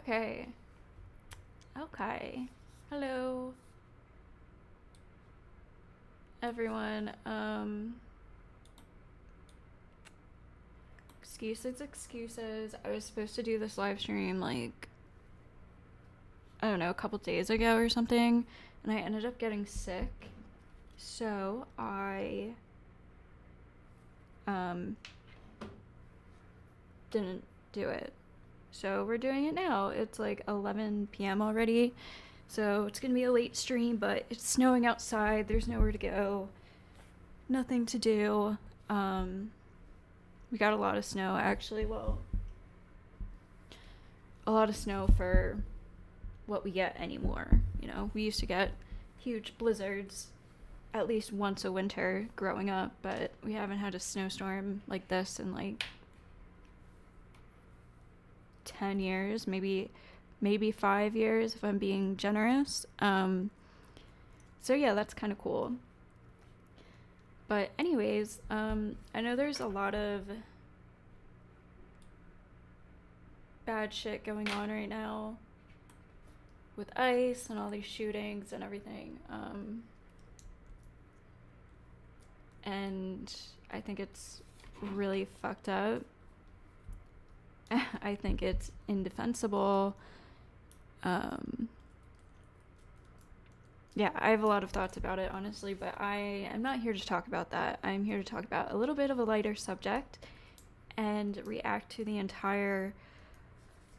Okay. Okay. Hello, everyone. Excuses. I was supposed to do this live stream, like, I don't know, a couple days ago or something, and I ended up getting sick. So I didn't do it. So we're doing it now. It's like 11 p.m. already. So it's going to be a late stream, but it's snowing outside. There's nowhere to go. Nothing to do. We got a lot of snow, actually. Well, a lot of snow for what we get anymore. You know, we used to get huge blizzards at least once a winter growing up, but we haven't had a snowstorm like this in like 10 years, maybe 5 years if I'm being generous. So yeah, that's kind of cool. But anyways, I know there's a lot of bad shit going on right now with ICE and all these shootings and everything. And I think it's really fucked up. I think it's indefensible. Yeah, I have a lot of thoughts about it, honestly, but I am not here to talk about that. I'm here to talk about a little bit of a lighter subject and react to the entire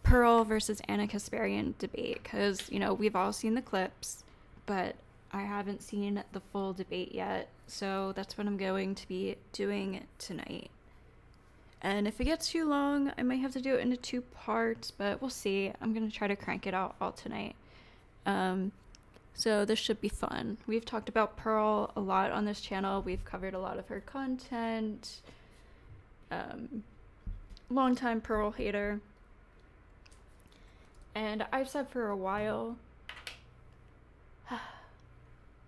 Pearl versus Anna Kasparian debate, because, you know, we've all seen the clips, but I haven't seen the full debate yet, so that's what I'm going to be doing tonight. And if it gets too long, I might have to do it into 2 parts, but we'll see. I'm going to try to crank it out all tonight. So this should be fun. We've talked about Pearl a lot on this channel. We've covered a lot of her content. Longtime Pearl hater. And I've said for a while,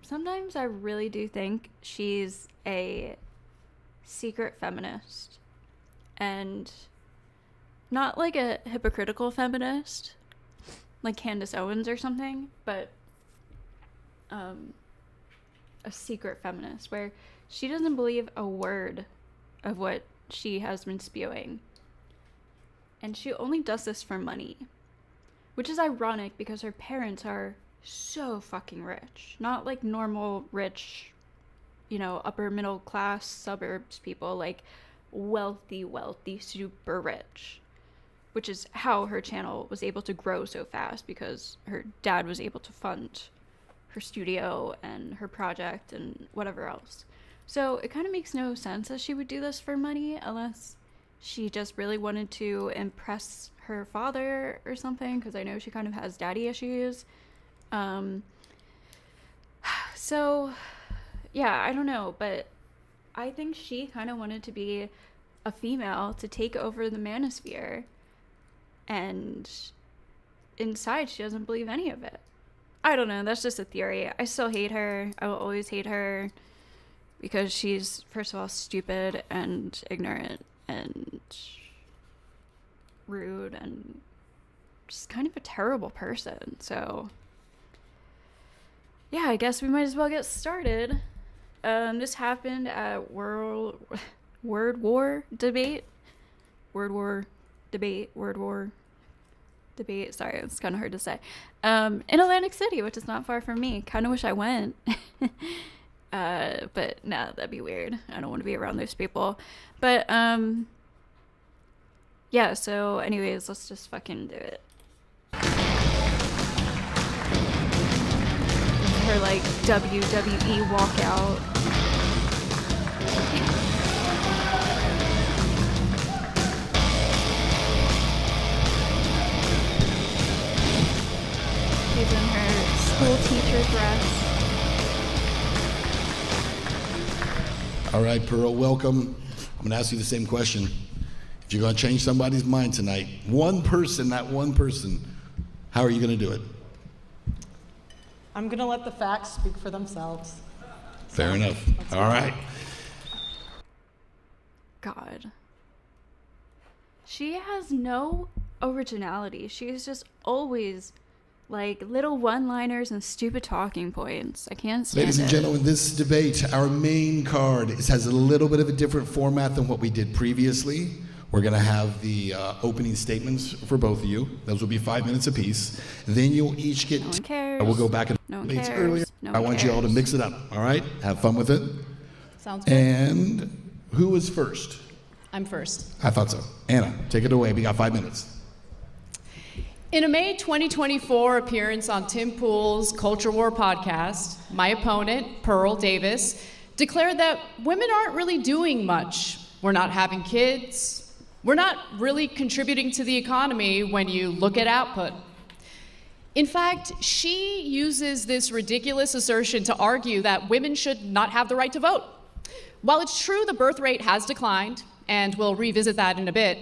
sometimes I really do think she's a secret feminist. And not like a hypocritical feminist, like Candace Owens or something, but a secret feminist where she doesn't believe a word of what she has been spewing. And she only does this for money, which is ironic because her parents are so fucking rich. Not like normal rich, you know, upper middle class suburbs people, like wealthy, super rich, which is how her channel was able to grow so fast, because her dad was able to fund her studio and her project and whatever else. So it kind of makes no sense that she would do this for money, unless she just really wanted to impress her father or something, because I know she kind of has daddy issues. So yeah, I don't know, but I think she kind of wanted to be a female to take over the manosphere, and inside she doesn't believe any of it. I don't know, that's just a theory. I still hate her. I will always hate her because she's, first of all, stupid and ignorant and rude and just kind of a terrible person. So yeah, I guess we might as well get started. This happened at Word War Debate. Sorry, it's kind of hard to say. In Atlantic City, which is not far from me. Kind of wish I went. But no, that'd be weird. I don't want to be around those people. But, yeah, so anyways, let's just fucking do it. Her, like, WWE walkout. She's in her school teacher dress. All right, Pearl, welcome. I'm going to ask you the same question. If you're going to change somebody's mind tonight, one person, how are you going to do it? I'm going to let the facts speak for themselves. Fair enough. All right. God. She has no originality. She's just always like little one-liners and stupid talking points. I can't stand Ladies and it. gentlemen, this debate, our main card, has a little bit of a different format than what we did previously. We're going to have the opening statements for both of you. Those will be 5 minutes apiece. Then you'll each get. No one cares. We'll go back and No one debates cares. earlier. No I one want you all to cares. mix it up. All right, have fun with it. Sounds good. And who was first? I'm first. I thought so. Anna, take it away. We got 5 minutes. In a May 2024 appearance on Tim Pool's Culture War podcast, my opponent, Pearl Davis, declared that women aren't really doing much. We're not having kids. We're not really contributing to the economy when you look at output. In fact, she uses this ridiculous assertion to argue that women should not have the right to vote. While it's true the birth rate has declined, and we'll revisit that in a bit,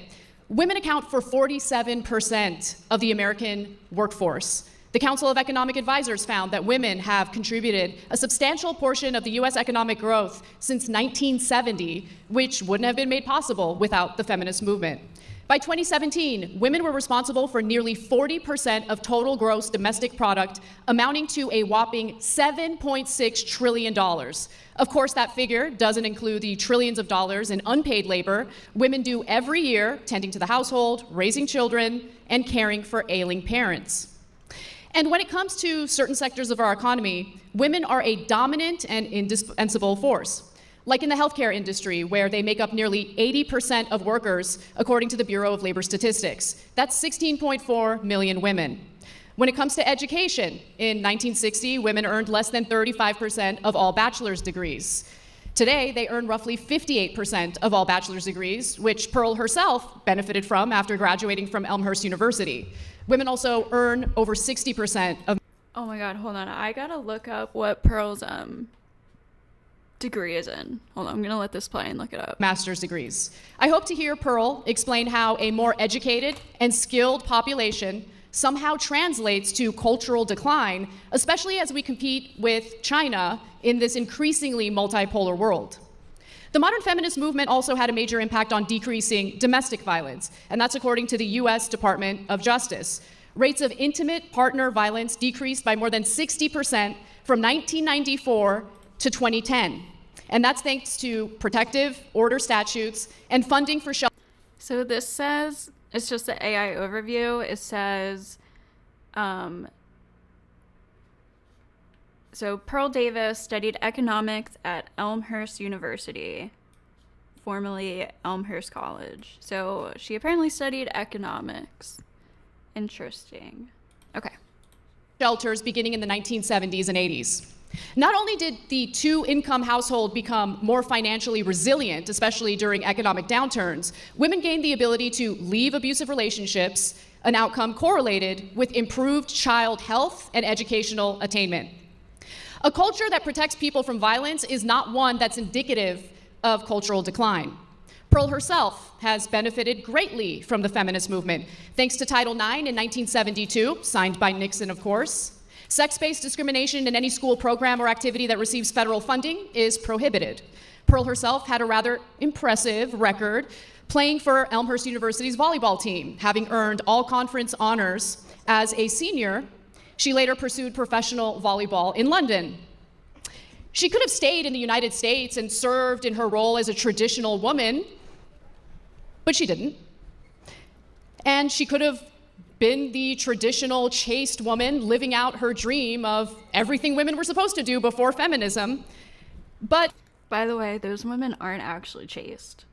women account for 47% of the American workforce. The Council of Economic Advisors found that women have contributed a substantial portion of the US economic growth since 1970, which wouldn't have been made possible without the feminist movement. By 2017, women were responsible for nearly 40% of total gross domestic product, amounting to a whopping $7.6 trillion. Of course, that figure doesn't include the trillions of dollars in unpaid labor women do every year tending to the household, raising children, and caring for ailing parents. And when it comes to certain sectors of our economy, women are a dominant and indispensable force. Like in the healthcare industry, where they make up nearly 80% of workers, according to the Bureau of Labor Statistics. That's 16.4 million women. When it comes to education, in 1960, women earned less than 35% of all bachelor's degrees. Today, they earn roughly 58% of all bachelor's degrees, which Pearl herself benefited from after graduating from Elmhurst University. Women also earn over 60% of. Oh my god, hold on. I gotta look up what Pearl's degree is in. Hold on, I'm gonna let this play and look it up. Master's degrees. I hope to hear Pearl explain how a more educated and skilled population somehow translates to cultural decline, especially as we compete with China in this increasingly multipolar world. The modern feminist movement also had a major impact on decreasing domestic violence, and that's according to the US Department of Justice. Rates of intimate partner violence decreased by more than 60% from 1994 to 2010. And that's thanks to protective order statutes and funding for shelter. So this says, it's just the AI overview. It says, so Pearl Davis studied economics at Elmhurst University, formerly Elmhurst College. So she apparently studied economics. Interesting. Okay. Shelters beginning in the 1970s and 80s. Not only did the two-income household become more financially resilient, especially during economic downturns, women gained the ability to leave abusive relationships, an outcome correlated with improved child health and educational attainment. A culture that protects people from violence is not one that's indicative of cultural decline. Pearl herself has benefited greatly from the feminist movement, thanks to Title IX in 1972, signed by Nixon, of course. Sex-based discrimination in any school program or activity that receives federal funding is prohibited. Pearl herself had a rather impressive record playing for Elmhurst University's volleyball team, having earned all-conference honors as a senior. She later pursued professional volleyball in London. She could have stayed in the United States and served in her role as a traditional woman, but she didn't. And she could have been the traditional chaste woman living out her dream of everything women were supposed to do before feminism. But By the way, those women aren't actually chaste.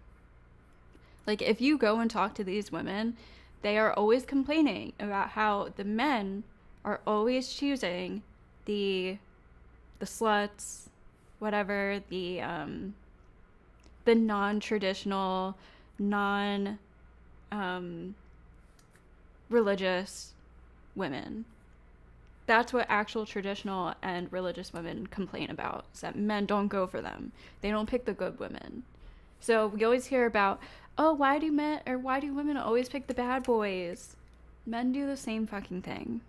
Like, if you go and talk to these women, they are always complaining about how the men are always choosing the sluts, whatever, the non-traditional, religious women. That's what actual traditional and religious women complain about, is that men don't go for them. They don't pick the good women. So we always hear about, oh, why do women always pick the bad boys? Men do the same fucking thing.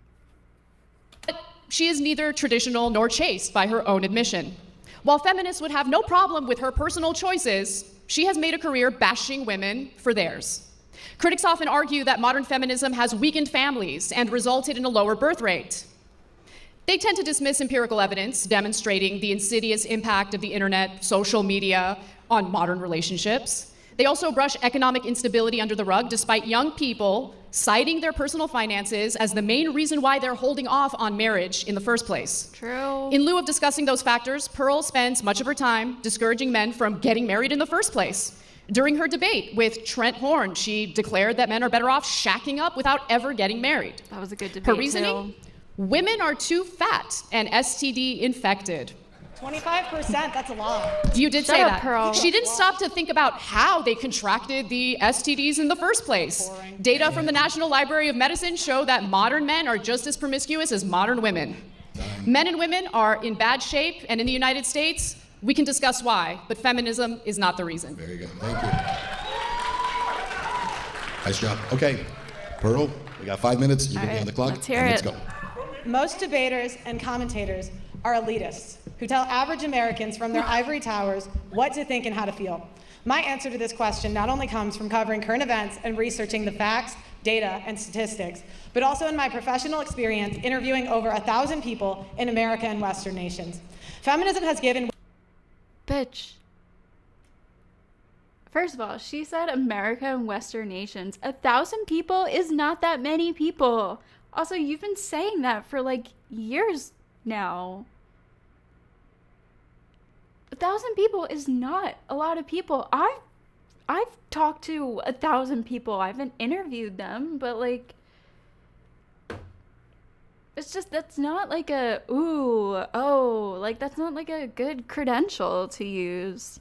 she is neither traditional nor chaste by her own admission. While feminists would have no problem with her personal choices, she has made a career bashing women for theirs. Critics often argue that modern feminism has weakened families and resulted in a lower birth rate. They tend to dismiss empirical evidence demonstrating the insidious impact of the internet, social media on modern relationships. They also brush economic instability under the rug, despite young people citing their personal finances as the main reason why they're holding off on marriage in the first place. True. In lieu of discussing those factors, Pearl spends much of her time discouraging men from getting married in the first place. During her debate with Trent Horn, she declared that men are better off shacking up without ever getting married. That was a good debate. Her reasoning? Women are too fat and STD infected. 25%, that's a lot. You did Shut say up, that. Pearl. She didn't stop to think about how they contracted the STDs in the first place. Boring. Data from the National Library of Medicine show that modern men are just as promiscuous as modern women. Men and women are in bad shape, and in the United States, we can discuss why, but feminism is not the reason. Very good. Thank you. Nice job. Okay, Pearl, we got 5 minutes. You All can be right, on the clock. let's hear and let's it. go. Most debaters and commentators are elitists who tell average Americans from their ivory towers what to think and how to feel. My answer to this question not only comes from covering current events and researching the facts, data, and statistics, but also in my professional experience interviewing over 1,000 people in America and Western nations. Feminism has given... Bitch. First of all, she said America and Western nations. 1,000 people is not that many people. Also, you've been saying that for like years now. 1,000 people is not a lot of people. I've talked to 1,000 people. I haven't interviewed them, but like, it's just, that's not like a, like that's not like a good credential to use.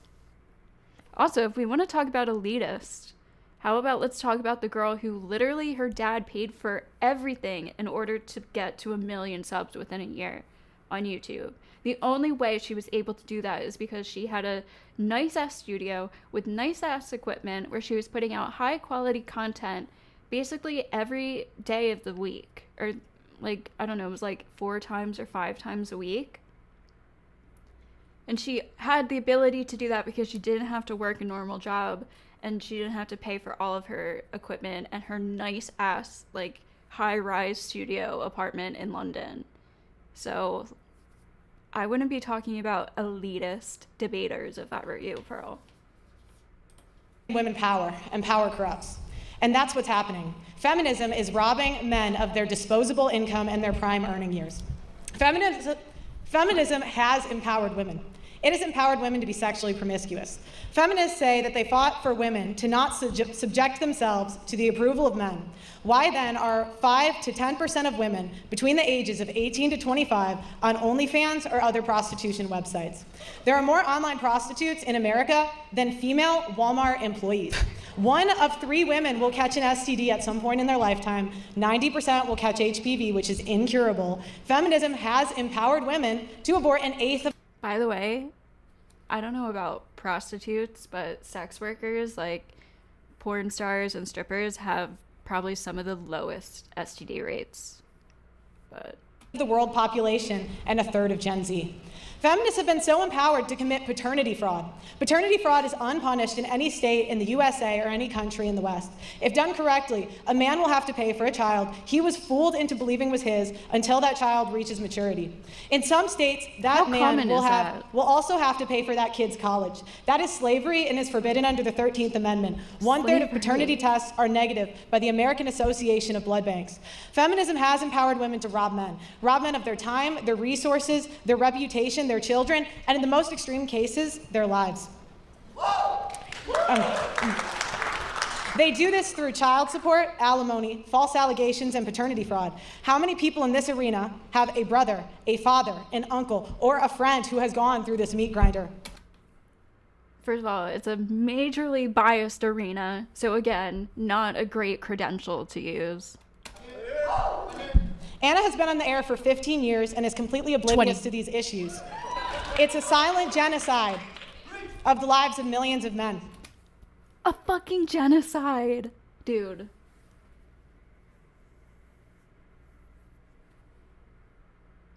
Also, if we want to talk about elitist, how about let's talk about the girl who literally her dad paid for everything in order to get to 1 million subs within a year on YouTube. The only way she was able to do that is because she had a nice ass studio with nice ass equipment where she was putting out high quality content basically every day of the week. Or like, I don't know, it was like 4 times or 5 times a week. And she had the ability to do that because she didn't have to work a normal job and she didn't have to pay for all of her equipment and her nice ass, like, high-rise studio apartment in London. So I wouldn't be talking about elitist debaters if I were you, Pearl. Women power, and power corrupts. And that's what's happening. Feminism is robbing men of their disposable income and their prime earning years. Feminism has empowered women. It has empowered women to be sexually promiscuous. Feminists say that they fought for women to not subject themselves to the approval of men. Why then are 5 to 10% of women between the ages of 18 to 25 on OnlyFans or other prostitution websites? There are more online prostitutes in America than female Walmart employees. 1 of 3 women will catch an STD at some point in their lifetime. 90% will catch HPV, which is incurable. Feminism has empowered women to abort an eighth of... By the way, I don't know about prostitutes, but sex workers, like porn stars and strippers, have probably some of the lowest STD rates. But the world population and 1/3 of Gen Z. Feminists have been so empowered to commit paternity fraud. Paternity fraud is unpunished in any state in the USA or any country in the West. If done correctly, a man will have to pay for a child he was fooled into believing was his until that child reaches maturity. In some states, that man will also have to pay for that kid's college. That is slavery and is forbidden under the 13th Amendment. 1/3 of paternity tests are negative by the American Association of Blood Banks. Feminism has empowered women to rob men of their time, their resources, their reputation, their children, and in the most extreme cases, their lives. They do this through child support, alimony, false allegations, and paternity fraud. How many people in this arena have a brother, a father, an uncle, or a friend who has gone through this meat grinder? first of all, it's a majorly biased arena, so again, not a great credential to use. Anna has been on the air for 15 years and is completely oblivious to these issues. It's a silent genocide of the lives of millions of men. A fucking genocide, dude.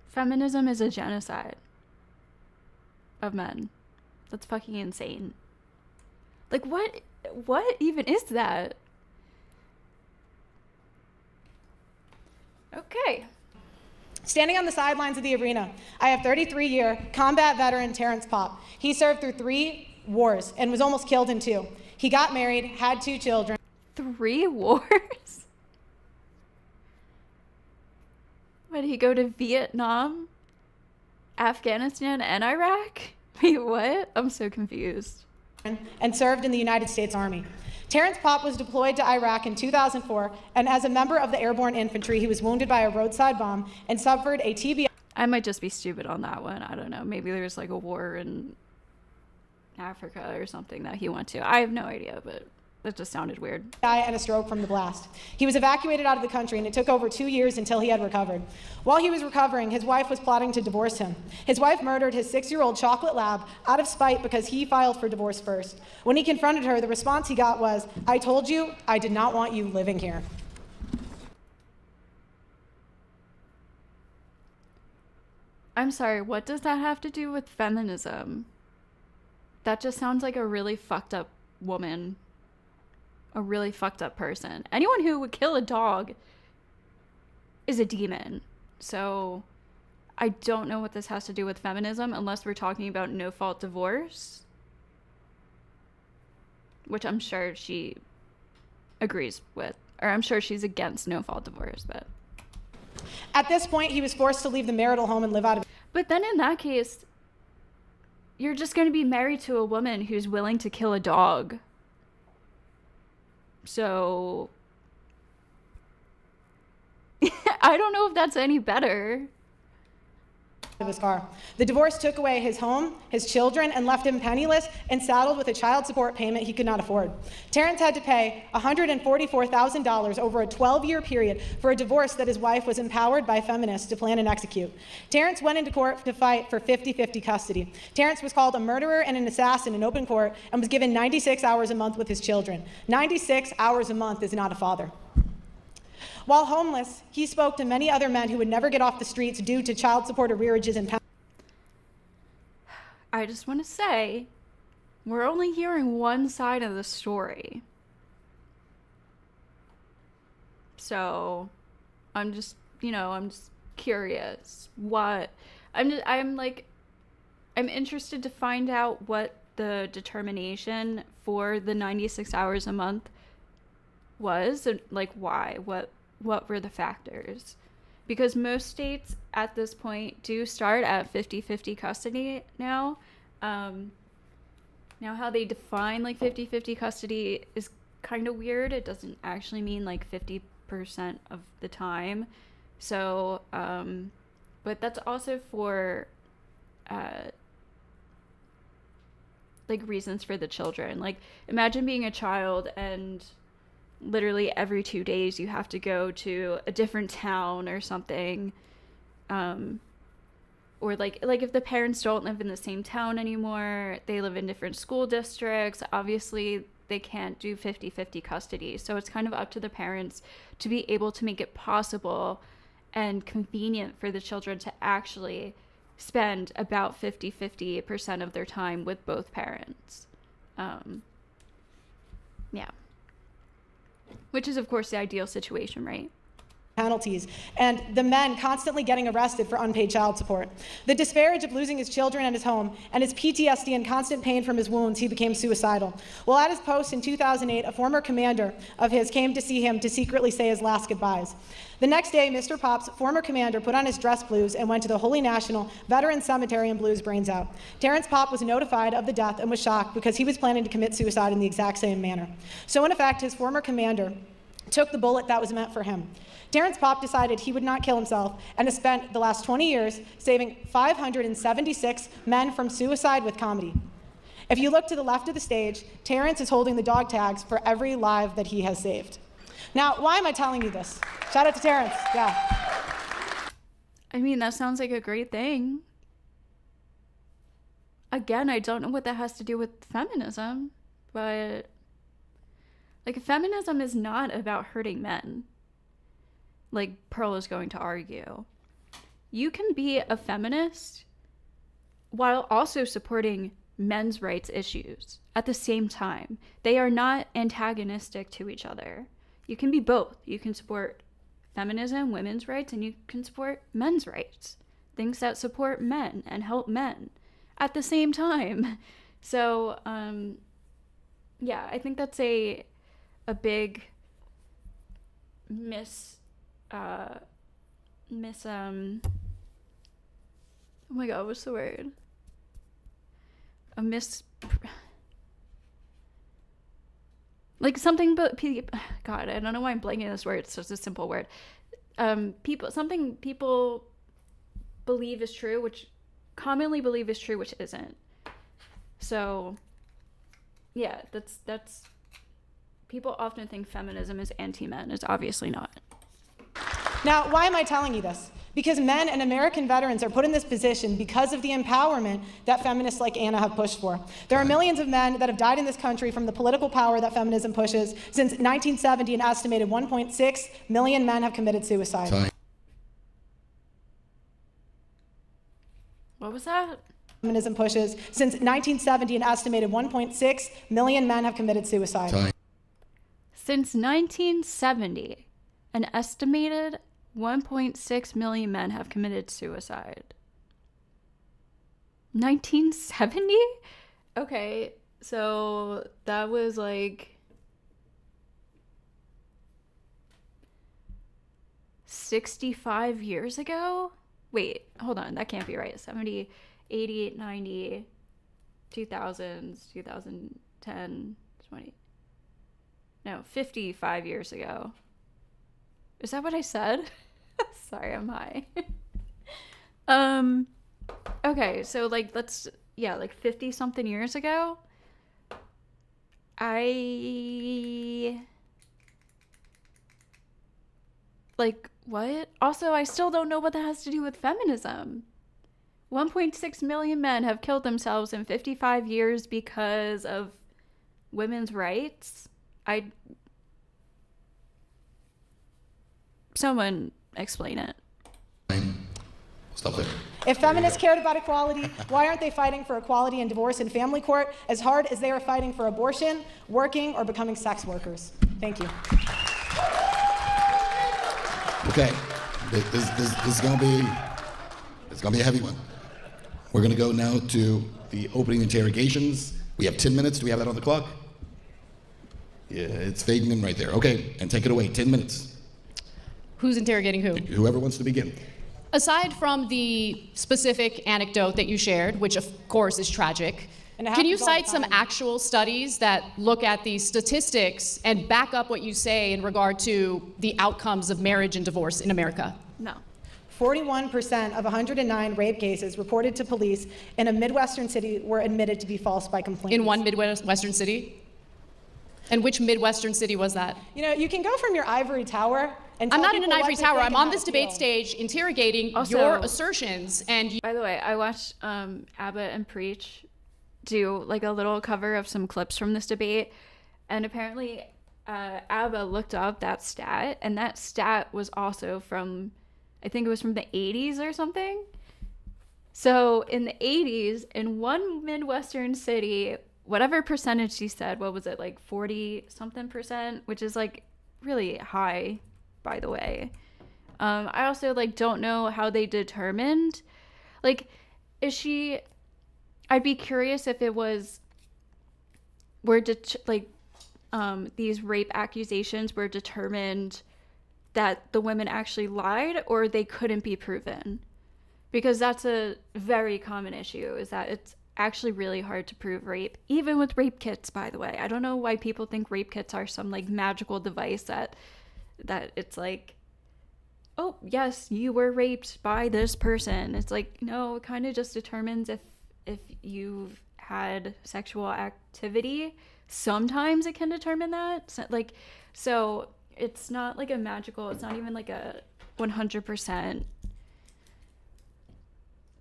Feminism is a genocide of men. That's fucking insane. Like, what even is that? Okay. Standing on the sidelines of the arena, I have 33-year combat veteran Terrence Popp. He served through 3 wars and was almost killed in 2. He got married, had 2 children. 3 wars? What, did he go to Vietnam, Afghanistan, and Iraq? Wait, what? I'm so confused. And served in the United States Army. Terrence Popp was deployed to Iraq in 2004, and as a member of the airborne infantry, he was wounded by a roadside bomb and suffered a TBI. I might just be stupid on that one. I don't know. Maybe there's like a war in Africa or something that he went to. I have no idea, but that just sounded weird. And a stroke from the blast. He was evacuated out of the country, and it took over 2 years until he had recovered. While he was recovering, his wife was plotting to divorce him. His wife murdered his 6-year-old chocolate lab out of spite because he filed for divorce first. When he confronted her, the response he got was, "I told you I did not want you living here." I'm sorry, what does that have to do with feminism? That just sounds like a really fucked up woman. A really fucked up person. Anyone who would kill a dog is a demon. So I don't know what this has to do with feminism unless we're talking about no-fault divorce, which I'm sure she agrees with, or I'm sure she's against no-fault divorce, but At this point, he was forced to leave the marital home and live out of. But then in that case, you're just going to be married to a woman who's willing to kill a dog. So I don't know if that's any better. Of his car. The divorce took away his home, his children, and left him penniless and saddled with a child support payment he could not afford. Terrence had to pay $144,000 over a 12-year period for a divorce that his wife was empowered by feminists to plan and execute. Terrence went into court to fight for 50-50 custody. Terrence was called a murderer and an assassin in open court and was given 96 hours a month with his children. 96 hours a month is not a father. While homeless, he spoke to many other men who would never get off the streets due to child support arrearages and penalties. I just want to say, we're only hearing one side of the story. So, I'm just curious. I'm interested to find out what the determination for the 96 hours a month was, and like why, what were the factors? Because most states at this point do start at 50-50 custody now. Now how they define like 50-50 custody is kind of weird. It doesn't actually mean like 50% of the time. So, but that's also for like reasons for the children. Like imagine being a child and literally every 2 days you have to go to a different town or something, or like if the parents don't live in the same town anymore, they live in different school districts, obviously they can't do 50-50 custody. So it's kind of up to the parents to be able to make it possible and convenient for the children to actually spend about 50% of their time with both parents. Yeah. Which is, of course, the ideal situation, right? Penalties, and the men constantly getting arrested for unpaid child support. The disparage of losing his children and his home, and his PTSD and constant pain from his wounds, he became suicidal. While at his post in 2008, a former commander of his came to see him to secretly say his last goodbyes. The next day, Mr. Popp's former commander put on his dress blues and went to the Holy National Veterans Cemetery and blew his brains out. Terrence Popp was notified of the death and was shocked because he was planning to commit suicide in the exact same manner. So in effect, his former commander took the bullet that was meant for him. Terrence Popp decided he would not kill himself and has spent the last 20 years saving 576 men from suicide with comedy. If you look to the left of the stage, Terrence is holding the dog tags for every life that he has saved. Now, why am I telling you this? Shout out to Terrence, yeah. I mean, that sounds like a great thing. Again, I don't know what that has to do with feminism, but like feminism is not about hurting men. Like Pearl is going to argue. You can be a feminist while also supporting men's rights issues at the same time. They are not antagonistic to each other. You can be both. You can support feminism, women's rights, and you can support men's rights. Things that support men and help men at the same time. So, yeah, I think that's a big oh my god, what's the word? Like something, but God, I don't know why I'm blanking this word. It's just a simple word. Something people believe is true, which commonly believe is true, which isn't. So, yeah, that's. People often think feminism is anti-men. It's obviously not. Now, why am I telling you this? Because men and American veterans are put in this position because of the empowerment that feminists like Anna have pushed for. There are millions of men that have died in this country from the political power that feminism pushes. Since 1970, an estimated 1.6 million men have committed suicide. Sorry. What was that? Feminism pushes. Since 1970, an estimated 1.6 million men have committed suicide. Sorry. Since 1970, an estimated 1.6 million men have committed suicide. 1970? Okay, so that was like 65 years ago? Wait, hold on, that can't be right. 70, 80, 90, 2000s, 2010, 20. No, 55 years ago. Is that what I said? Sorry, I'm high. Okay, so like like 50 something years ago. Like what? Also, I still don't know what that has to do with feminism. 1.6 million men have killed themselves in 55 years because of women's rights. Someone explain it. Stop there. If feminists cared about equality, why aren't they fighting for equality in divorce and family court as hard as they are fighting for abortion, working, or becoming sex workers? Thank you. Okay, this is gonna be a heavy one. We're gonna go now to the opening interrogations. We have 10 minutes. Do we have that on the clock? Yeah, it's fading in right there. Okay, and take it away. 10 minutes. Who's interrogating who? Whoever wants to begin. Aside from the specific anecdote that you shared, which of course is tragic, can you cite some actual studies that look at the statistics and back up what you say in regard to the outcomes of marriage and divorce in America? No. 41% of 109 rape cases reported to police in a Midwestern city were admitted to be false by complainants. In one Midwestern city? And which Midwestern city was that? You know, you can go from your ivory tower and I'm tell not in an people ivory what to tower. think I'm and on how this to debate feel. stage interrogating Also, your assertions. And by the way, I watched Abbott and Preach do like a little cover of some clips from this debate, and apparently Abba looked up that stat, and that stat was also from, I think it was from the 80s or something. So in the 80s, in one Midwestern city, whatever percentage she said, what was it, like 40 something percent, which is like really high, by the way. I also like don't know how they determined, like, I'd be curious if it was these rape accusations were determined that the women actually lied or they couldn't be proven, because that's a very common issue, is that it's actually really hard to prove rape, even with rape kits, by the way. I don't know why people think rape kits are some like magical device that it's like, oh yes, you were raped by this person. It's like, no, it kind of just determines if you've had sexual activity. Sometimes it can determine that. So it's not like a magical, it's not even like a 100%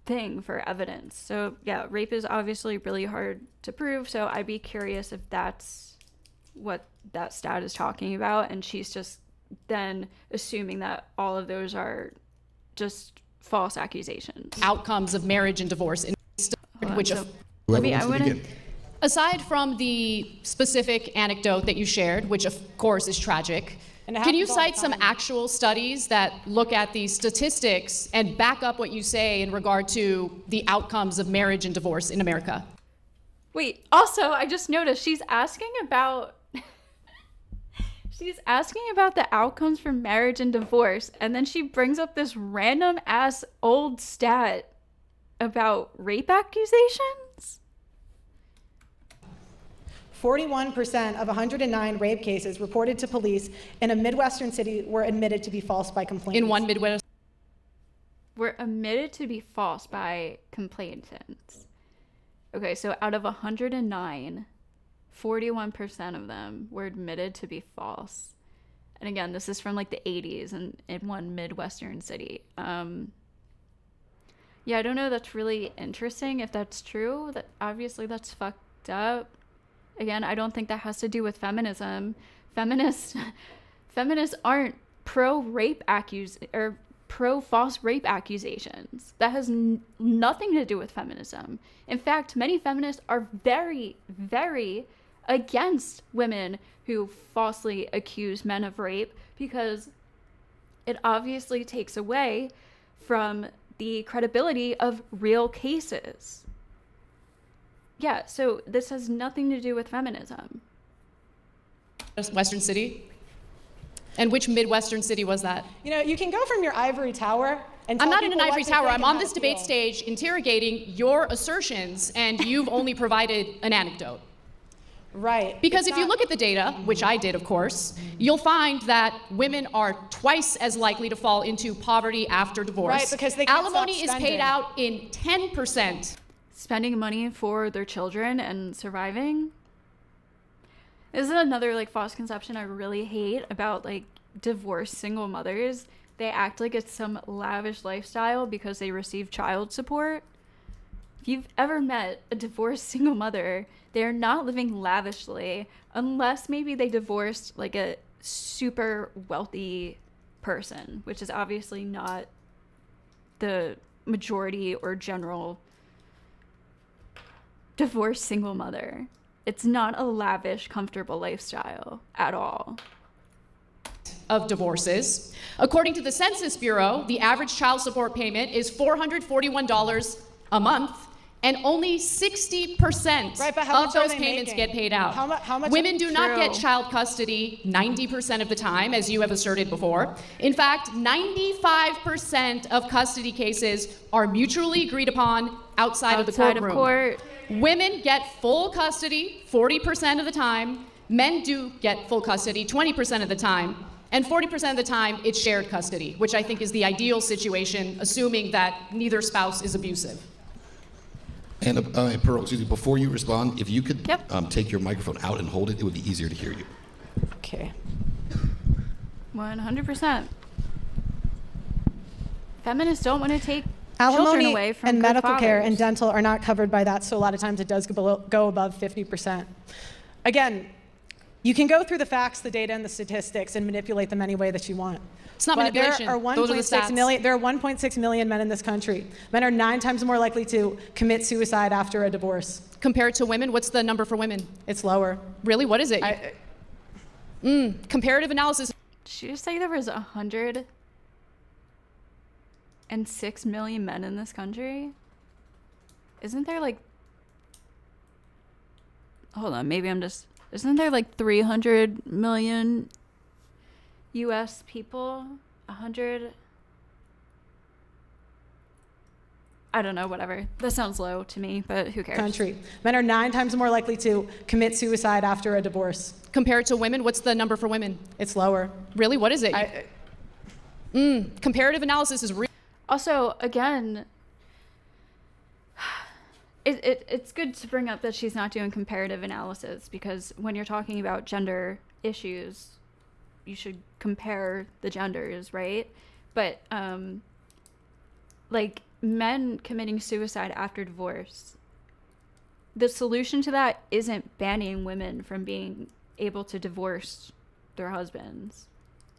thing for evidence. So yeah, rape is obviously really hard to prove. So I'd be curious if that's what that stat is talking about, and she's just then assuming that all of those are just false accusations. outcomes of marriage and divorce in which Whoever wants to begin. aside from the specific anecdote that you shared, which of course is tragic, And it Can you happens all the cite some time. actual studies that look at these statistics and back up what you say in regard to the outcomes of marriage and divorce in America? Wait, also, I just noticed she's asking about the outcomes for marriage and divorce, and then she brings up this random ass old stat about rape accusations. 41% of 109 rape cases reported to police in a Midwestern city were admitted to be false by complainants. In one Midwest. Were admitted to be false by complainants. Okay, so out of 109, 41% of them were admitted to be false. And again, this is from like the 80s and in one Midwestern city. Yeah, I don't know. That's really interesting if that's true. That obviously that's fucked up. Again, I don't think that has to do with feminism. Feminists aren't pro-rape or pro-false rape accusations. That has nothing to do with feminism. In fact, many feminists are very, very against women who falsely accuse men of rape because it obviously takes away from the credibility of real cases. Yeah, so this has nothing to do with feminism. Western city? And which Midwestern city was that? You know, you can go from your ivory tower and I'm tell not in an people what ivory to tower. think I'm and on how this to debate feel. stage interrogating your assertions, and you've only provided an anecdote. Right. Because It's if you not- look at the data, which I did, of course, you'll find that women are twice as likely to fall into poverty after divorce. Right, because they can't Alimony stop is spending. paid out in 10%. Spending money for their children and surviving. This is another like false conception I really hate about like divorced single mothers. They act like it's some lavish lifestyle because they receive child support. If you've ever met a divorced single mother, they're not living lavishly unless maybe they divorced like a super wealthy person, which is obviously not the majority or general divorced single mother. It's not a lavish, comfortable lifestyle at all. Of divorces. According to the Census Bureau, the average child support payment is $441 a month, and only 60% Right, but how of much are those they payments making? get paid out. How much? Women do not get True. child custody 90% of the time, as you have asserted before. In fact, 95% of custody cases are mutually agreed upon outside of the Outside courtroom. of court. Women get full custody 40% of the time. Men do get full custody 20% of the time. And 40% of the time, it's shared custody, which I think is the ideal situation, assuming that neither spouse is abusive. And Pearl, excuse me, before you respond, if you could Yep. take your microphone out and hold it, it would be easier to hear you. Okay. 100%. Feminists don't want to take children Alimony away from and good medical care fathers. and dental are not covered by that, so a lot of times it does go above 50%. Again, you can go through the facts, the data, and the statistics and manipulate them any way that you want. It's not But manipulation. there are Those are the 1.6 stats. million. There are 1.6 million men in this country. Men are 9 times more likely to commit suicide after a divorce. Compared to women, what's the number for women? It's lower. Really? What is it? Comparative analysis. Did she just say there was 106 million men in this country? Isn't there like... Hold on, maybe I'm just... Isn't there like 300 million U.S. people? 100... I don't know, whatever. That sounds low to me, but who cares? Country. Men are 9 times more likely to commit suicide after a divorce. Compared to women, what's the number for women? It's lower. Really? What is it? Comparative analysis is real. Also, again, it's good to bring up that she's not doing comparative analysis, because when you're talking about gender issues, you should compare the genders, right? But like men committing suicide after divorce, the solution to that isn't banning women from being able to divorce their husbands.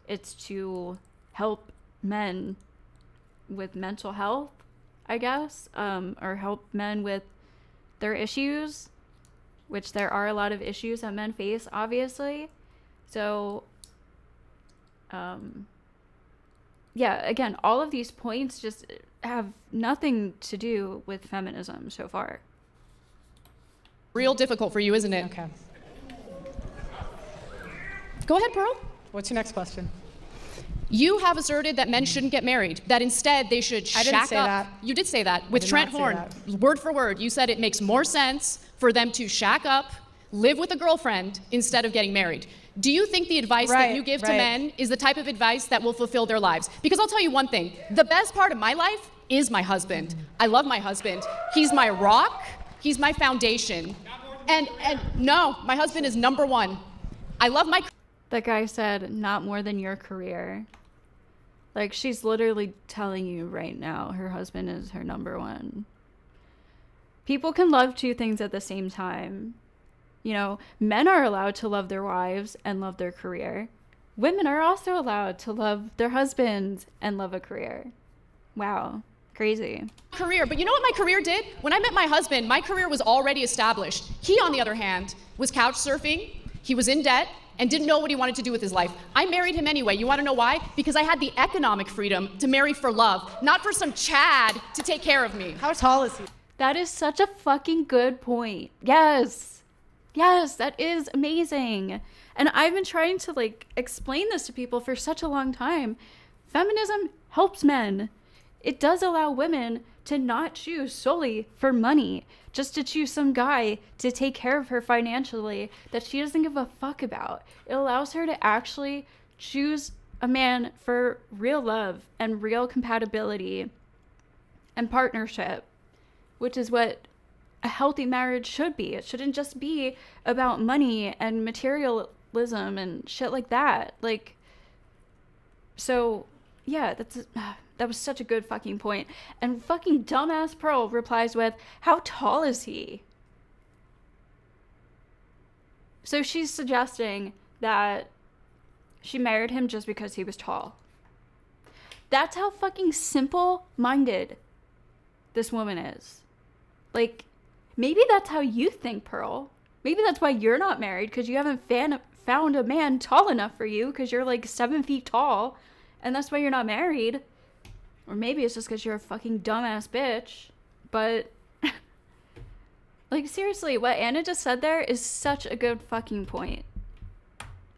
It's to help men with mental health, I guess, or help men with their issues, which there are a lot of issues that men face, obviously. So Yeah, again, all of these points just have nothing to do with feminism so far. Real difficult for you, isn't it? Okay. Go ahead, Pearl. What's your next question? You have asserted that men shouldn't get married, that instead they should I didn't shack say up. that. You did say that with did Trent not say Horn, that. word for word. You said it makes more sense for them to shack up, live with a girlfriend instead of getting married. Do you think the advice that you give to men is the type of advice that will fulfill their lives? Because I'll tell you one thing, the best part of my life is my husband. I love my husband. He's my rock, he's my foundation. And no, my husband is number one. I love my... That guy said, not more than your career. Like, she's literally telling you right now her husband is her number one. People can love two things at the same time. You know, men are allowed to love their wives and love their career. Women are also allowed to love their husbands and love a career. Wow. Crazy. Career, but you know what my career did? When I met my husband, my career was already established. He, on the other hand, was couch surfing, he was in debt, and didn't know what he wanted to do with his life. I married him anyway. You want to know why? Because I had the economic freedom to marry for love, not for some Chad to take care of me. How tall is he? That is such a fucking good point. Yes. Yes, that is amazing. And I've been trying to like explain this to people for such a long time. Feminism helps men. It does allow women to not choose solely for money, just to choose some guy to take care of her financially that she doesn't give a fuck about. It allows her to actually choose a man for real love and real compatibility and partnership, which is what a healthy marriage should be. It shouldn't just be about money and materialism and shit like that. Like, so yeah, that was such a good fucking point. And fucking dumbass Pearl replies with, how tall is he? So she's suggesting that she married him just because he was tall. That's how fucking simple-minded this woman is. Like, maybe that's how you think, Pearl. Maybe that's why you're not married, because you haven't found a man tall enough for you, because you're like 7 feet tall, and that's why you're not married. Or maybe it's just because you're a fucking dumbass bitch. But, like, seriously, what Anna just said there is such a good fucking point.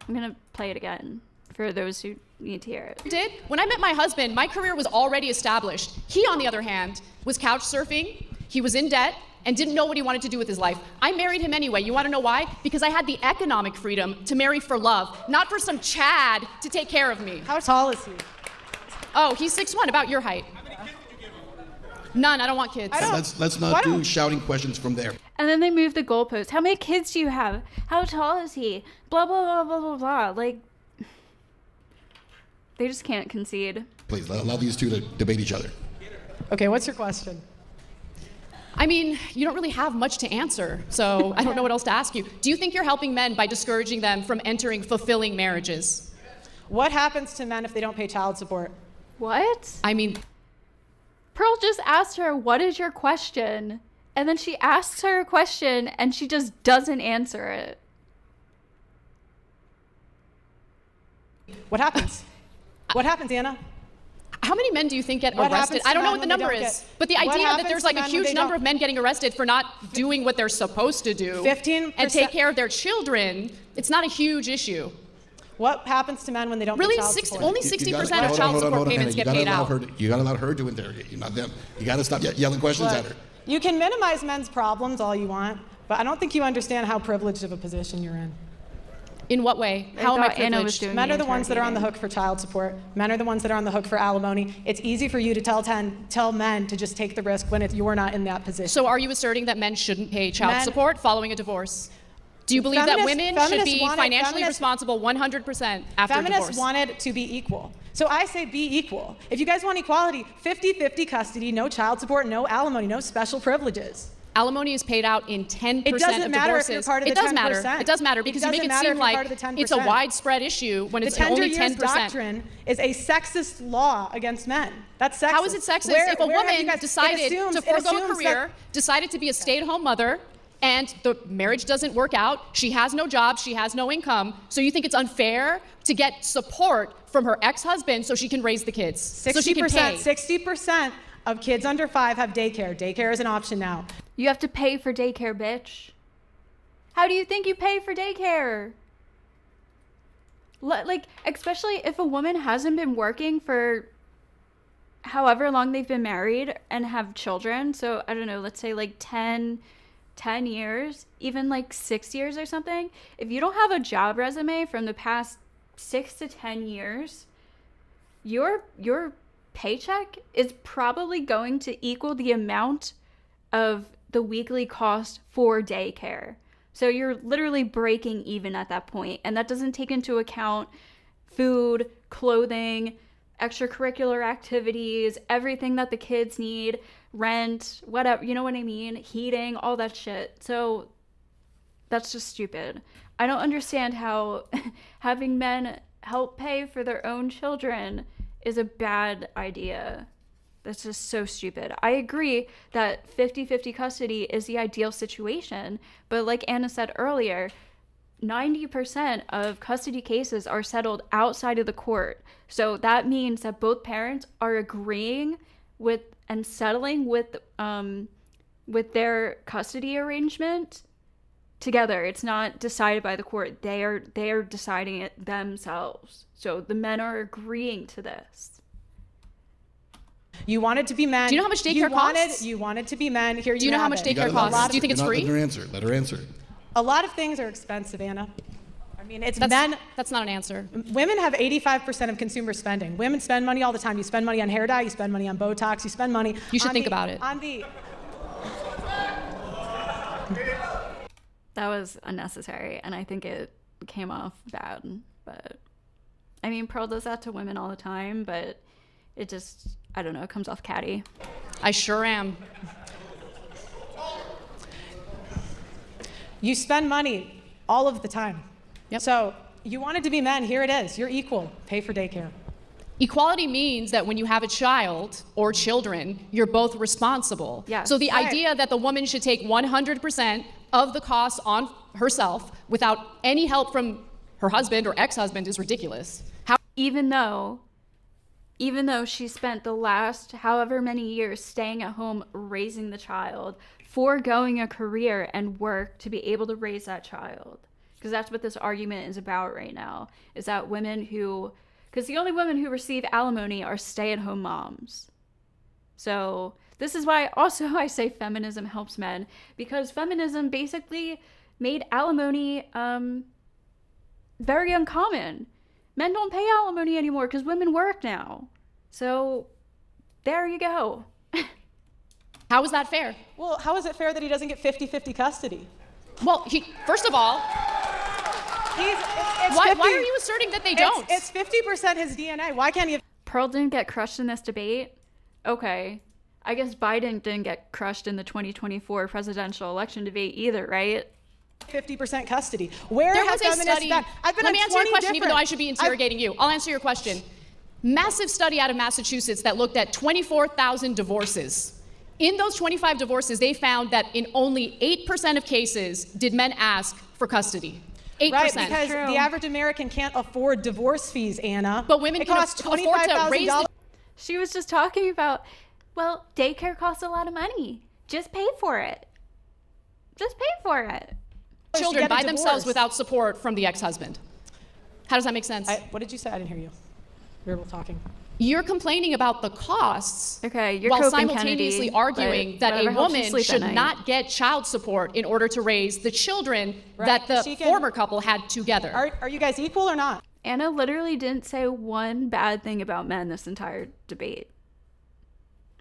I'm gonna play it again for those who need to hear it. When I met my husband, my career was already established. He, on the other hand, was couch surfing, he was in debt, and didn't know what he wanted to do with his life. I married him anyway. You want to know why? Because I had the economic freedom to marry for love, not for some Chad to take care of me. How tall is he? Oh, he's 6'1", about your height. How many kids did you give him? None, I don't want kids. Let's not do shouting questions from there. And then they move the goalpost. How many kids do you have? How tall is he? Blah, blah, blah, blah, blah, blah. Like, they just can't concede. Please, allow these two to debate each other. Okay, what's your question? I mean, you don't really have much to answer, so I don't know what else to ask you. Do you think you're helping men by discouraging them from entering fulfilling marriages? What happens to men if they don't pay child support? What? I mean, Pearl just asked her, what is your question? And then she asks her a question and she just doesn't answer it. What happens? What happens, Anna? how many men do you think get What arrested? happens to I don't know men what the when they number don't is, get- but the What idea that happens there's to like a men when huge they number don't- of men getting arrested for not doing what they're supposed to do 15% and take care of their children, it's not a huge issue. What happens to men when they don't Really, pay child support? only You 60% gotta- of hold on, child hold on, support hold on, payments Hannah. get paid out. You gotta allow her to interrogate you, not them. You gotta stop yelling questions at her. You can minimize men's problems all you want, but I don't think you understand how privileged of a position you're in. In what way? I How am I thought Anna was privileged? doing Men the are the ones that are on the interrogating. hook for child support. Men are the ones that are on the hook for alimony. It's easy for you to tell men to just take the risk when you're not in that position. So are you asserting that men shouldn't pay child Men- support following a divorce? Do you believe that women should feminists be want it- financially feminists- responsible 100% after Feminists divorce? want it to be equal. So I say be equal. If you guys want equality, 50-50 custody, no child support, no alimony, no special privileges. Alimony is paid out in 10% It doesn't of matter if divorces. you're part of the it does matter. 10%. It does matter It because you make doesn't it matter seem if you're like part of the 10%. it's a widespread issue when The it's tender only years 10%. doctrine is a sexist law against men. That's sexist. How is it sexist Where- if a where have you woman guys- decided it assumes- to it forego a assumes career, decided to be a stay-at-home mother, and the marriage doesn't work out, she has no job, she has no income, so you think it's unfair to get support from her ex-husband so she can raise the kids. 60%, so she can pay. 60% of kids under 5 have daycare. Daycare is an option now. You have to pay for daycare, bitch. How do you think you pay for daycare? Like, especially if a woman hasn't been working for however long they've been married and have children. So, I don't know, let's say like 10 years, even like 6 years or something. If you don't have a job resume from the past 6 to 10 years, your paycheck is probably going to equal the amount of the weekly cost for daycare. So you're literally breaking even at that point. And that doesn't take into account food, clothing, extracurricular activities, everything that the kids need, rent, whatever, you know what I mean? Heating, all that shit. So that's just stupid. I don't understand how having men help pay for their own children is a bad idea. That's just so stupid. I agree that 50-50 custody is the ideal situation, but like Anna said earlier, 90% of custody cases are settled outside of the court. So that means that both parents are agreeing with and settling with their custody arrangement together. It's not decided by the court. They are deciding it themselves. So the men are agreeing to this. You wanted to be men. Do you know how much daycare costs? You wanted to be men. Here Do you know how much daycare costs? Do you think it's free? Let her answer. A lot of things are expensive, Anna. I mean, it's men. That's not an answer. Women have 85% of consumer spending. Women spend money all the time. You spend money on hair dye. You spend money on Botox. You spend money. You should think about it. That was unnecessary, and I think it came off bad. But I mean, Pearl does that to women all the time, but it just, I don't know, it comes off catty. I sure am. You spend money all of the time. Yep. So you wanted to be men. Here it is. You're equal. Pay for daycare. Equality means that when you have a child or children, you're both responsible. Yes. So the Right. idea that the woman should take 100% of the costs on herself without any help from her husband or ex-husband is ridiculous. Even though she spent the last however many years staying at home raising the child, foregoing a career and work to be able to raise that child. Because that's what this argument is about right now, is that because the only women who receive alimony are stay-at-home moms. So this is why also I say feminism helps men, because feminism basically made alimony very uncommon. Men don't pay alimony anymore because women work now. So there you go. How is that fair? Well, how is it fair that he doesn't get 50-50 custody? Well, first of all, why are you asserting that they don't? It's 50% his DNA. Why can't he have... Pearl didn't get crushed in this debate? Okay. I guess Biden didn't get crushed in the 2024 presidential election debate either, right? 50% custody. Where There has was a feminists study. been? Let me answer your question, even though I should be interrogating you. I'll answer your question. Massive study out of Massachusetts that looked at 24,000 divorces. In those 25 divorces, they found that in only 8% of cases did men ask for custody. 8%. Right, because the average American can't afford divorce fees, Anna. But women it can costs afford to raise $25,000. She was just talking about, well, daycare costs a lot of money. Just pay for it. Just pay for it. children by themselves divorce. without support from the ex-husband. How does that make sense? What did you say? I didn't hear you. We were both talking. You're complaining about the costs Okay, while simultaneously arguing that a woman should not not get child support in order to raise the children that the former couple had together. Are you guys equal or not? Anna literally didn't say one bad thing about men this entire debate.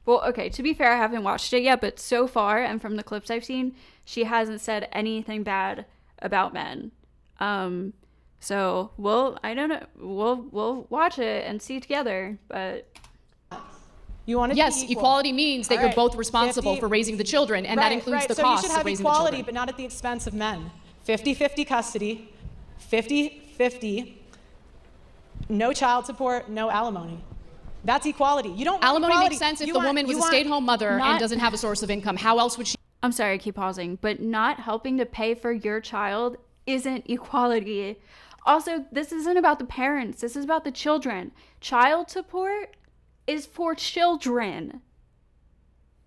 Well, okay, to be fair, I haven't watched it yet, but so far, and from the clips I've seen, she hasn't said anything bad about men. So I don't know. We'll watch it and see together, but you want to yes, be equal. equality means that you're both responsible for raising the children, and that includes the so cost you should have of raising equality, the children. but not at the expense of men. 50-50 custody, 50-50, no child support, no alimony. That's equality. You don't want alimony equality. makes sense if You the want- woman was you a want stay-at-home mother not- and doesn't have a source of income. How else would she? I'm sorry, I keep pausing, but not helping to pay for your child isn't equality. Also, this isn't about the parents. This is about the children. Child support is for children.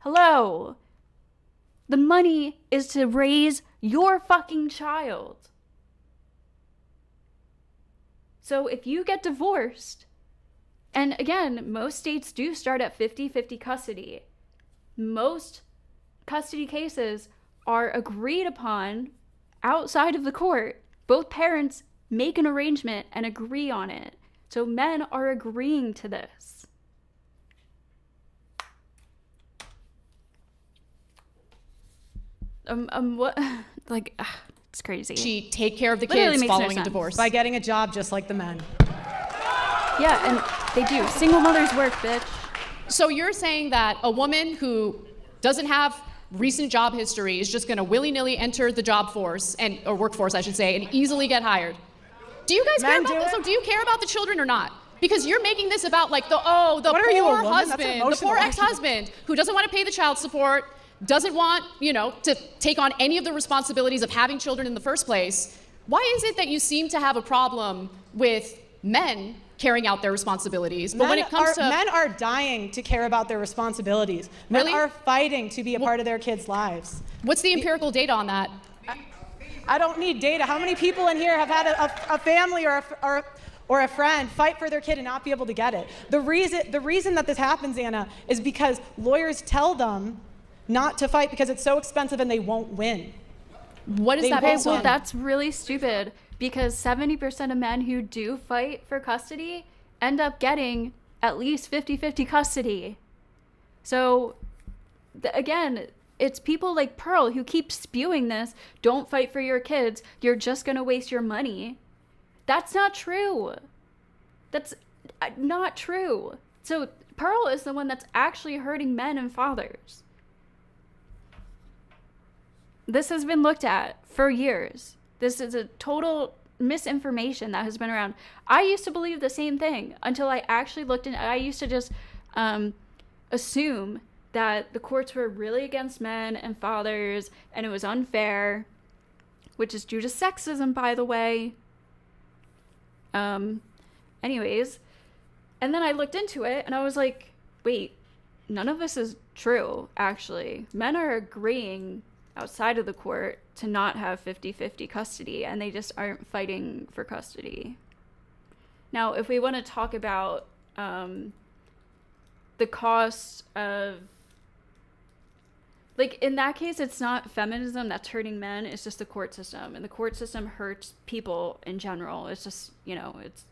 Hello. The money is to raise your fucking child. So if you get divorced, and again, most states do start at 50-50 custody. Most custody cases are agreed upon outside of the court. Both parents make an arrangement and agree on it. So men are agreeing to this. What? Like, it's crazy. She take care of the Literally kids makes no following a sense. divorce. By getting a job just like the men. Yeah, and they do. Single mothers work, bitch. So you're saying that a woman who doesn't have recent job history is just going to willy-nilly enter the job force, or workforce, I should say, and easily get hired. Do you guys care about this? So do you care about the children or not? Because you're making this about like the poor husband, the poor ex-husband who doesn't want to pay the child support, doesn't want, to take on any of the responsibilities of having children in the first place. Why is it that you seem to have a problem with men carrying out their responsibilities? But when it comes to men are dying to care about their responsibilities. Men are fighting to be a part of their kids' lives. What's the empirical data on that? I don't need data. How many people in here have had a family or a friend fight for their kid and not be able to get it? The reason that this happens, Anna, is because lawyers tell them not to fight because it's so expensive and they won't win. What is that based on? Well, that's really stupid because 70% of men who do fight for custody end up getting at least 50-50 custody. So, again, it's people like Pearl who keep spewing this, don't fight for your kids, you're just going to waste your money. That's not true. That's not true. So Pearl is the one that's actually hurting men and fathers. This has been looked at for years. This is a total misinformation that has been around. I used to believe the same thing until I actually looked in. I used to just assume that the courts were really against men and fathers and it was unfair, which is due to sexism, by the way. Anyways, and then I looked into it and I was like, wait, none of this is true, actually. Men are agreeing outside of the court to not have 50-50 custody, and they just aren't fighting for custody. Now, if we want to talk about the cost of, like, in that case, it's not feminism that's hurting men, it's just the court system, and the court system hurts people in general. It's just, it's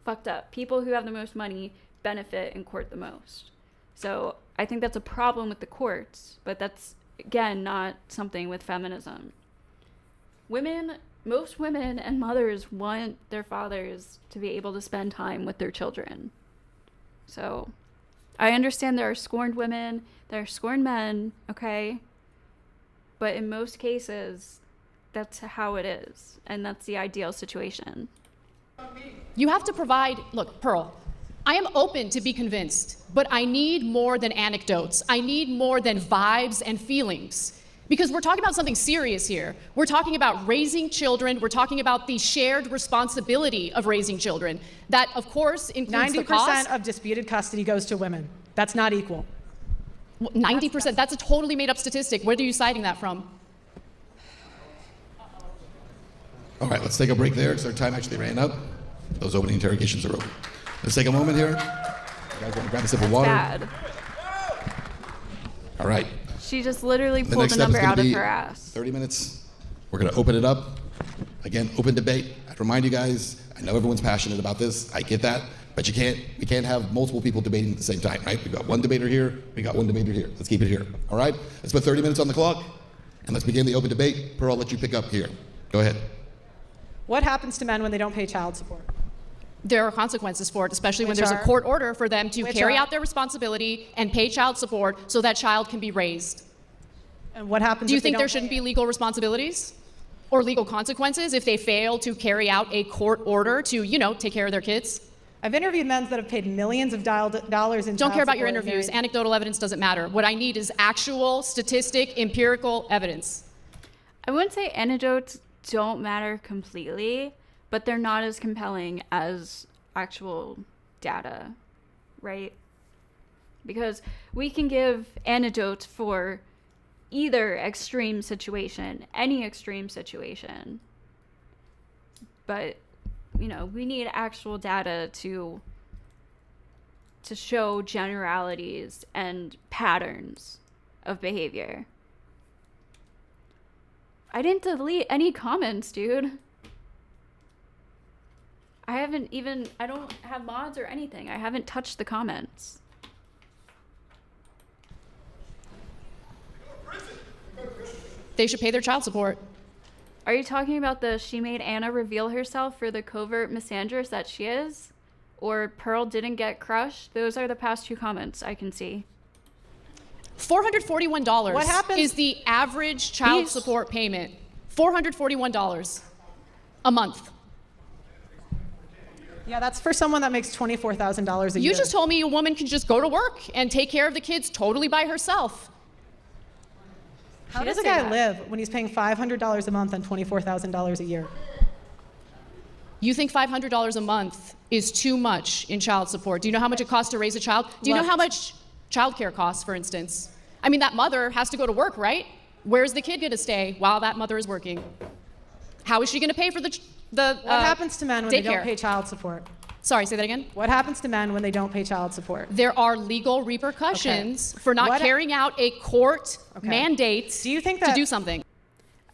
fucked up. People who have the most money benefit in court the most. So I think that's a problem with the courts, but that's, again, not something with feminism. Most women and mothers want their fathers to be able to spend time with their children. So I understand there are scorned women, there are scorned men, okay? But in most cases, that's how it is. And that's the ideal situation. You have to provide, look, Pearl, I am open to be convinced, but I need more than anecdotes. I need more than vibes and feelings. Because we're talking about something serious here. We're talking about raising children. We're talking about the shared responsibility of raising children. That, of course, includes the cost. 90% of disputed custody goes to women. That's not equal. 90%, that's a totally made up statistic. Where are you citing that from? All right, let's take a break there because our time actually ran up. Those opening interrogations are over. Let's take a moment here. You guys want to grab a sip of water? Bad. All right. She just literally The pulled next the step is number gonna out of be her ass. 30 minutes. We're going to open it up. Again, open debate. I'd remind you guys, I know everyone's passionate about this. I get that. But we can't have multiple people debating at the same time, right? We've got one debater here. We got one debater here. Let's keep it here. All right? Let's put 30 minutes on the clock. And let's begin the open debate. Pearl, I'll let you pick up here. Go ahead. What happens to men when they don't pay child support? There are consequences for it, especially when Which there's a are? court order for them to Which carry are? out their responsibility and pay child support so that child can be raised. And what happens Do you if they think don't there pay shouldn't be it? legal responsibilities or legal consequences if they fail to carry out a court order to, take care of their kids? I've interviewed men that have paid millions of dollars in Don't child care about your support and interviews. married- Anecdotal evidence doesn't matter. What I need is actual, statistic, empirical evidence. I wouldn't say anecdotes don't matter completely, but they're not as compelling as actual data, right? Because we can give anecdotes for either extreme situation, any extreme situation. But, you know, we need actual data to show generalities and patterns of behavior. I didn't delete any comments, dude. I don't have mods or anything. I haven't touched the comments. They should pay their child support. Are you talking about the she made Anna reveal herself for the covert misandrist that she is? Or Pearl didn't get crushed? Those are the past 2 comments I can see. $441 What happens- is the average child support payment. $441 a month. Yeah, that's for someone that makes $24,000 a year. You just told me a woman can just go to work and take care of the kids totally by herself. How She does did a say guy that. live when he's paying $500 a month on $24,000 a year? You think $500 a month is too much in child support? Do you know how much it costs to raise a child? Do you know how much childcare costs, for instance? I mean, that mother has to go to work, right? Where's the kid going to stay while that mother is working? How is she going to pay for the What happens to men when they don't daycare? pay child support? Sorry, say that again. What happens to men when they don't pay child support? There are legal repercussions for not What- carrying out a court Okay. mandate Do you think to that- do something.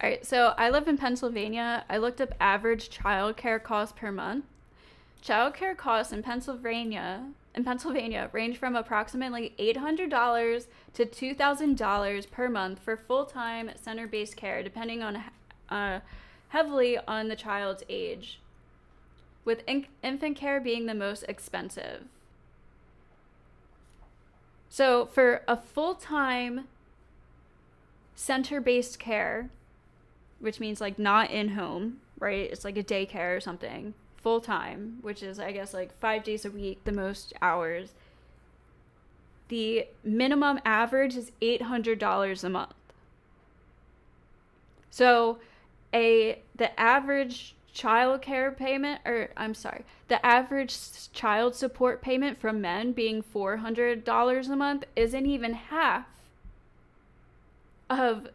All right, so I live in Pennsylvania. I looked up average childcare costs per month. Childcare costs in Pennsylvania range from approximately $800 to $2,000 per month for full-time center-based care, depending on heavily on the child's age, with infant care being the most expensive. So for a full-time center-based care, which means like not in-home, right? It's like a daycare or something, full-time, which is I guess like 5 days a week, the most hours. The minimum average is $800 a month. So the average child care payment, the average child support payment from men being $400 a month isn't even half of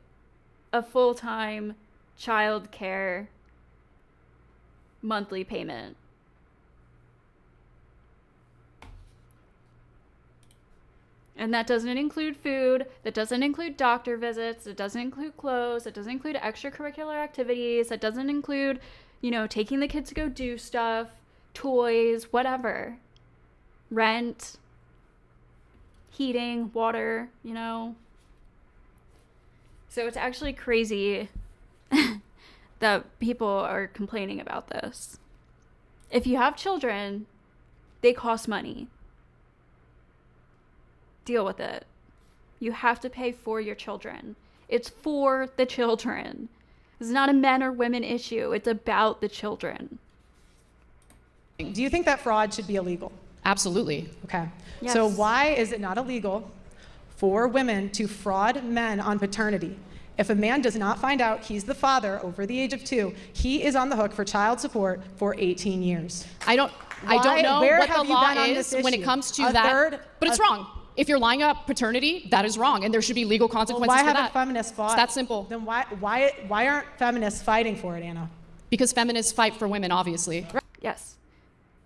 a full-time child care monthly payment. And that doesn't include food, that doesn't include doctor visits, it doesn't include clothes, it doesn't include extracurricular activities, it doesn't include, taking the kids to go do stuff, toys, whatever. Rent, heating, water, So it's actually crazy that people are complaining about this. If you have children, they cost money. Deal with it. You have to pay for your children. It's for the children. It's not a men or women issue. It's about the children. Do you think that fraud should be illegal? Absolutely. Okay. Yes. So why is it not illegal for women to fraud men on paternity? If a man does not find out he's the father over the age of 2, he is on the hook for child support for 18 years. I don't know Where what have the you law been on is this when it issue? comes to A that, third- but it's wrong. If you're lying about paternity, that is wrong, and there should be legal Well, consequences why for haven't that. feminists fought? It's that simple. Then why aren't feminists fighting for it, Anna? Because feminists fight for women, obviously. Yes.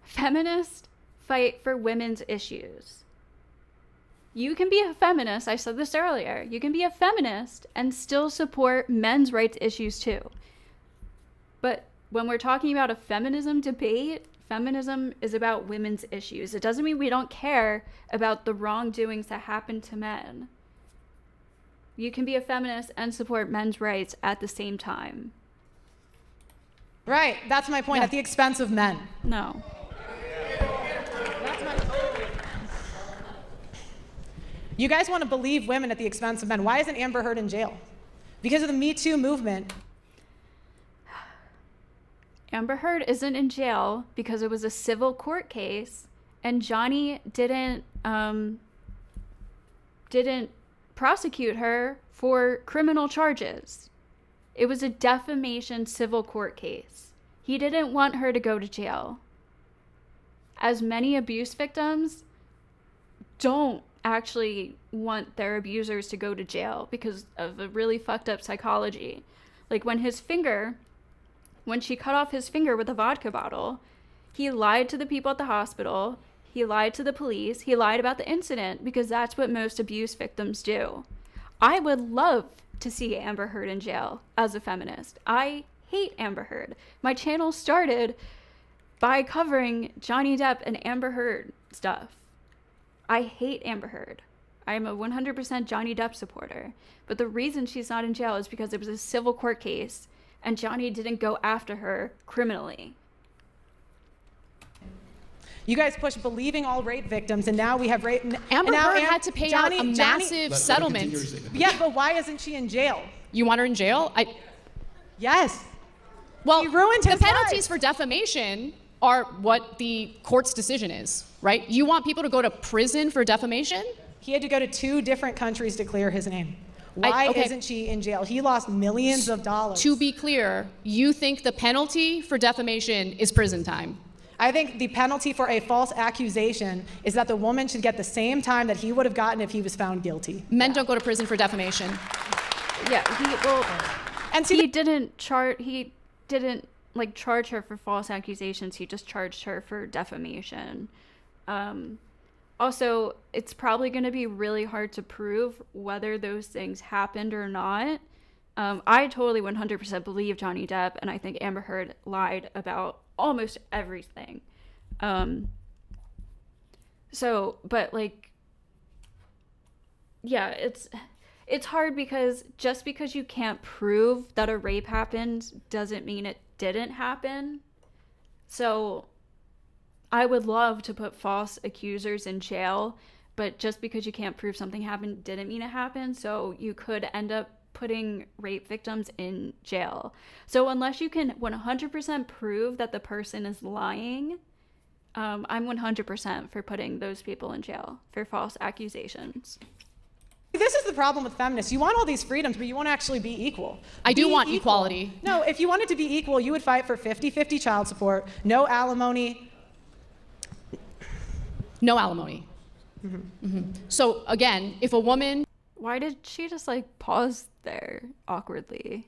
Feminists fight for women's issues. You can be a feminist, I said this earlier, you can be a feminist and still support men's rights issues too. But when we're talking about a feminism debate, feminism is about women's issues. It doesn't mean we don't care about the wrongdoings that happen to men. You can be a feminist and support men's rights at the same time. Right, that's my point, Yeah. at the expense of men. No. You guys want to believe women at the expense of men. Why isn't Amber Heard in jail? Because of the Me Too movement. Amber Heard isn't in jail because it was a civil court case, and Johnny didn't prosecute her for criminal charges. It was a defamation civil court case. He didn't want her to go to jail. As many abuse victims don't actually want their abusers to go to jail because of a really fucked up psychology. Like when she cut off his finger with a vodka bottle, he lied to the people at the hospital, he lied to the police, he lied about the incident because that's what most abuse victims do. I would love to see Amber Heard in jail as a feminist. I hate Amber Heard. My channel started by covering Johnny Depp and Amber Heard stuff. I hate Amber Heard. I'm a 100% Johnny Depp supporter. But the reason she's not in jail is because it was a civil court case and Johnny didn't go after her criminally. You guys pushed believing all rape victims, and now we have rape. Amber Heard had to pay out a massive settlement. Yeah, but why isn't she in jail? You want her in jail? Yes. Well, he ruined his the penalties life. for defamation are what the court's decision is, right? You want people to go to prison for defamation? He had to go to 2 different countries to clear his name. Why isn't she in jail? He lost millions of dollars. To be clear, you think the penalty for defamation is prison time? I think the penalty for a false accusation is that the woman should get the same time that he would have gotten if he was found guilty. Men don't go to prison for defamation. Yeah, he didn't charge her for false accusations. He just charged her for defamation. Also, it's probably going to be really hard to prove whether those things happened or not. I totally 100% believe Johnny Depp, and I think Amber Heard lied about almost everything. It's hard because just because you can't prove that a rape happened doesn't mean it didn't happen. So I would love to put false accusers in jail, but just because you can't prove something happened didn't mean it happened. So you could end up putting rape victims in jail. So unless you can 100% prove that the person is lying, I'm 100% for putting those people in jail for false accusations. This is the problem with feminists. You want all these freedoms, but you won't actually be equal. I do want equality. No, if you wanted to be equal, you would fight for 50-50 child support, no alimony. No alimony. Mm-hmm. Mm-hmm. So again, if a woman... Why did she just pause there awkwardly?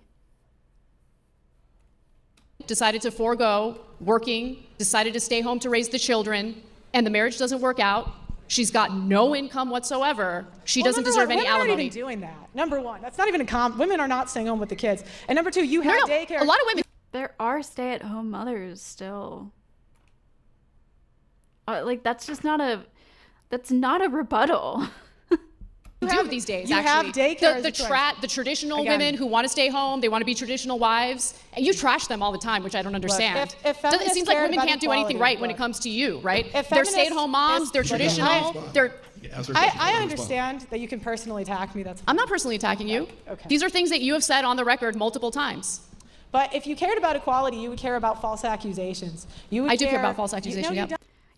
Decided to forego working, decided to stay home to raise the children, and the marriage doesn't work out. She's got no income whatsoever. She doesn't deserve any alimony. Women aren't even doing that. Number one, that's not even women are not staying home with the kids. And number two, you have daycare. A lot of women. There are stay-at-home mothers still. That's not a rebuttal. These days, you actually. Have daycare The traditional women who want to stay home, they want to be traditional wives, and you trash them all the time, which I don't understand. If it seems like women can't do anything right when it comes to you, right? They're stay-at-home moms, they're traditional, I understand that you can personally attack me. I'm not personally attacking you. Okay. These are things that you have said on the record multiple times. But if you cared about equality, you would care about false accusations. I do care about false accusations, yeah.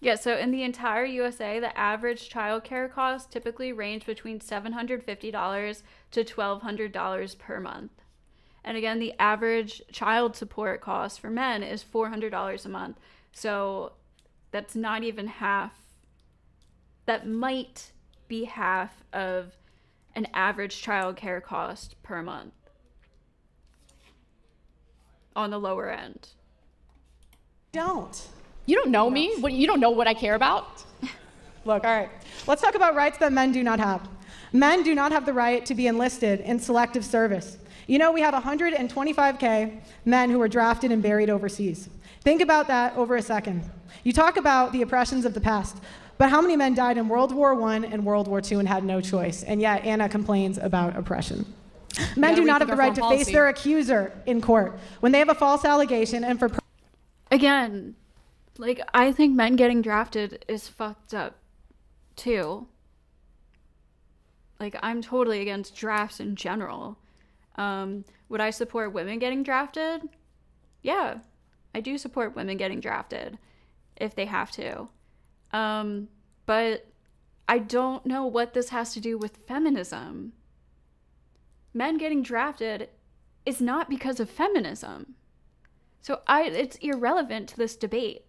Yeah, so in the entire USA, the average childcare costs typically range between $750 to $1,200 per month. And again, the average child support cost for men is $400 a month. So that's not even half. That might be half of an average childcare cost per month on the lower end. You don't know me? You don't know what I care about? Look, all right. Let's talk about rights that men do not have. Men do not have the right to be enlisted in selective service. You know, we have 125K men who are drafted and buried overseas. Think about that over a second. You talk about the oppressions of the past, but how many men died in World War I and World War II and had no choice? And yet Anna complains about oppression. Men do not have the right to face their accuser in court when they have a false allegation and for... Again, I think men getting drafted is fucked up, too. I'm totally against drafts in general. Would I support women getting drafted? Yeah, I do support women getting drafted if they have to. But I don't know what this has to do with feminism. Men getting drafted is not because of feminism. So it's irrelevant to this debate.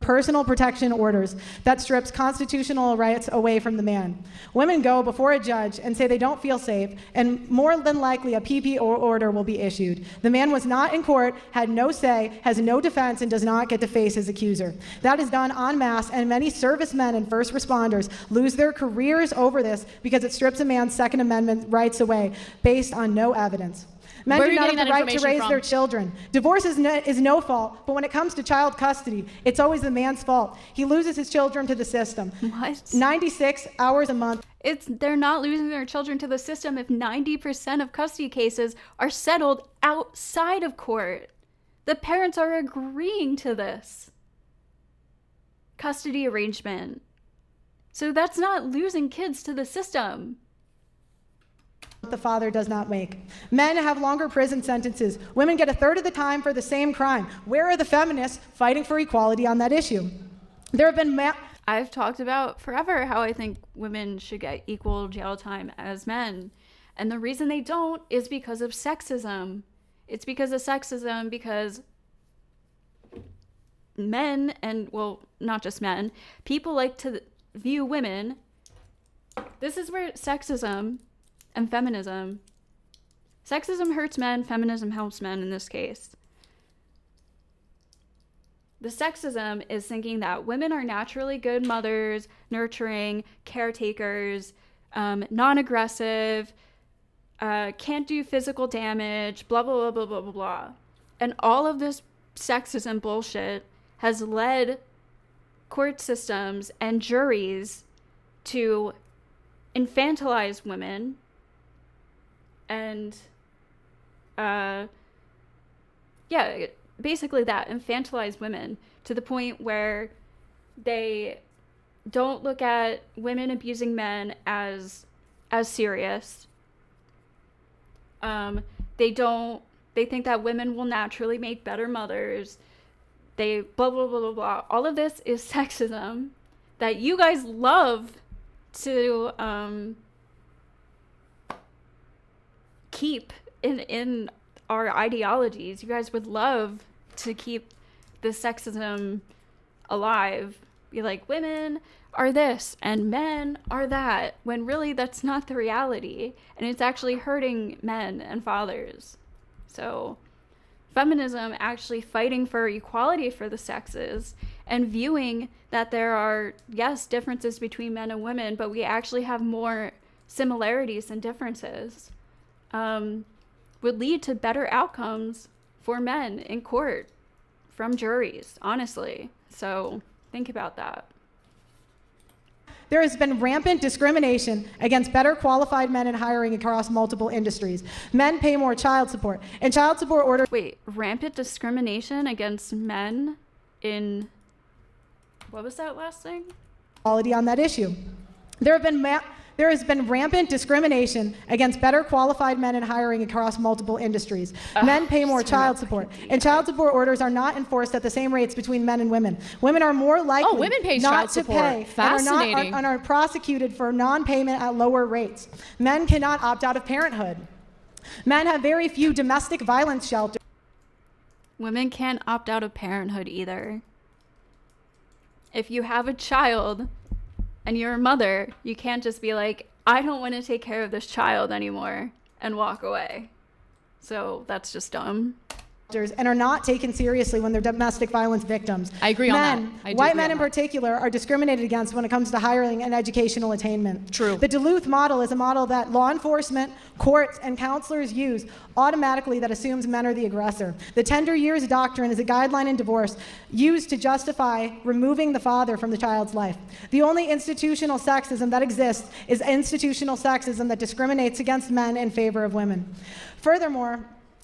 Personal protection orders that strips constitutional rights away from the man. Women go before a judge and say they don't feel safe, and more than likely a PP order will be issued. The man was not in court, had no say, has no defense, and does not get to face his accuser. That is done en masse, and many servicemen and first responders lose their careers over this because it strips a man's Second Amendment rights away based on no evidence. Men do not have the right to raise their children. Divorce is no fault, but when it comes to child custody, it's always the man's fault. He loses his children to the system. What? 96 hours a month. They're not losing their children to the system if 90% of custody cases are settled outside of court. The parents are agreeing to this custody arrangement. So that's not losing kids to the system. The father does not make. Men have longer prison sentences. Women get a third of the time for the same crime. Where are the feminists fighting for equality on that issue? There have been I've talked about forever how I think women should get equal jail time as men. And the reason they don't is because of sexism. It's because of sexism because men, and well, not just men, people like to view women. This is where sexism and feminism. Sexism hurts men, feminism helps men in this case. The sexism is thinking that women are naturally good mothers, nurturing, caretakers, non-aggressive, can't do physical damage, blah, blah, blah, blah, blah, blah, blah. And all of this sexism bullshit has led court systems and juries to infantilize women and basically that, infantilize women to the point where they don't look at women abusing men as serious. They think that women will naturally make better mothers. They blah, blah, blah, blah, blah. All of this is sexism that you guys love to keep in our ideologies. You guys would love to keep the sexism alive. Be like, women are this and men are that, when really that's not the reality, and it's actually hurting men and fathers. So feminism actually fighting for equality for the sexes and viewing that there are, yes, differences between men and women, but we actually have more similarities than differences, would lead to better outcomes for men in court from juries, honestly. So think about that. There has been rampant discrimination against better qualified men in hiring across multiple industries. Men pay more child support, and child support orders... Wait, rampant discrimination against men in... What was that last thing? ...quality on that issue. There has been rampant discrimination against better qualified men in hiring across multiple industries. Men pay more child support, and child support orders are not enforced at the same rates between men and women. Women are more likely women pay not child to support. pay Fascinating. and are prosecuted for non-payment at lower rates. Men cannot opt out of parenthood. Men have very few domestic violence shelters. Women can't opt out of parenthood either. If you have a child and you're a mother, you can't just be like, I don't want to take care of this child anymore and walk away. So that's just dumb. And are not taken seriously when they're domestic violence victims. I agree on that. White men in particular are discriminated against when it comes to hiring and educational attainment. True. The Duluth model is a model that law enforcement, courts, and counselors use automatically that assumes men are the aggressor. The tender years doctrine is a guideline in divorce used to justify removing the father from the child's life. The only institutional sexism that exists is institutional sexism that discriminates against men in favor of women. Furthermore,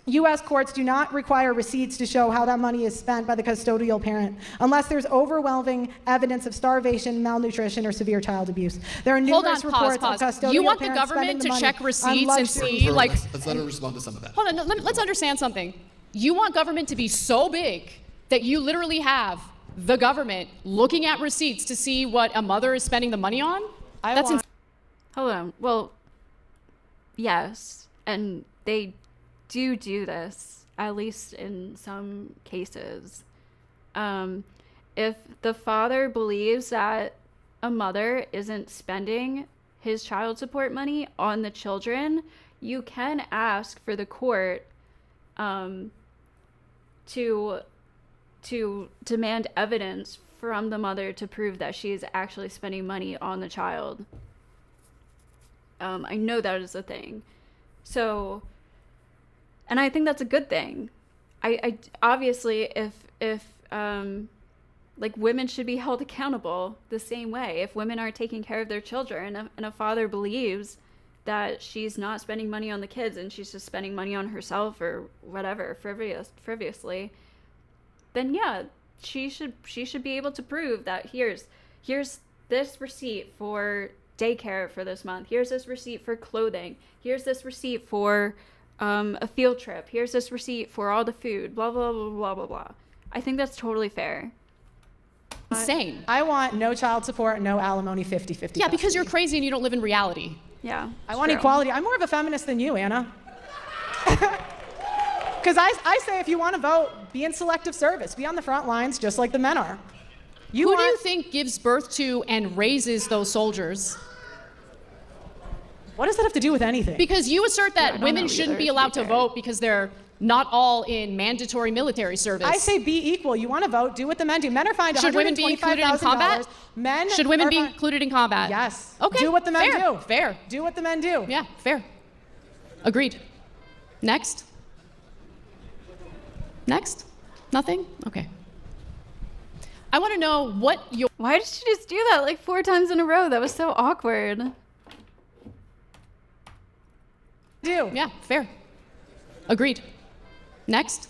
U.S. courts do not require receipts to show how that money is spent by the custodial parent, unless there's overwhelming evidence of starvation, malnutrition, or severe child abuse. There are numerous reports of custodial You want the parents government spending to the check money receipts on and luxury. see, like... Let's let her respond to some of that. Hold on, no, let's understand something. You want government to be so big that you literally have the government looking at receipts to see what a mother is spending the money on? Hold on. Well, yes, and they do this at least in some cases. If the father believes that a mother isn't spending his child support money on the children, you can ask for the court to demand evidence from the mother to prove that she is actually spending money on the child. I know that is a thing. So, and I think that's a good thing. I obviously, if like, women should be held accountable the same way. If women are taking care of their children and a father believes that she's not spending money on the kids and she's just spending money on herself or whatever, frivolously, then yeah, she should be able to prove that here's this receipt for daycare for this month. Here's this receipt for clothing. Here's this receipt for a field trip. Here's this receipt for all the food. Blah, blah, blah, blah, blah, blah. I think that's totally fair. Insane. I want no child support, no alimony, 50-50. Yeah, because you're crazy and you don't live in reality. Yeah. I want equality. I'm more of a feminist than you, Anna. Because I say if you want to vote, be in selective service. Be on the front lines just like the men are. Who do you think gives birth to and raises those soldiers? What does that have to do with anything? Because you assert that women shouldn't be allowed to vote because they're not all in mandatory military service. I say be equal. You want to vote, do what the men do. Men are fined $125,000. Should women be included in combat? Should women be included in combat? Yes. Okay. Do what the men do. Fair. Do what the men do. Yeah, fair. Agreed. Next. Next? Nothing? Okay. I want to know what your... Why did she just do that like 4 times in a row? That was so awkward. Do. Yeah, fair. Agreed. Next?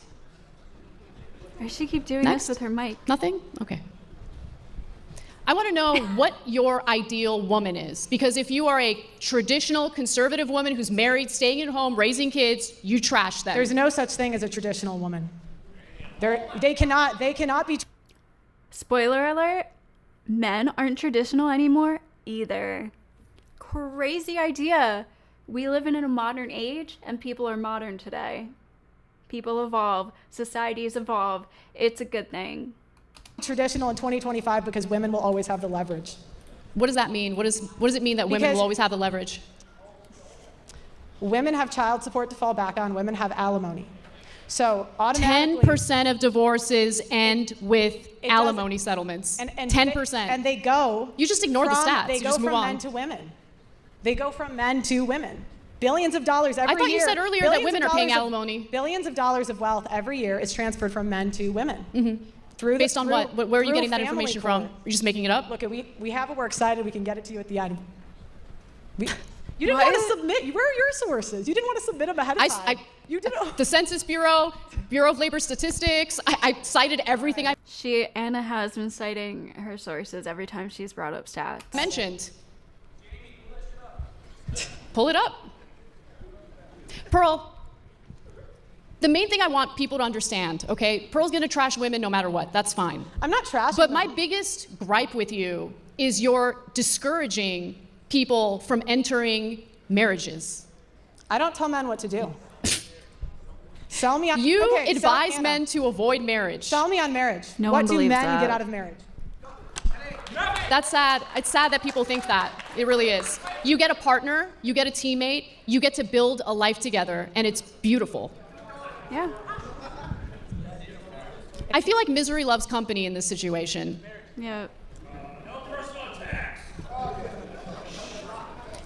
Why does she keep doing Next? this with her mic? Nothing? Okay. I want to know what your ideal woman is. Because if you are a traditional conservative woman who's married, staying at home, raising kids, you trash them. There's no such thing as a traditional woman. They cannot be... Spoiler alert, men aren't traditional anymore either. Crazy idea. We live in a modern age and people are modern today. People evolve. Societies evolve. It's a good thing. Traditional in 2025 because women will always have the leverage. What does that mean? What does it mean that women will always have the leverage? Women have child support to fall back on. Women have alimony. So automatically... 10% of divorces end with alimony settlements. And 10%. And they go... You just ignore the stats. They You go just move from on. men to women. They go from men to women. Billions of dollars every year. I thought you said earlier that women are paying alimony. Billions of dollars of wealth every year is transferred from men to women. Mm-hmm. Based on what? Where are you getting that information from? You're just making it up? Look, we have it. We're excited. We can get it to you at the end. You didn't want to submit. Where are your sources? You didn't want to submit them ahead of time. You didn't. The Census Bureau, Bureau of Labor Statistics. I cited everything I Anna has been citing her sources every time she's brought up stats. mentioned. Pull it up. Pearl, the main thing I want people to understand, okay? Pearl's gonna trash women no matter what. That's fine. I'm not trashing But them. my biggest gripe with you is you're discouraging people from entering marriages. I don't tell men what to do. Sell me on... You Okay, advise Anna, men to avoid marriage. Sell me on marriage. No what one do believes men that. get out of marriage? That's sad. It's sad that people think that. It really is. You get a partner, you get a teammate, you get to build a life together, and it's beautiful. Yeah. I feel like misery loves company in this situation. Yeah.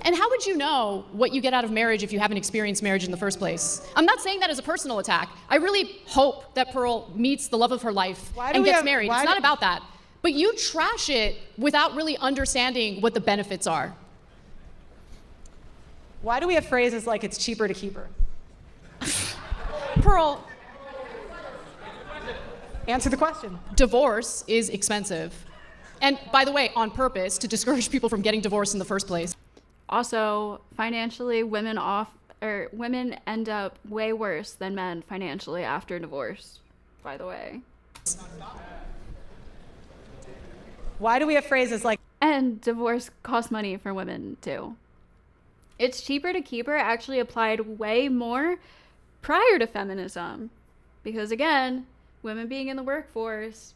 And how would you know what you get out of marriage if you haven't experienced marriage in the first place? I'm not saying that as a personal attack. I really hope that Pearl meets the love of her life and gets married. It's not about that. But you trash it without really understanding what the benefits are. Why do we have phrases like it's cheaper to keep her? Pearl, Answer the question. divorce is expensive. And by the way, on purpose, to discourage people from getting divorced in the first place. Also, financially, women end up way worse than men financially after divorce, by the way. Why do we have phrases like... And divorce costs money for women, too. It's cheaper to keep her actually applied way more prior to feminism. Because again, women being in the workforce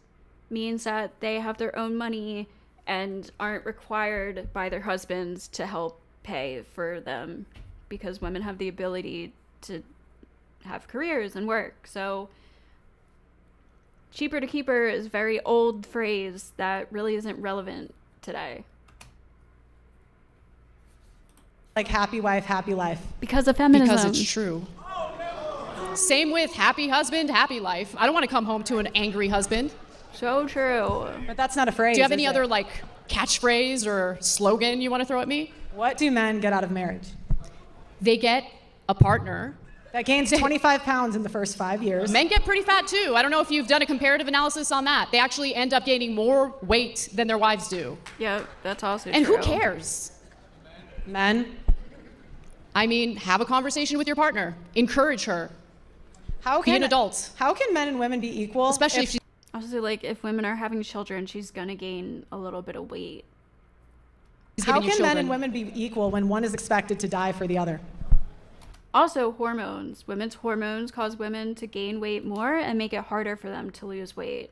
means that they have their own money and aren't required by their husbands to help pay for them, because women have the ability to have careers and work. So cheaper to keep her is a very old phrase that really isn't relevant today. Like happy wife, happy life. Because of feminism. Because it's true. Same with happy husband, happy life. I don't want to come home to an angry husband. So true. But that's not a phrase. Do you have any is other it? like catchphrase or slogan you want to throw at me? What do men get out of marriage? They get a partner. That gains 25 pounds in the first 5 years. Men get pretty fat too. I don't know if you've done a comparative analysis on that. They actually end up gaining more weight than their wives do. Yeah, that's also And true. who cares? Men. I mean, have a conversation with your partner. Encourage her. How Be can an adult. How can men and women be equal? Especially if she's Also, like, if women are having children, she's gonna gain a little bit of weight. How giving you can men children. and women be equal when one is expected to die for the other? Also, hormones. Women's hormones cause women to gain weight more and make it harder for them to lose weight.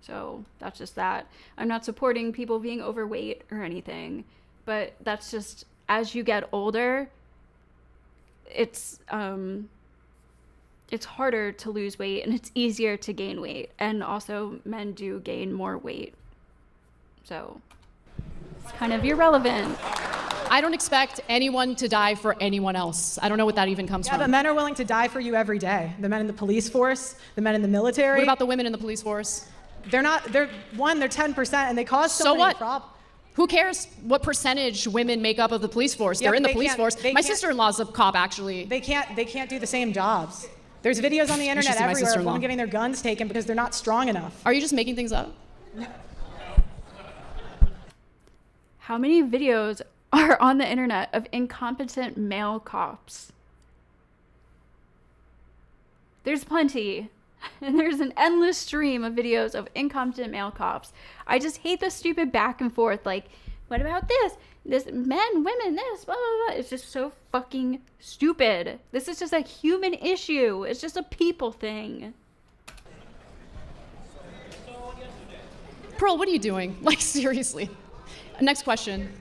So that's just that. I'm not supporting people being overweight or anything, but that's just, as you get older, it's harder to lose weight and it's easier to gain weight. And also, men do gain more weight. So it's kind of irrelevant. I don't expect anyone to die for anyone else. I don't know what that even comes Yeah, from. but men are willing to die for you every day. The men in the police force, the men in the military. What about the women in the police force? They're 10% and they cause so So many what? problems. Who cares what percentage women make up of the police force? Yeah, They're in but the they police can't- force. they My can't- sister-in-law's a cop, actually. They can't do the same jobs. There's videos on the should internet see my everywhere of sister-in-law. women getting their guns taken because they're not strong enough. Are you just making things up? How many videos are on the internet of incompetent male cops? There's plenty. And there's an endless stream of videos of incompetent male cops. I just hate the stupid back and forth. Like, what about this? This men, women, this, blah, blah, blah. It's just so fucking stupid. This is just a human issue. It's just a people thing. Pearl, what are you doing? Like, seriously. Next question.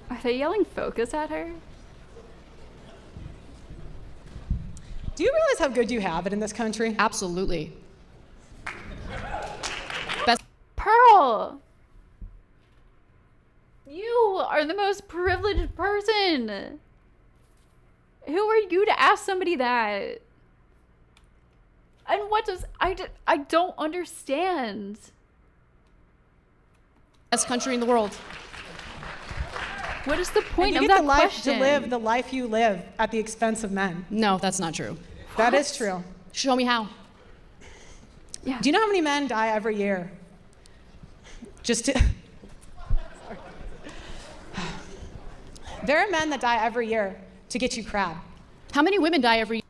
Are they yelling focus at her? Do you realize how good you have it in this country? Absolutely. Best. Pearl! You are the most privileged person. Who are you to ask somebody that? And what does... I don't understand. Best country in the world. What is the And point you of get that the life question? to live the life you live at the expense of men. No, that's not true. That is true. Show me how. Yeah. Do you know how many men die every year? Just to... There are men that die every year to get you crab. How many women die every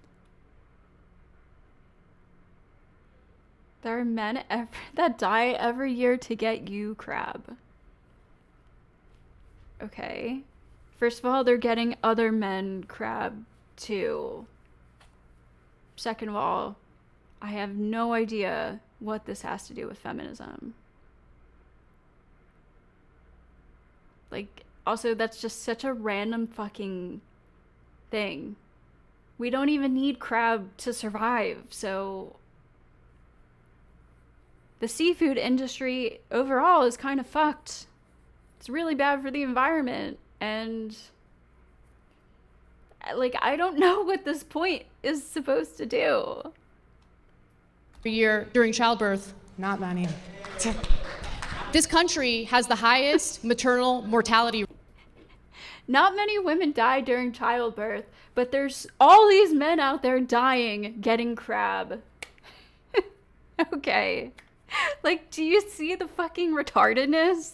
There are men that die every year to get you crab. Okay. First of all, they're getting other men crab too. Second of all, I have no idea what this has to do with feminism. Like, also, that's just such a random fucking thing. We don't even need crab to survive, so... The seafood industry overall is kind of fucked. It's really bad for the environment, and... Like, I don't know what this point is supposed to do. year during childbirth? Not many. This country has the highest maternal mortality. Not many women die during childbirth, but there's all these men out there dying getting crab. Okay. Like, do you see the fucking retardedness?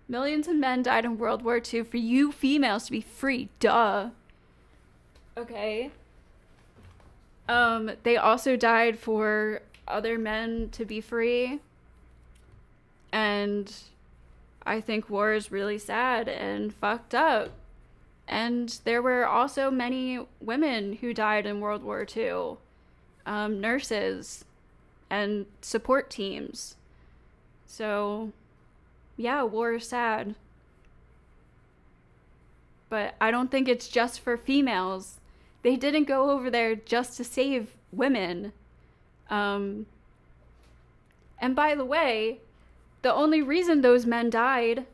Millions of men died in World War II for you females to be free. Duh. Okay. They also died for other men to be free. And I think war is really sad and fucked up. And there were also many women who died in World War II, nurses and support teams. So, yeah, war is sad. But I don't think it's just for females. They didn't go over there just to save women. And by the way, the only reason those men died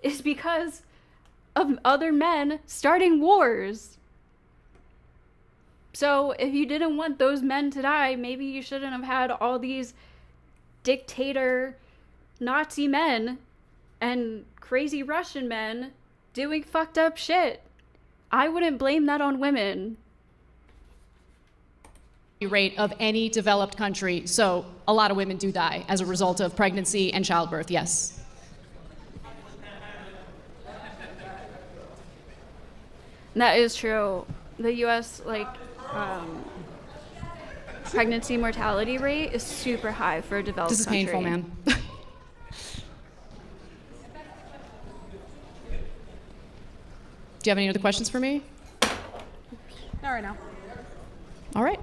is because of other men starting wars. So if you didn't want those men to die, maybe you shouldn't have had all these dictator Nazi men and crazy Russian men doing fucked up shit. I wouldn't blame that on women. Rate of any developed country, so a lot of women do die as a result of pregnancy and childbirth, yes. That is true. The U.S. Pregnancy mortality rate is super high for a developed country. This is painful, man. Do you have any other questions for me? Not right now. All right.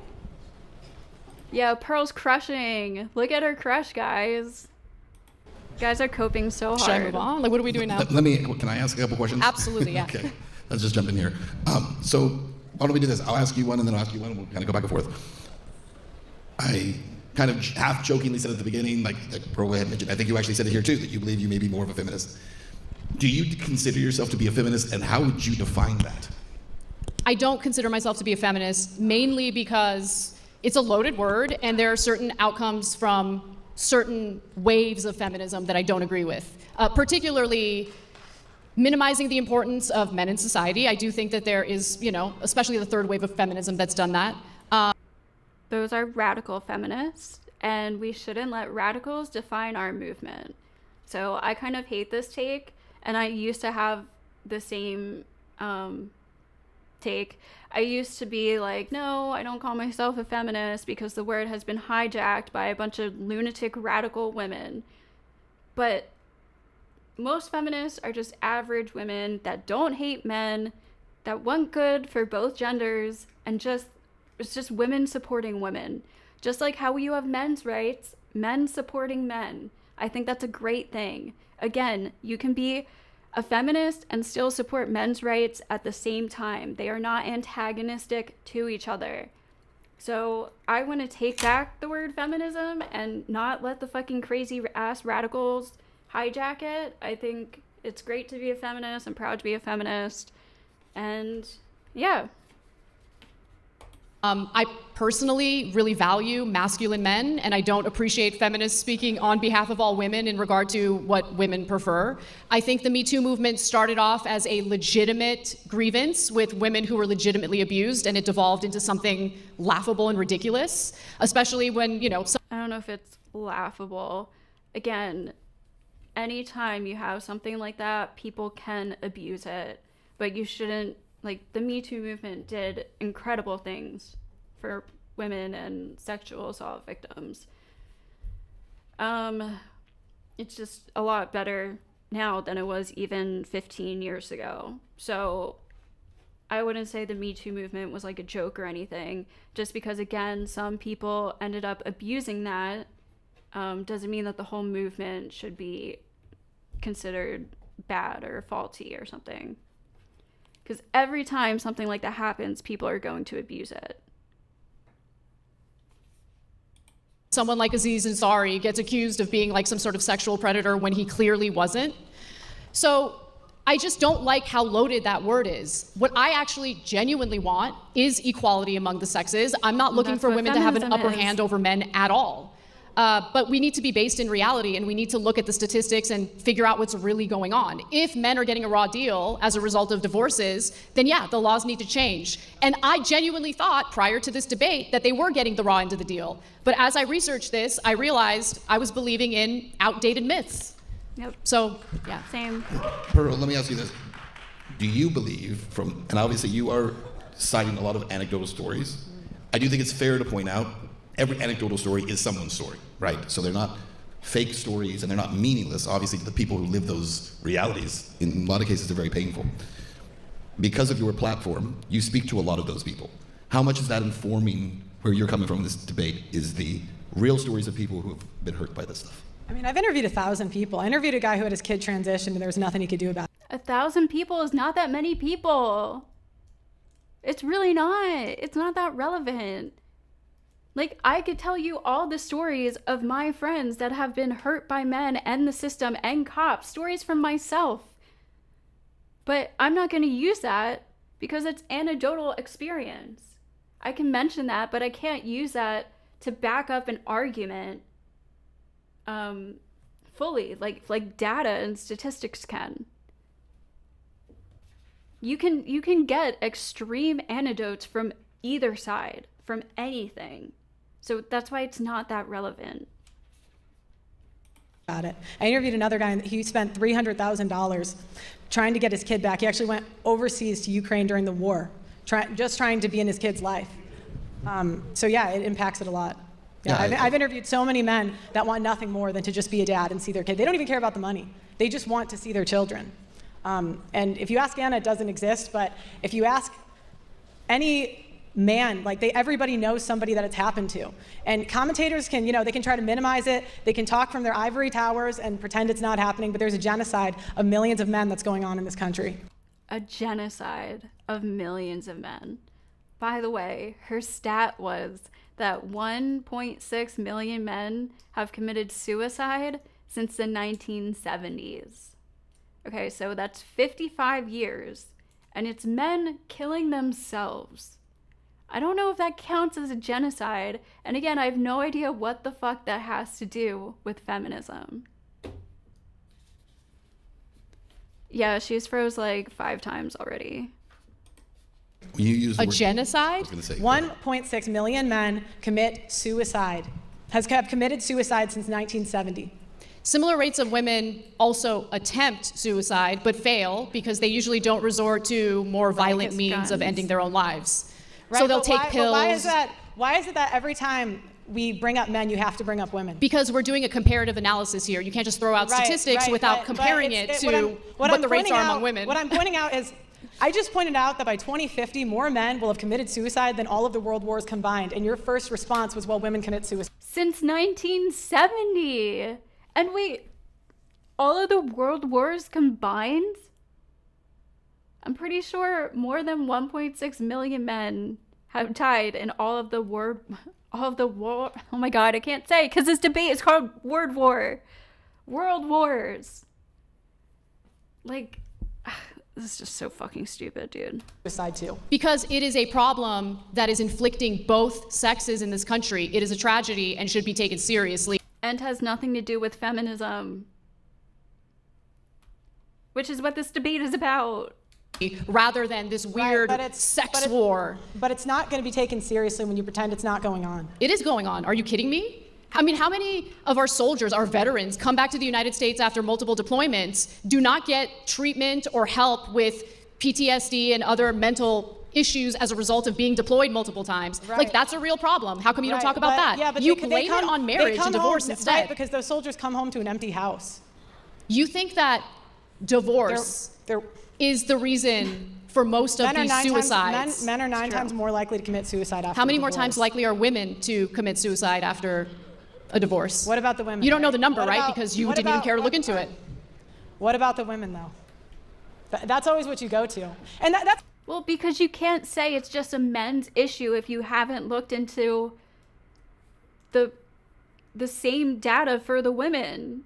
Yeah, Pearl's crushing. Look at her crush, guys. Guys are coping so hard. Should I move on? Like, what are we doing now? Can I ask a couple questions? Absolutely, yeah. Okay, let's just jump in here. So why don't we do this? I'll ask you one, and then I'll ask you one, and we'll kind of go back and forth. I kind of half jokingly said at the beginning, like Pearl had mentioned, I think you actually said it here too, that you believe you may be more of a feminist. Do you consider yourself to be a feminist, and how would you define that? I don't consider myself to be a feminist, mainly because it's a loaded word, and there are certain outcomes from certain waves of feminism that I don't agree with, particularly minimizing the importance of men in society. I do think that there is, especially the third wave of feminism that's done that. Those are radical feminists, and we shouldn't let radicals define our movement. So I kind of hate this take, and I used to have the same take. I used to be like, no, I don't call myself a feminist because the word has been hijacked by a bunch of lunatic radical women. But most feminists are just average women that don't hate men, that want good for both genders, and it's just women supporting women. Just like how you have men's rights, men supporting men. I think that's a great thing. Again, you can be a feminist and still support men's rights at the same time. They are not antagonistic to each other. So I want to take back the word feminism and not let the fucking crazy ass radicals hijack it. I think it's great to be a feminist. I'm proud to be a feminist. And yeah. I personally really value masculine men, and I don't appreciate feminists speaking on behalf of all women in regard to what women prefer. I think the Me Too movement started off as a legitimate grievance with women who were legitimately abused, and it devolved into something laughable and ridiculous, especially when, I don't know if it's laughable. Again, anytime you have something like that, people can abuse it, but you shouldn't. Like, the Me Too movement did incredible things for women and sexual assault victims. It's just a lot better now than it was even 15 years ago. So I wouldn't say the Me Too movement was like a joke or anything. Just because, again, some people ended up abusing that doesn't mean that the whole movement should be considered bad or faulty or something. Because every time something like that happens, people are going to abuse it. Someone like Aziz Ansari gets accused of being like some sort of sexual predator when he clearly wasn't. So I just don't like how loaded that word is. What I actually genuinely want is equality among the sexes. I'm not looking for women to have an upper hand over men at all. But we need to be based in reality, and we need to look at the statistics and figure out what's really going on. If men are getting a raw deal as a result of divorces, then yeah, the laws need to change. And I genuinely thought prior to this debate that they were getting the raw end of the deal. But as I researched this, I realized I was believing in outdated myths. Yep. So, yeah. Same. Pearl, let me ask you this. Do you believe and obviously you are citing a lot of anecdotal stories. I do think it's fair to point out every anecdotal story is someone's story, right? So they're not fake stories, and they're not meaningless, obviously, to the people who live those realities. In a lot of cases, they're very painful. Because of your platform, you speak to a lot of those people. How much is that informing where you're coming from in this debate? Is the real stories of people who have been hurt by this stuff? I mean, I've interviewed 1,000 people. I interviewed a guy who had his kid transitioned, and there was nothing he could do about it. 1,000 people is not that many people. It's really not. It's not that relevant. Like, I could tell you all the stories of my friends that have been hurt by men and the system and cops, stories from myself. But I'm not going to use that because it's anecdotal experience. I can mention that, but I can't use that to back up an argument fully, like data and statistics can. You can get extreme anecdotes from either side, from anything. So that's why it's not that relevant. About it. I interviewed another guy, and he spent $300,000 trying to get his kid back. He actually went overseas to Ukraine during the war, just trying to be in his kid's life. So yeah, it impacts it a lot. Yeah, I've interviewed so many men that want nothing more than to just be a dad and see their kid. They don't even care about the money. They just want to see their children. And if you ask Anna, it doesn't exist, but if you ask any man, like everybody knows somebody that it's happened to. And commentators can, they can try to minimize it. They can talk from their ivory towers and pretend it's not happening, but there's a genocide of millions of men that's going on in this country. A genocide of millions of men. By the way, her stat was that 1.6 million men have committed suicide since the 1970s. Okay, so that's 55 years, and it's men killing themselves. I don't know if that counts as a genocide, and again, I have no idea what the fuck that has to do with feminism. Yeah, she's froze like 5 times already. You use a genocide? 1.6 million men commit suicide, have committed suicide since 1970. Similar rates of women also attempt suicide, but fail because they usually don't resort to more violent means of ending their own lives. Right, so they'll take pills. Why is it that every time we bring up men, you have to bring up women? Because we're doing a comparative analysis here. You can't just throw out statistics without comparing it to what the rates are among women. What I'm pointing out is, I just pointed out that by 2050, more men will have committed suicide than all of the world wars combined. And your first response was, well, women commit suicide. Since 1970. And wait, all of the world wars combined? I'm pretty sure more than 1.6 million men have died in all of the war. Oh my God, I can't say because this debate is called World Wars. Like, this is just so fucking stupid, dude. Suicide too. Because it is a problem that is inflicting both sexes in this country. It is a tragedy and should be taken seriously. And has nothing to do with feminism, which is what this debate is about. Rather than this weird sex war. But it's not going to be taken seriously when you pretend it's not going on. It is going on. Are you kidding me? I mean, how many of our soldiers, our veterans, come back to the United States after multiple deployments, do not get treatment or help with PTSD and other mental issues as a result of being deployed multiple times? Right. Like, that's a real problem. How come you don't talk about that? Yeah, but you blame it on marriage and divorce instead. Right, because those soldiers come home to an empty house. You think that divorce is the reason for most of these suicides? Men are 9 times more likely to commit suicide after How many divorce. more times likely are women to commit suicide after a divorce? What about the women? You don't know the number, right? Because you didn't even care to look into it. What about the women, though? That's always what you go to. And that's... Well, because you can't say it's just a men's issue if you haven't looked into the same data for the women.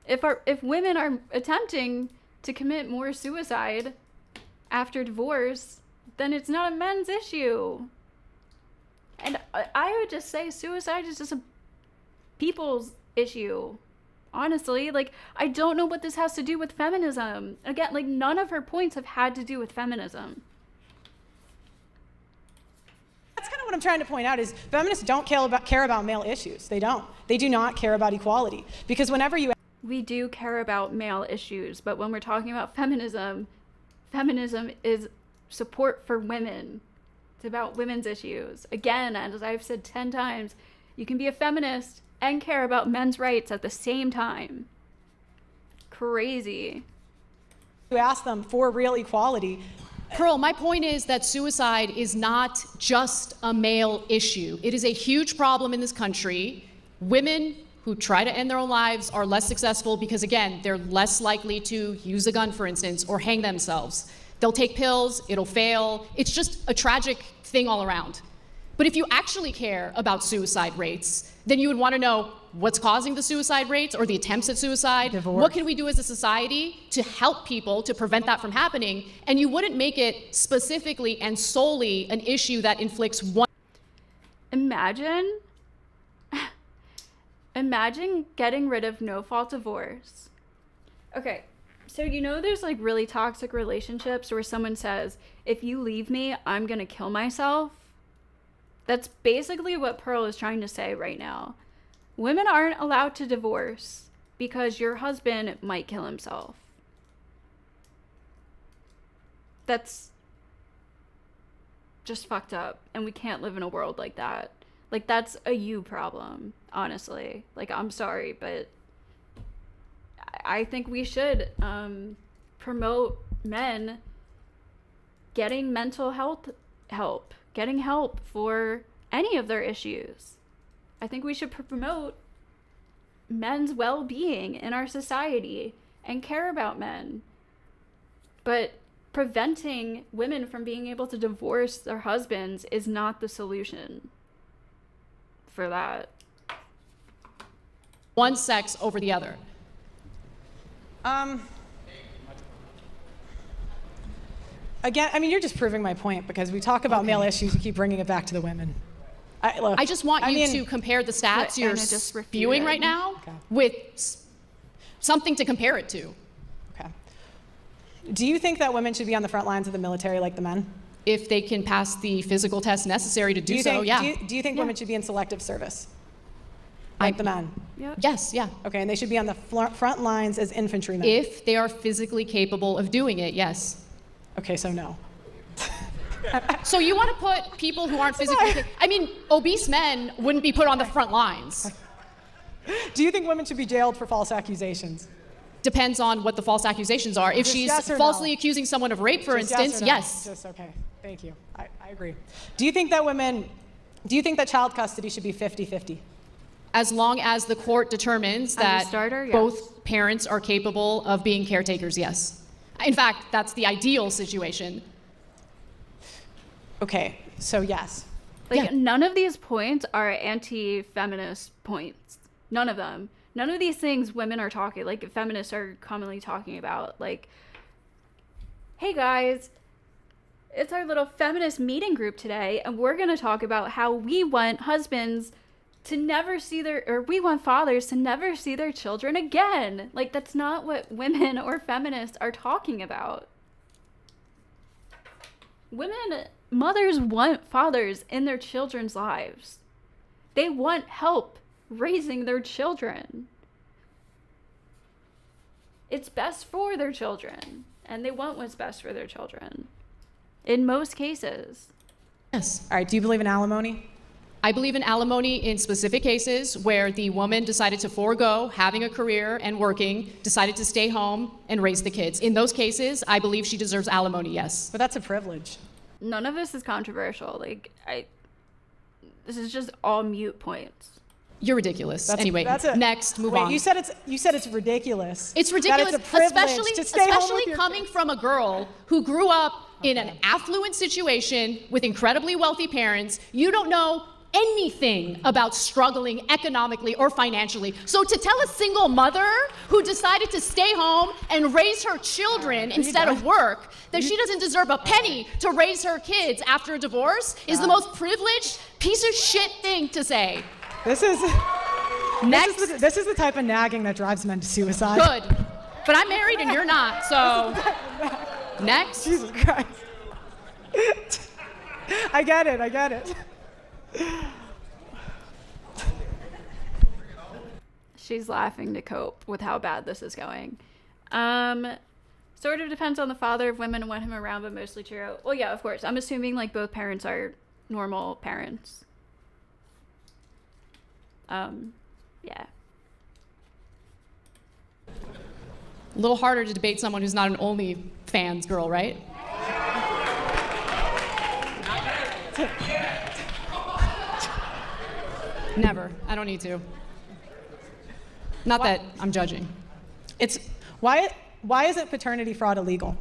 If women are attempting to commit more suicide after divorce, then it's not a men's issue. And I would just say suicide is just a people's issue. Honestly, like, I don't know what this has to do with feminism. Again, like, none of her points have had to do with feminism. That's kind of what I'm trying to point out is feminists don't care about male issues. They don't. They do not care about equality. Because whenever you... We do care about male issues, but when we're talking about feminism, feminism is support for women. It's about women's issues. Again, as I've said 10 times, you can be a feminist and care about men's rights at the same time. Crazy. You ask them for real equality. Pearl, my point is that suicide is not just a male issue. It is a huge problem in this country. Women who try to end their own lives are less successful because, again, they're less likely to use a gun, for instance, or hang themselves. They'll take pills, it'll fail. It's just a tragic thing all around. But if you actually care about suicide rates, then you would want to know what's causing the suicide rates or the attempts at suicide. Divorce. What can we do as a society to help people to prevent that from happening? And you wouldn't make it specifically and solely an issue that inflicts one. Imagine getting rid of no-fault divorce. Okay, so you know there's like really toxic relationships where someone says, if you leave me, I'm gonna kill myself? That's basically what Pearl is trying to say right now. Women aren't allowed to divorce because your husband might kill himself. That's just fucked up, and we can't live in a world like that. Like, that's a you problem, honestly. Like, I'm sorry, but I think we should promote men getting mental health help, getting help for any of their issues. I think we should promote men's well-being in our society and care about men. But preventing women from being able to divorce their husbands is not the solution for that. One sex over the other. Again, I mean, you're just proving my point because we talk about male issues, you keep bringing it back to the women. I just want you to compare the stats you're spewing right now with something to compare it to. Okay. Do you think that women should be on the front lines of the military like the men? If they can pass the physical test necessary to do so, yeah. Do you think women should be in selective service like the men? Yep. Yes, yeah. Okay, and they should be on the front lines as infantrymen? If they are physically capable of doing it, yes. Okay, so no. So you want to put people who aren't physically I mean, obese men wouldn't be put on the front lines. Do you think women should be jailed for false accusations? Depends on what the false accusations are. If Just she's yes or falsely no? accusing someone of rape, for Just instance, or no? yes. Just okay. Thank you. I agree. Do you think that child custody should be 50-50? As long as the court determines As a that starter, yes. both parents are capable of being caretakers, yes. In fact, that's the ideal situation. Okay, so yes. Like, Yeah. none of these points are anti-feminist points. None of them. None of these things women are talking, like, feminists are commonly talking about. Like, hey guys, it's our little feminist meeting group today, and we're going to talk about how we want husbands to never see we want fathers to never see their children again. Like, that's not what women or feminists are talking about. Mothers want fathers in their children's lives. They want help raising their children. It's best for their children, and they want what's best for their children. In most cases. Yes. All right, do you believe in alimony? I believe in alimony in specific cases where the woman decided to forego having a career and working, decided to stay home and raise the kids. In those cases, I believe she deserves alimony, yes. But that's a privilege. None of this is controversial. Like, this is just all mute points. You're ridiculous. Anyway, next, move wait, on. You said it's ridiculous. It's ridiculous, That it's a privilege especially, to stay home with your coming kids. from a girl who grew up in an affluent situation with incredibly wealthy parents. You don't know anything about struggling economically or financially. So to tell a single mother who decided to stay home and raise her children instead of work that she doesn't deserve a penny to raise her kids after a divorce is the most privileged piece of shit thing to say. This is Next. this is the type of nagging that drives men to suicide. Good. But I'm married and you're not, so next. Jesus Christ. I get it. She's laughing to cope with how bad this is going. Sort of depends on the father if women want him around, but mostly true. Well, yeah, of course. I'm assuming like both parents are normal parents. Yeah. A little harder to debate someone who's not an OnlyFans girl, right? Never. I don't need to. Not that I'm judging. It's why isn't paternity fraud illegal?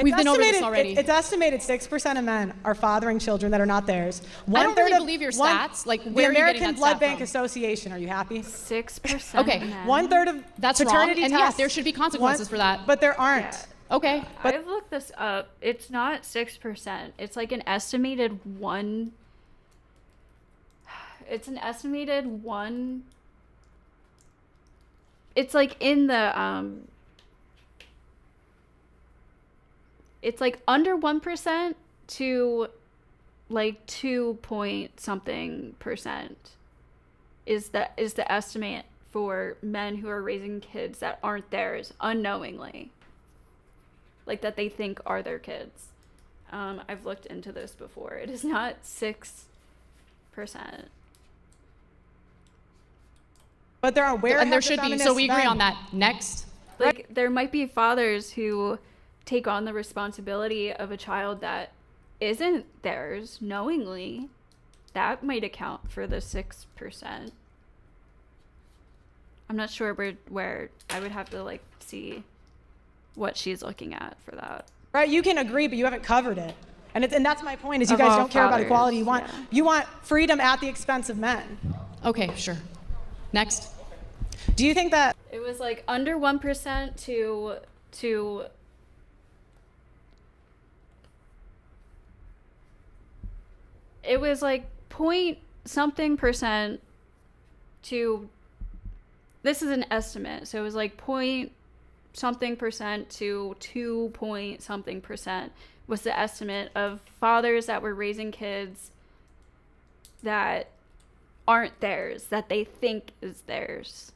We've been over this already. It's estimated 6% of men are fathering children that are not theirs. I don't really believe your stats. Like, where are you getting that the American Blood stat Bank from? Association. Are you happy? 6%. Okay. of men. 1/3 of That's wrong. paternity And tests. yes, there should be consequences for that. But there aren't. Yeah. Okay. I've looked this up. It's not 6%. It's like an estimated one. It's an estimated one. It's like in the it's like under 1% to like 2 point something percent is the estimate for men who are raising kids that aren't theirs unknowingly. Like that they think are their kids. I've looked into this before. It is not 6%. But there are And there should be. So we agree on that. Next. Like there might be fathers who take on the responsibility of a child that isn't theirs knowingly. That might account for the 6%. I'm not sure where I would have to like see what she's looking at for that. Right, you can agree, but you haven't covered it. And that's my point, is you Of guys all don't care about fathers, equality. yeah. You want freedom at the expense of men. Okay, sure. Next. Do you think that It was like under 1% to it was like point something percent to, this is an estimate, so it was like point something percent to 2 point something percent was the estimate of fathers that were raising kids that aren't theirs, that they think is theirs.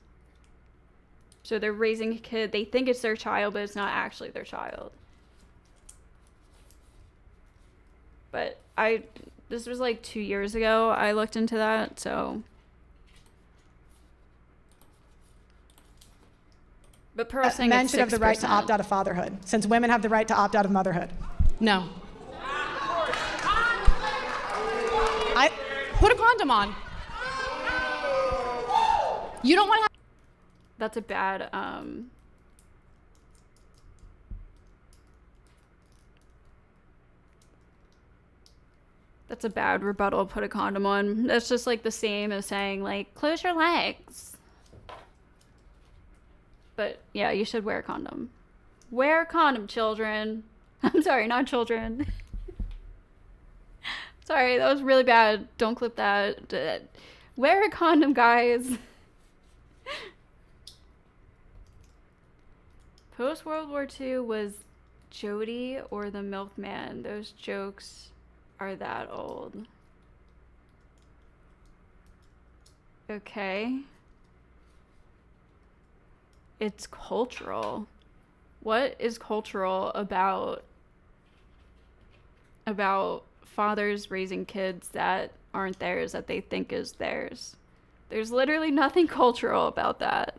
So they're raising a kid, they think it's their child, but it's not actually their child. But this was like 2 years ago I looked into that, so. But Pearl's saying men it's should have the right to 6%. opt out of fatherhood, since women have the right to opt out of motherhood? No. Put a condom on. You don't want to have. That's a bad, that's a bad rebuttal, put a condom on. That's just like the same as saying like, close your legs. But yeah, you should wear a condom. Wear a condom, children. I'm sorry, not children. Sorry, that was really bad. Don't clip that. Wear a condom, guys. Post World War II was Jody or the Milkman. Those jokes are that old. Okay. It's cultural. What is cultural about fathers raising kids that aren't theirs, that they think is theirs? There's literally nothing cultural about that.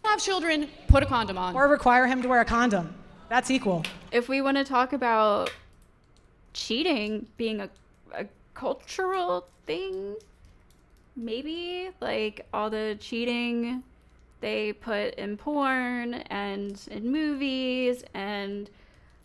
Have children, put a condom on. Or require him to wear a condom. That's equal. If we want to talk about cheating being a cultural thing, maybe like all the cheating they put in porn and in movies and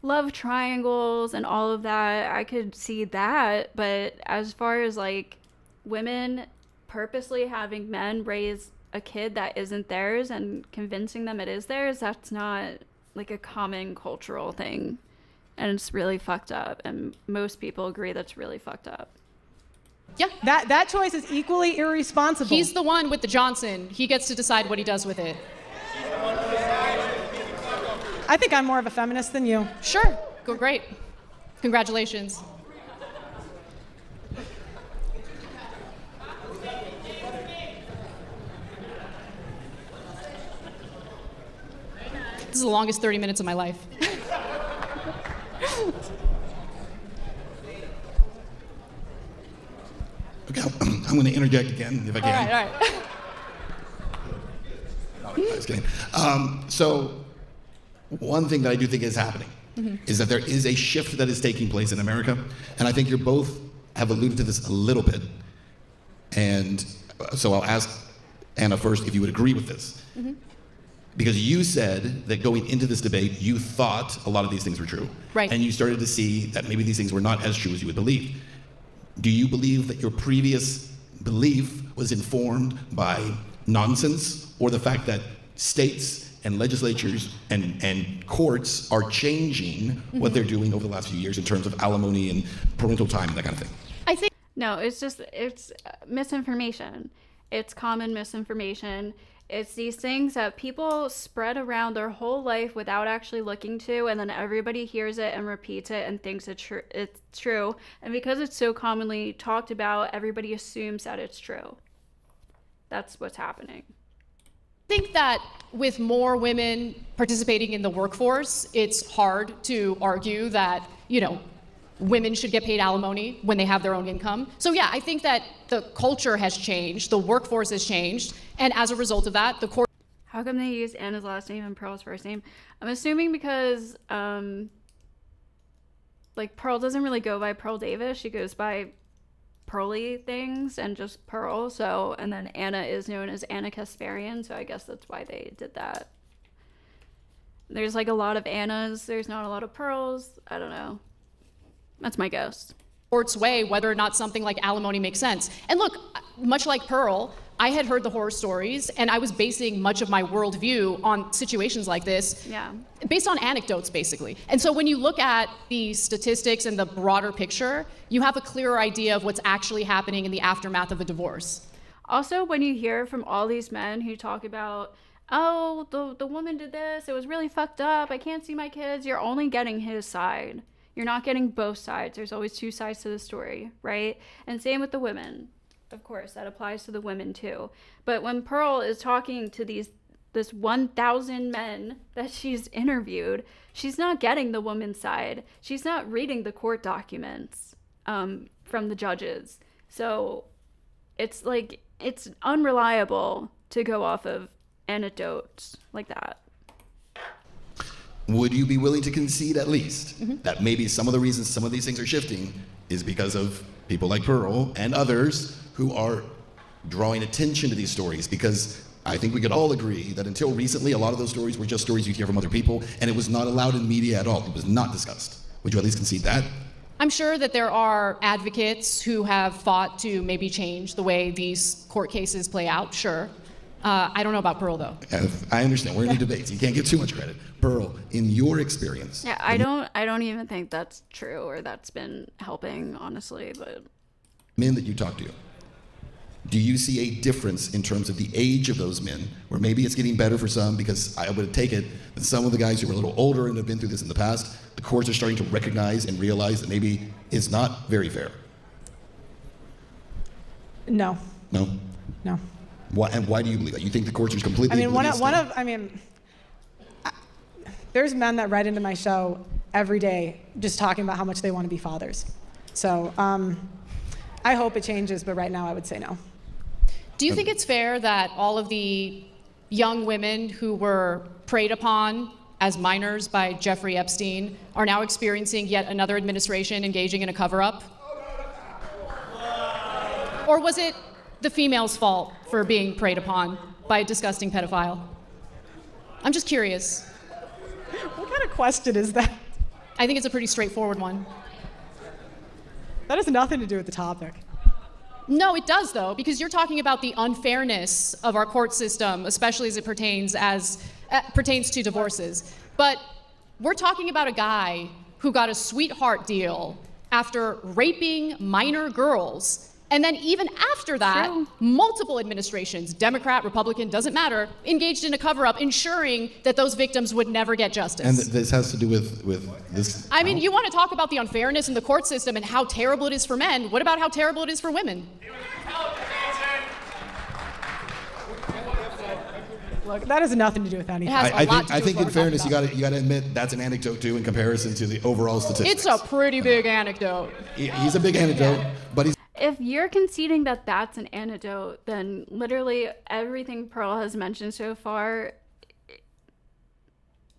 love triangles and all of that, I could see that. But as far as like women purposely having men raise a kid that isn't theirs and convincing them it is theirs, that's not like a common cultural thing, and it's really fucked up, and most people agree that's really fucked up. Yeah. That choice is equally irresponsible. He's the one with the Johnson. He gets to decide what he does with it. I think I'm more of a feminist than you. Sure. Go great. Congratulations. This is the longest 30 minutes of my life. Okay, I'm going to interject again if I can. All right. I was kidding. So one thing that I do think is happening is that there is a shift that is taking place in America, and I think you both have alluded to this a little bit. And so I'll ask Anna first if you would agree with this. Because you said that going into this debate, you thought a lot of these things were true. Right. And you started to see that maybe these things were not as true as you would believe. Do you believe that your previous belief was informed by nonsense, or the fact that states and legislatures and courts are changing what they're doing over the last few years in terms of alimony and parental time and that kind of thing? I think No, it's misinformation. It's common misinformation. It's these things that people spread around their whole life without actually looking to, and then everybody hears it and repeats it and thinks it's true. And because it's so commonly talked about, everybody assumes that it's true. That's what's happening. I think that with more women participating in the workforce, it's hard to argue that, women should get paid alimony when they have their own income. So yeah, I think that the culture has changed, the workforce has changed, and as a result of that, the court. How come they use Anna's last name and Pearl's first name? I'm assuming because, Pearl doesn't really go by Pearl Davis. She goes by PearlyThings and just Pearl. So, and then Anna is known as Anna Kasparian. So I guess that's why they did that. There's a lot of Annas. There's not a lot of Pearls. I don't know. That's my guess. Court's way whether or not something like alimony makes sense. And look, much like Pearl, I had heard the horror stories, and I was basing much of my worldview on situations like this, based on anecdotes, basically. And so when you look at the statistics and the broader picture, you have a clearer idea of what's actually happening in the aftermath of a divorce. Also, when you hear from all these men who talk about, oh, the woman did this, it was really fucked up, I can't see my kids, you're only getting his side. You're not getting both sides. There's always two sides to the story, right? And same with the women. Of course, that applies to the women too. But when Pearl is talking to this 1,000 men that she's interviewed, she's not getting the woman's side. She's not reading the court documents from the judges. So it's unreliable to go off of anecdotes like that. Would you be willing to concede at least that maybe some of the reasons some of these things are shifting is because of people like Pearl and others who are drawing attention to these stories? Because I think we could all agree that until recently, a lot of those stories were just stories you'd hear from other people, and it was not allowed in media at all. It was not discussed. Would you at least concede that? I'm sure that there are advocates who have fought to maybe change the way these court cases play out, sure. I don't know about Pearl, though. I understand. We're in debates. You can't get too much credit. Pearl, in your experience. Yeah, I don't even think that's true or that's been helping, honestly. But men that you talk to, do you see a difference in terms of the age of those men, where maybe it's getting better for some? Because I would take it that some of the guys who are a little older and have been through this in the past, the courts are starting to recognize and realize that maybe it's not very fair. No. No? No. Why, and why do you believe that? You think the courts are completely there's men that write into my show every day just talking about how much they want to be fathers. So I hope it changes, but right now I would say no. Do you think it's fair that all of the young women who were preyed upon as minors by Jeffrey Epstein are now experiencing yet another administration engaging in a cover-up? Or was it the female's fault for being preyed upon by a disgusting pedophile? I'm just curious. What kind of question is that? I think it's a pretty straightforward one. That has nothing to do with the topic. No, it does, though, because you're talking about the unfairness of our court system, especially as it pertains to divorces. But we're talking about a guy who got a sweetheart deal after raping minor girls. And then even after that, multiple administrations, Democrat, Republican, doesn't matter, engaged in a cover-up, ensuring that those victims would never get justice. And this has to do with this. I mean, you want to talk about the unfairness in the court system and how terrible it is for men. What about how terrible it is for women? Look, that has nothing to do with anything. It has a lot to I do think with in what we're fairness, you talking got to admit that's an anecdote too in comparison to the overall statistics. It's a pretty big anecdote. He's a big anecdote, but he's If you're conceding that that's an anecdote, then literally everything Pearl has mentioned so far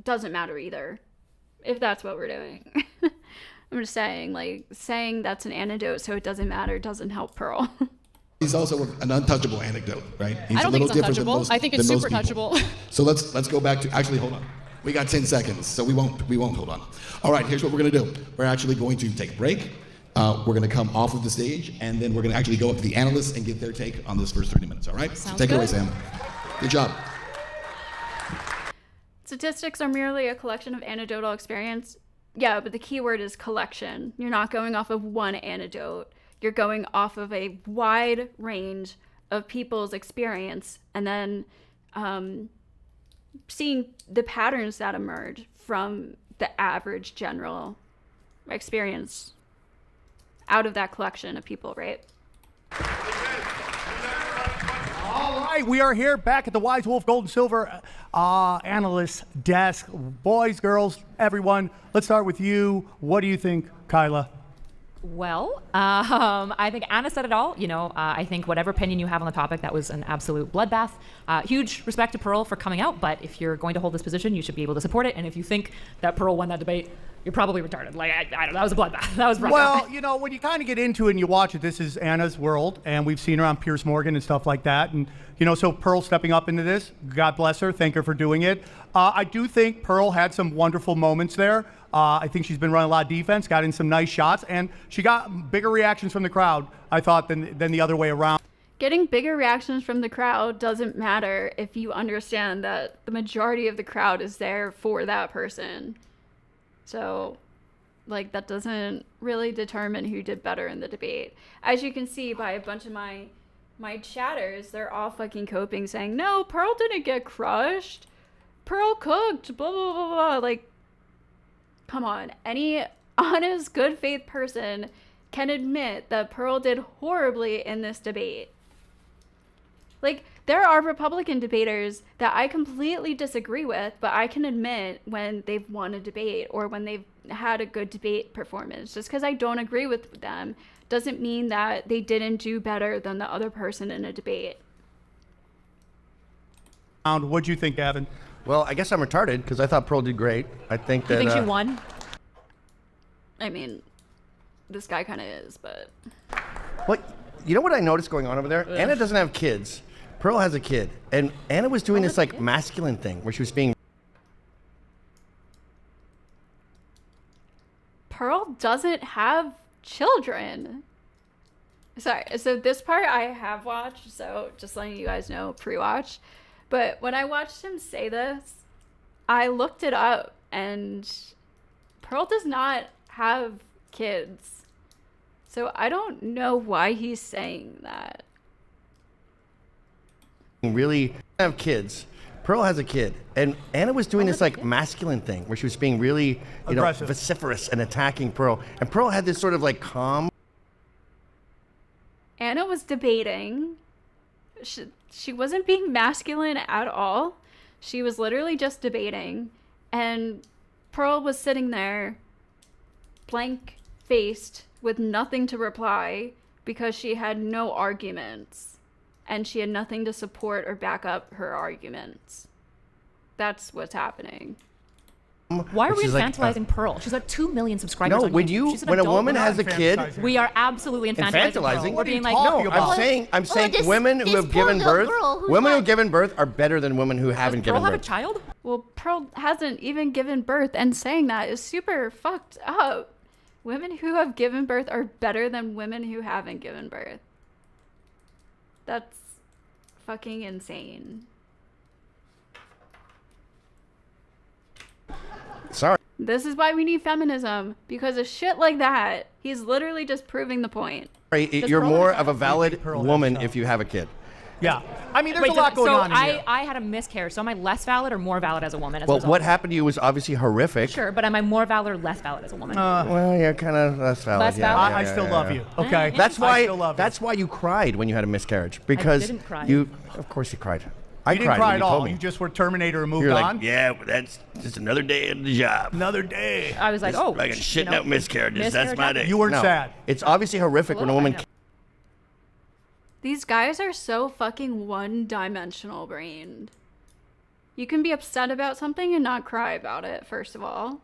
doesn't matter either, if that's what we're doing. I'm just saying, like, saying that's an anecdote so it doesn't matter doesn't help Pearl. He's also an untouchable anecdote, right? He's I don't a think little it's different than untouchable. most, I think it's than most super people. touchable. So let's go back to, actually, hold on. We got 10 seconds, so we won't hold on. All right, here's what we're gonna do. We're actually going to take a break. We're gonna come off of the stage, and then we're gonna actually go up to the analysts and get their take on this first 30 minutes, all right? Sounds Take it away, good. Sam. Good job. Statistics are merely a collection of anecdotal experience. Yeah, but the key word is collection. You're not going off of one anecdote. You're going off of a wide range of people's experience and then seeing the patterns that emerge from the average general experience out of that collection of people, right? All right, we are here back at the Wise Wolf Gold and Silver analyst desk. Boys, girls, everyone, let's start with you. What do you think, Kyla? Well, I think Anna said it all. I think whatever opinion you have on the topic, that was an absolute bloodbath. Huge respect to Pearl for coming out, but if you're going to hold this position, you should be able to support it. And if you think that Pearl won that debate, you're probably retarded. Like, I don't know, that was a bloodbath. That was rough. Well, when you kind of get into it and you watch it, this is Anna's world, and we've seen her on Piers Morgan and stuff like that. And, so Pearl stepping up into this, God bless her, thank her for doing it. I do think Pearl had some wonderful moments there. I think she's been running a lot of defense, got in some nice shots, and she got bigger reactions from the crowd, I thought, than the other way around. Getting bigger reactions from the crowd doesn't matter if you understand that the majority of the crowd is there for that person. So, that doesn't really determine who did better in the debate. As you can see by a bunch of my chatters, they're all fucking coping, saying, no, Pearl didn't get crushed. Pearl cooked, blah, blah, blah, blah. Come on. Any honest, good faith person can admit that Pearl did horribly in this debate. There are Republican debaters that I completely disagree with, but I can admit when they've won a debate or when they've had a good debate performance. Just because I don't agree with them doesn't mean that they didn't do better than the other person in a debate. What'd you think, Gavin? Well, I guess I'm retarded because I thought Pearl did great. I think that. You think she won? I mean, this guy kind of is, but... What? You know what I noticed going on over there? Ugh. Anna doesn't have kids. Pearl has a kid. And Anna was doing this masculine thing where she was being... Pearl doesn't have children. Sorry, so this part I have watched, so just letting you guys know, pre-watch. But when I watched him say this, I looked it up, and Pearl does not have kids. So I don't know why he's saying that. Really have kids. Pearl has a kid. And Anna was doing this masculine thing where she was being really, aggressive, vociferous and attacking Pearl. And Pearl had this sort of calm. Anna was debating. She wasn't being masculine at all. She was literally just debating. And Pearl was sitting there blank-faced with nothing to reply because she had no arguments. And she had nothing to support or back up her arguments. That's what's happening. Why are we infantilizing Pearl? She's got 2 million subscribers No, on when YouTube. She's an when a adult woman has a kid, we are absolutely infantilizing Pearl. We're being like, no, I'm saying women who have given birth, women who have given birth are better than women who haven't given birth. Pearl have a child? Well, Pearl hasn't even given birth, and saying that is super fucked up. Women who have given birth are better than women who haven't given birth. That's fucking insane. Sorry. This is why we need feminism, because of shit like that. He's literally just proving the point. You're more of a valid woman if you have a kid. Yeah. I mean, there's a lot going on in here. I had a miscarriage, so am I less valid or more valid as a woman? Well, what happened to you was obviously horrific. Sure, but am I more valid or less valid as a woman? Well, you're kind of less valid. Less valid? I still love you, okay? That's I still love why. That's why you cried when you had a miscarriage, because I didn't cry. Of course, you cried. I You didn't cried cry when at you told all. me. You just were Terminator and moved You're on. like, yeah, well, that's just another day at the job. Another day. I was like, Just oh, fucking shitting out miscarriages. That's my day. You weren't No, sad. It's obviously horrific when a woman. These guys are so fucking one-dimensional brained. You can be upset about something and not cry about it, first of all.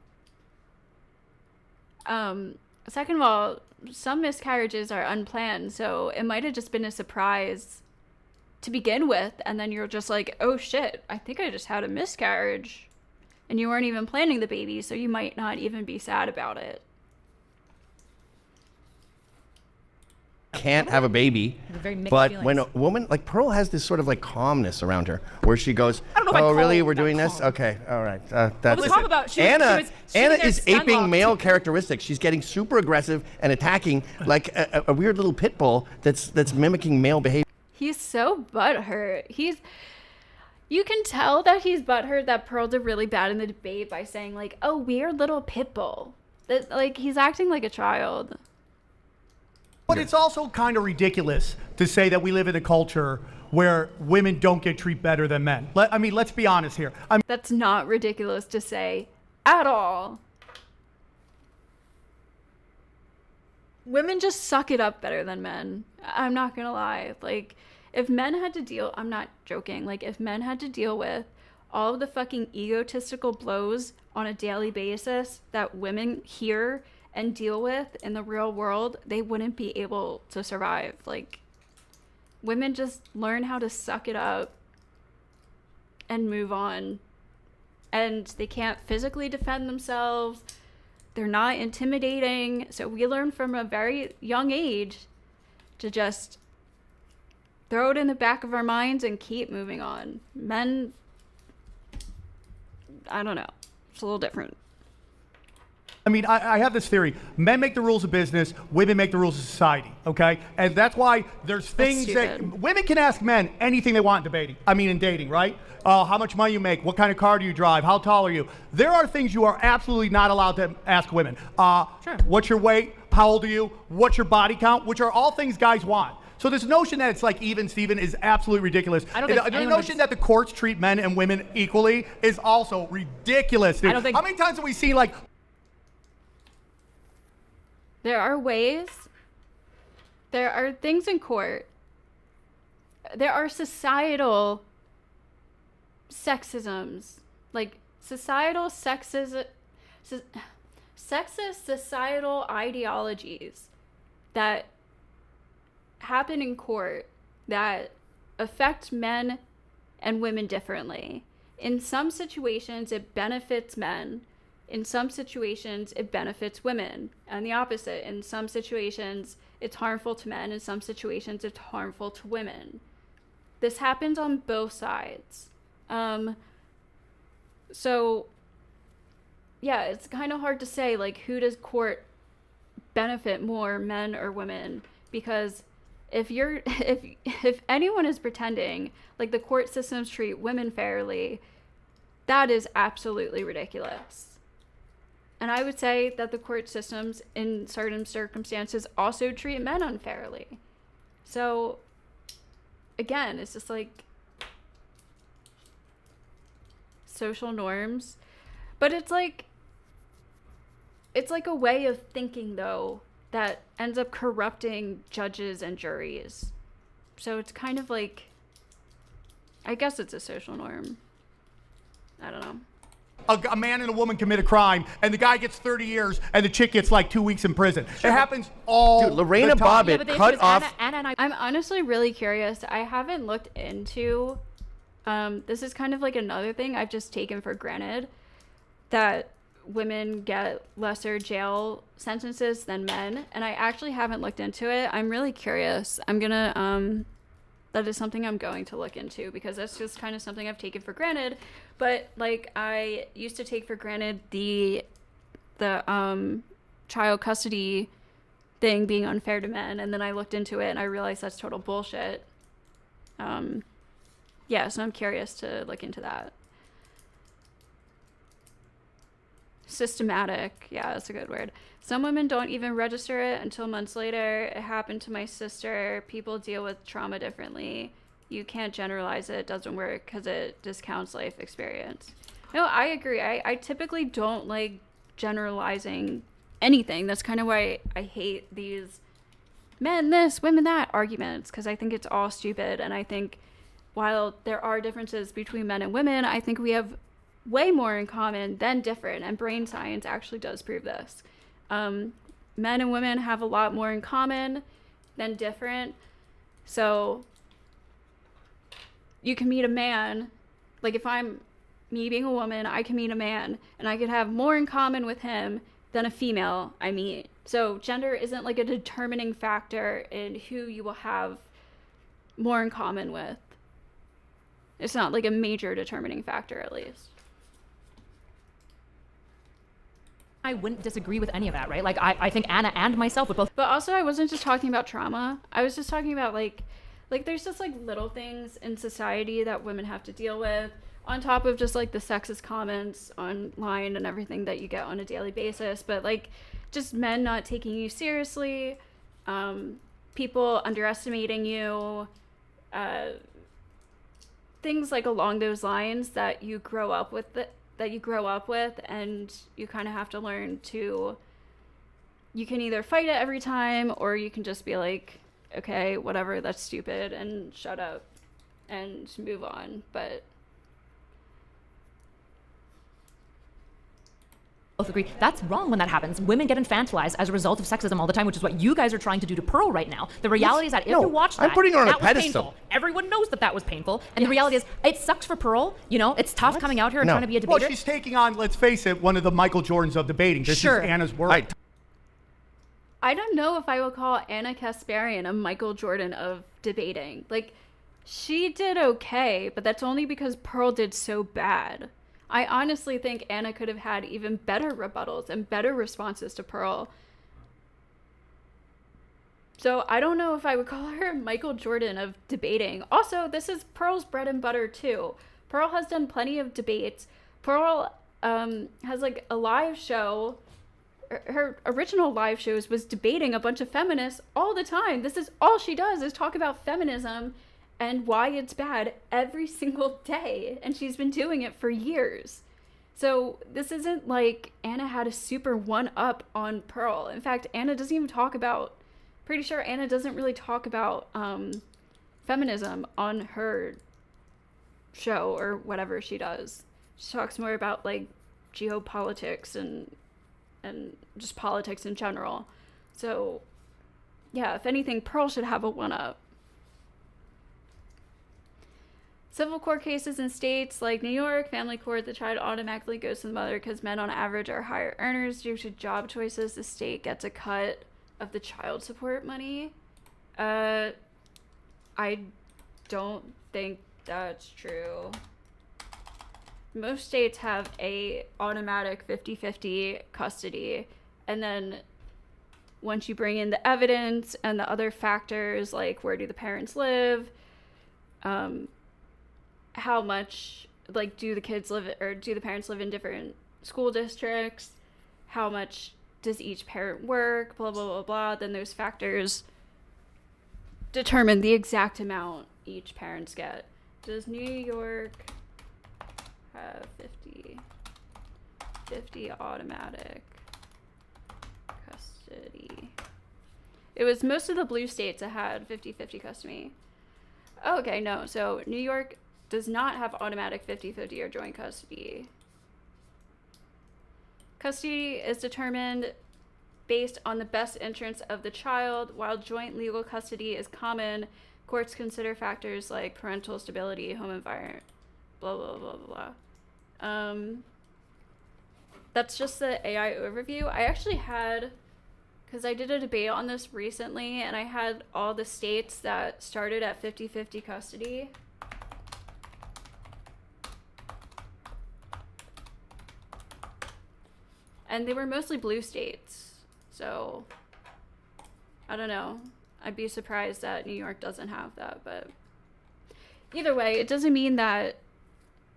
Second of all, some miscarriages are unplanned, so it might have just been a surprise to begin with, and then you're just like, oh shit, I think I just had a miscarriage. And you weren't even planning the baby, so you might not even be sad about it. Can't have a baby, Very mixed but feelings. when a woman like Pearl has this sort of like calmness around her, where she goes, I don't know if I'd "Oh, really? call We're that doing this? calm. Okay, all right." That's Let's talk about she was Anna there is aping stun-locked. male characteristics. She's getting super aggressive and attacking like a weird little pit bull that's mimicking male behavior. He's so butthurt. You can tell that he's butthurt that Pearl did really bad in the debate by saying, like, oh, weird little pit bull. That, like, he's acting like a child. But it's also kind of ridiculous to say that we live in a culture where women don't get treated better than men. Let's be honest here. That's not ridiculous to say at all. Women just suck it up better than men. I'm not gonna lie. Like, if men had to deal, I'm not joking, like, if men had to deal with all of the fucking egotistical blows on a daily basis that women hear and deal with in the real world, they wouldn't be able to survive. Like, women just learn how to suck it up and move on. And they can't physically defend themselves. They're not intimidating. So we learn from a very young age to just throw it in the back of our minds and keep moving on. Men, I don't know. It's a little different. I have this theory. Men make the rules of business, women make the rules of society, okay? And that's why there's things that stupid. women can ask men anything they want in debating. In dating, right? How much money you make, what kind of car do you drive, how tall are you? There are things you are absolutely not allowed to ask women. Sure. What's your weight? How old are you? What's your body count? Which are all things guys want. So this notion that it's like even Steven is absolutely ridiculous. I don't think The anyone notion that the courts treat men and women equally is also ridiculous, dude. I don't think- How many times have we seen like There are things in court. There are societal sexisms, like societal sexist societal ideologies that happen in court that affect men and women differently. In some situations, it benefits men. In some situations, it benefits women. And the opposite. In some situations, it's harmful to men. In some situations, it's harmful to women. This happens on both sides. So, yeah, it's kind of hard to say, like, who does court benefit more, men or women? Because if anyone is pretending like the court systems treat women fairly, that is absolutely ridiculous. And I would say that the court systems in certain circumstances also treat men unfairly. So, again, it's just like social norms. But it's like a way of thinking, though, that ends up corrupting judges and juries. So it's kind of like, I guess it's a social norm. I don't know. a man and a woman commit a crime and the guy gets 30 years and the chick gets like 2 weeks in prison. It happens all Dude, Lorena the time. Bobbitt Yeah, but the issue cut is off. Anna and I. I'm honestly really curious. I haven't looked into, this is kind of like another thing I've just taken for granted, that women get lesser jail sentences than men, and I actually haven't looked into it. I'm really curious. I'm gonna, that is something I'm going to look into, because that's just kind of something I've taken for granted. But like, I used to take for granted the child custody thing being unfair to men, and then I looked into it and I realized that's total bullshit. Yeah, so I'm curious to look into that. Systematic, yeah, that's a good word. Some women don't even register it until months later. It happened to my sister. People deal with trauma differently. you can't generalize it. It doesn't work because it discounts life experience. No, I agree. I typically don't like generalizing anything. That's kind of why I hate these men this, women that arguments, because I think it's all stupid. And I think while there are differences between men and women, I think we have way more in common than different. And brain science actually does prove this. Men and women have a lot more in common than different. So you can meet a man, like if I'm me being a woman, I can meet a man and I could have more in common with him than a female I meet. So gender isn't like a determining factor in who you will have more in common with. It's not like a major determining factor, at least. I wouldn't disagree with any of that, right? Like, I think Anna and myself would both. But also, I wasn't just talking about trauma. I was just talking about, like there's just, like, little things in society that women have to deal with, on top of just, like, the sexist comments online and everything that you get on a daily basis. But, like, just men not taking you seriously, people underestimating you, things, like, along those lines that you grow up with, and you kind of have to learn to, you can either fight it every time, or you can just be like, okay, whatever, that's stupid, and shut up and move on. But both agree that's wrong when that happens. Women get infantilized as a result of sexism all the time, which is what you guys are trying to do to Pearl right now. The reality is that if you watch that, I'm putting her on a that was pedestal. painful. Everyone knows that was painful. And the reality is, it sucks for Pearl. You know, it's tough coming out here and trying to be a debater. Well, she's taking on, let's face it, one of the Michael Jordans of debating. This is Anna's work. I don't know if I would call Anna Kasparian a Michael Jordan of debating. Like, she did okay, but that's only because Pearl did so bad. I honestly think Anna could have had even better rebuttals and better responses to Pearl. So I don't know if I would call her Michael Jordan of debating. Also, this is Pearl's bread and butter too. Pearl has done plenty of debates. Pearl has like a live show. Her original live shows was debating a bunch of feminists all the time. This is all she does, is talk about feminism and why it's bad every single day. And she's been doing it for years. So this isn't like Anna had a super one-up on Pearl. In fact, Anna doesn't even talk about, pretty sure Anna doesn't really talk about feminism on her show or whatever she does. She talks more about like geopolitics and just politics in general. So yeah, if anything, Pearl should have a one-up. Civil court cases in states like New York, family court, the child automatically goes to the mother because men on average are higher earners. Due to job choices, the state gets a cut of the child support money. I don't think that's true. Most states have a automatic 50-50 custody, and then once you bring in the evidence and the other factors like where do the parents live, how much, like, do the kids live, or do the parents live in different school districts, how much does each parent work, blah blah blah blah, then those factors determine the exact amount each parents get. Does New York have 50 automatic custody? It was most of the blue states that had 50-50 custody. Oh, okay, no. So New York does not have automatic 50-50 or joint custody. Custody is determined based on the best interests of the child, while joint legal custody is common. Courts consider factors like parental stability, home environment, blah, blah, blah, blah, blah. That's just the AI overview. I actually had, because I did a debate on this recently, and I had all the states that started at 50-50 custody. And they were mostly blue states. So, I don't know. I'd be surprised that New York doesn't have that, but either way, it doesn't mean that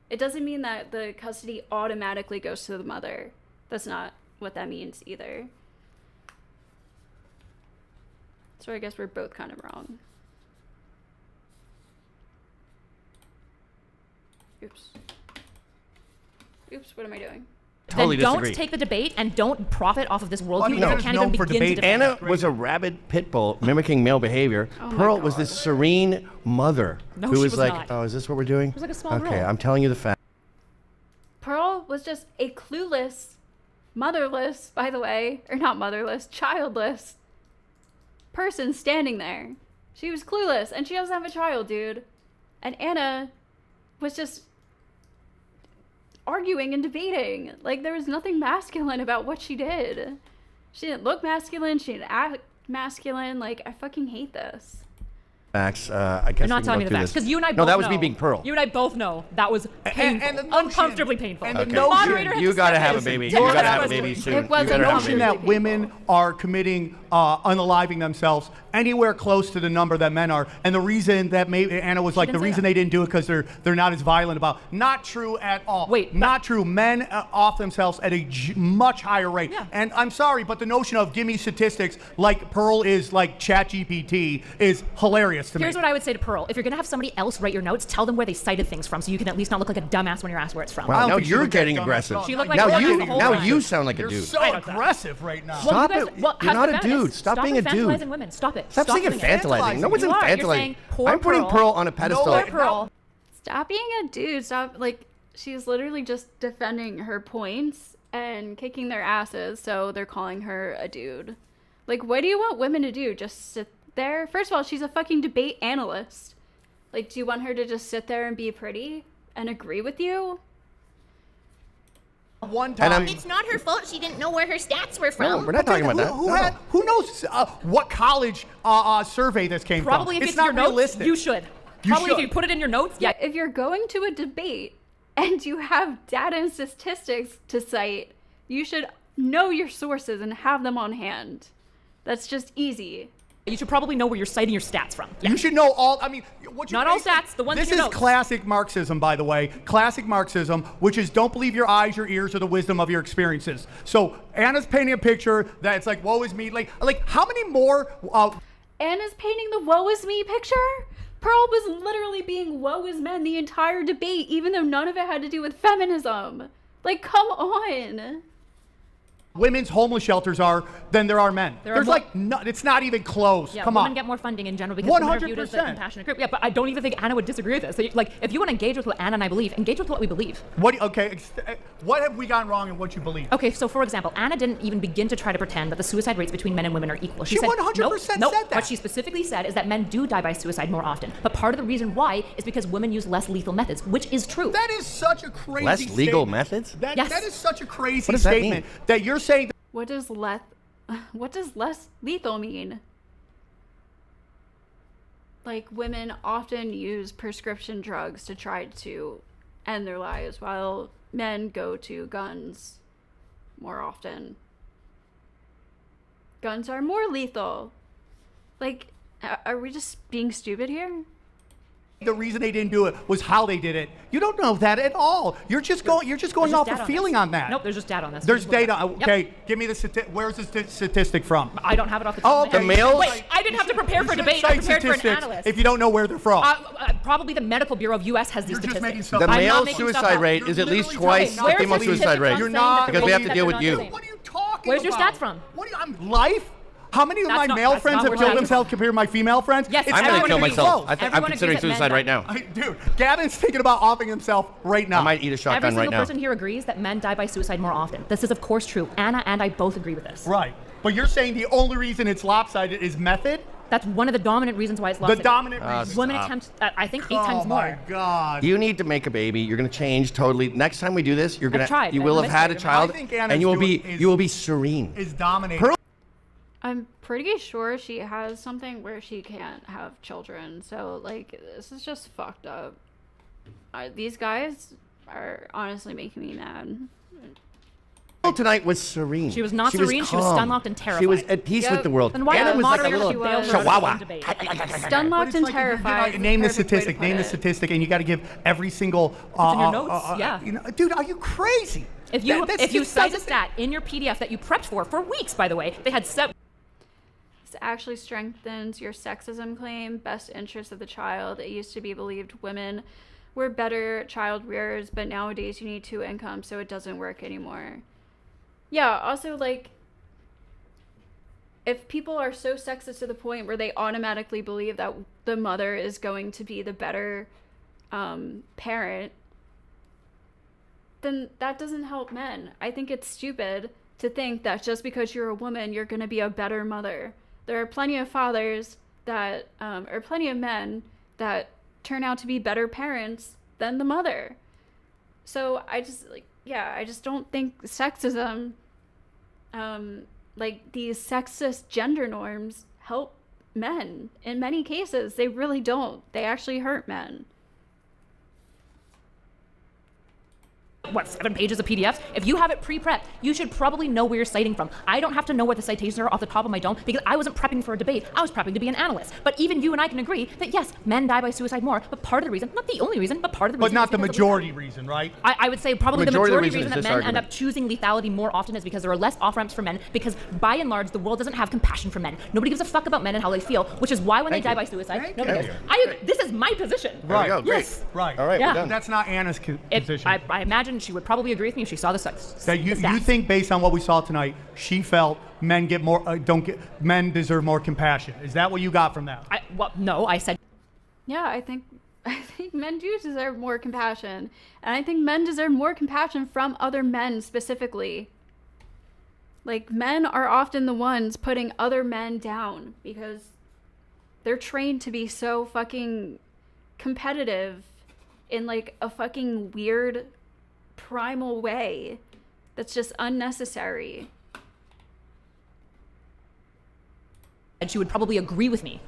the custody automatically goes to the mother. That's not what that means either. So I guess we're both kind of wrong. Oops, what am I doing? Totally then don't disagree. take the debate and don't profit off of this worldview mean, that Anna's you can't known even for begin to debating. defend. Anna was a rabid pit bull mimicking male behavior. Oh my Pearl was God. this serene mother No, who she was was like, not. "Oh, is this what we're doing?" It was like a small Okay, girl. I'm telling you the fact. Pearl was just a clueless, motherless, by the way, or not motherless, childless person standing there. She was clueless, and she doesn't have a child, dude. And Anna was just arguing and debating. Like, there was nothing masculine about what she did. She didn't look masculine. She didn't act masculine. Like, I fucking hate this. Facts. I guess You're we not can telling me go the through facts this. because you and I both No, that was know. me being Pearl. You and I both know that was painful, and the notion- uncomfortably painful. and the Okay. notion- Moderator had You to gotta step have a in. baby. You You're gotta have a right. baby soon. It was You gotta a have a notion baby. that women are committing unaliving themselves anywhere close to the number that men are, and the reason that maybe Anna was like the didn't say reason that. they didn't do it because they're not as violent about. Not true at all. Wait, not true. Men off themselves at a much higher rate. Yeah. And I'm sorry, but the notion of give me statistics like Pearl is like ChatGPT is hilarious to Here's me. what I would say to Pearl. If you're going to have somebody else write your notes, tell them where they cited things from so you can at least not look like a dumbass when you're asked where it's from. I Wow, don't now think she you're looked at getting dumbass aggressive. at all. She looked like Now a you, dumbass the whole now time. you sound like a You're dude. so I like that. aggressive right now. Well, Stop you guys, it. well, You're as not the a feminists, dude. Stop being a dude. infantilizing women. Stop it. Stop saying doing it. infantilizing. No one's You are. You're infantilizing. saying poor I'm putting Pearl. Pearl on a pedestal. No, Poor Pearl. Stop being a dude. Stop, like, she's literally just defending her points and kicking their asses, so they're calling her a dude. Like, what do you want women to do? Just sit there? First of all, she's a fucking debate analyst. Like, do you want her to just sit there and be pretty and agree with you? One And time. I'm- It's not her fault she didn't know where her stats were from. No, we're not talking about that. Who knows what college survey this came Probably from? if It's it's in not your notes, realistic. you should. You Probably if should. you put it in your notes, yeah. If you're going to a debate and you have data and statistics to cite, you should know your sources and have them on hand. That's just easy. You should probably know where you're citing your stats from. Yeah. You should know all. I mean, what you're Not all basically- stats, the ones in This your is notes. classic Marxism, by the way. Classic Marxism, which is don't believe your eyes, your ears, or the wisdom of your experiences. So Anna's painting a picture that it's like, woe is me. Like how many more? Anna's painting the woe is me picture? Pearl was literally being woe is men the entire debate, even though none of it had to do with feminism. Like, come on. Women's homeless shelters are than there are men. There are There's more- like no, it's not even close. Yeah, Come women on. get more funding in general because women are viewed as the 100%. compassionate group. Yeah, but I don't even think Anna would disagree with this. So, like, if you want to engage with what Anna and I believe, engage with what we believe. What have we gone wrong in what you believe? Okay, so for example, Anna didn't even begin to try to pretend that the suicide rates between men and women are equal. She 100% nope. said that. What she specifically said is that men do die by suicide more often. But part of the reason why is because women use less lethal methods, which is true. That is such a crazy Less legal statement. methods? Yes. That is such a crazy What does that statement mean? that you're saying. What does less lethal mean? Like, women often use prescription drugs to try to end their lives, while men go to guns more often. Guns are more lethal. Like, are we just being stupid here? The reason they didn't do it was how they did it. You don't know that at all. You're just going There's off just a data feeling this. on that. Nope, there's just data on this. There's Just look it data. up. Yep. Okay, give me the where's the statistic from? I don't have it off the top Oh, of my okay. head. The males- Wait, I didn't have to prepare for a You should debate. I cite prepared for an statistics analyst. if you don't know where they're from. Probably the Medical Bureau of U.S. has these You're just statistics. making stuff The up. I'm not male making stuff suicide up. rate is at least literally twice telling the female Where's the suicide statistic rate. on You're saying not- that the Because we have women to deal that with they're you. not doing? What are you talking Where's your about? stats from? What are you, life? How many of That's my not- male that's friends not have what killed happened. themselves compared to my female friends? Yes, I'm gonna everyone kill agrees. myself. I'm Everyone considering agrees that suicide men right die. now. Dude, Gavin's thinking about offing himself right now. I might eat a shotgun Every right single now. person here agrees that men die by suicide more often. This is, of course, true. Anna and I both agree with this. Right. But you're saying the only reason it's lopsided is method? That's one of the dominant reasons why it's The lopsided. dominant reason. Women Stop. attempt, I think, 8 Oh times my more. God. You need to make a baby. You're gonna change totally. Next time we do this, you're gonna tried. you I will have missed had it. a child, I think Anna's and you will doing be is- you will be serene. Is dominating. Pearl- I'm pretty sure she has something where she can't have children. So, like, this is just fucked up. These guys are honestly making me mad. Pearl tonight was serene. She was not serene, she was calm. stun-locked and She was terrified. at peace Yep. with the world. Then why Anna did the was like a moderator little she was- fail her chihuahua. debate? Stun locked and terrified. Name the is the perfect way to statistic. put Name the it. statistic, and you got to give every single. in your notes, yeah. Dude, are you crazy? If you That's if you just cite a doesn't- stat in your PDF that you prepped for weeks, by the way, they had set. This actually strengthens your sexism claim, best interest of the child. It used to be believed women we're better child rearers, but nowadays you need 2 incomes, so it doesn't work anymore. Yeah, also, like, if people are so sexist to the point where they automatically believe that the mother is going to be the better parent, then that doesn't help men. I think it's stupid to think that just because you're a woman, you're going to be a better mother. There are plenty of fathers that, or plenty of men that turn out to be better parents than the mother. So I just, like, yeah, I just don't think sexism, like these sexist gender norms help men. In many cases, they really don't. They actually hurt men. What, 7 pages of PDFs? If you have it pre-prepped, you should probably know where you're citing from. I don't have to know what the citations are off the top of my dome because I wasn't prepping for a debate. I was prepping to be an analyst. But even you and I can agree that yes, men die by suicide more, but part of the reason, not the only reason, but part of the reason. But not the majority reason, right? I would say probably the majority reason that men argument. end up choosing lethality more often is because there are less off-ramps for men, because by and large, the world doesn't have compassion for men. Nobody gives a fuck about men and how they feel, which is why when they die by suicide, nobody does. This is my position. Right. There we go. Yes. Great. Right. All right, Yeah. we're done. That's not Anna's position. I imagine she would probably agree with me if she saw the sex. That you think based on what we saw tonight, she felt men get more men deserve more compassion. Is that what you got from that? No, I said. Yeah, I think men do deserve more compassion. And I think men deserve more compassion from other men specifically. Like, men are often the ones putting other men down because they're trained to be so fucking competitive in, like, a fucking weird primal way that's just unnecessary. And she would probably agree with me.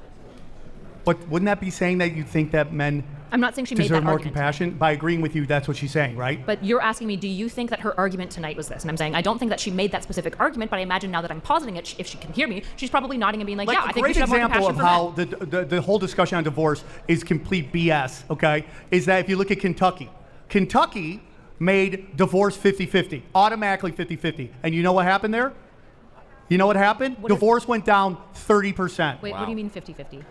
But wouldn't that be saying that you think that men I'm not saying she made deserve that more argument. compassion? By agreeing with you, that's what she's saying, right? But you're asking me, do you think that her argument tonight was this? And I'm saying, I don't think that she made that specific argument, but I imagine now that I'm positing it, if she can hear me, she's probably nodding and being like, yeah, I think we should have more example compassion of for men. how the whole discussion on divorce is complete BS, okay, is that if you look at Kentucky made divorce 50-50, automatically 50-50. And you know what happened there? You know what happened? Divorce went down 30%. Wait, what do you mean 50-50?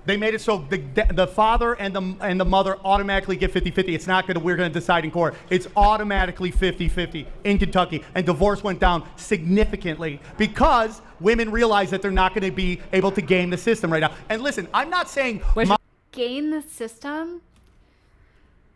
They made it so the father and the mother automatically get 50-50. It's not we're going to decide in court. It's automatically 50-50 in Kentucky. And divorce went down significantly because women realize that they're not going to be able to game the system right now. And listen, I'm not saying Gain the system?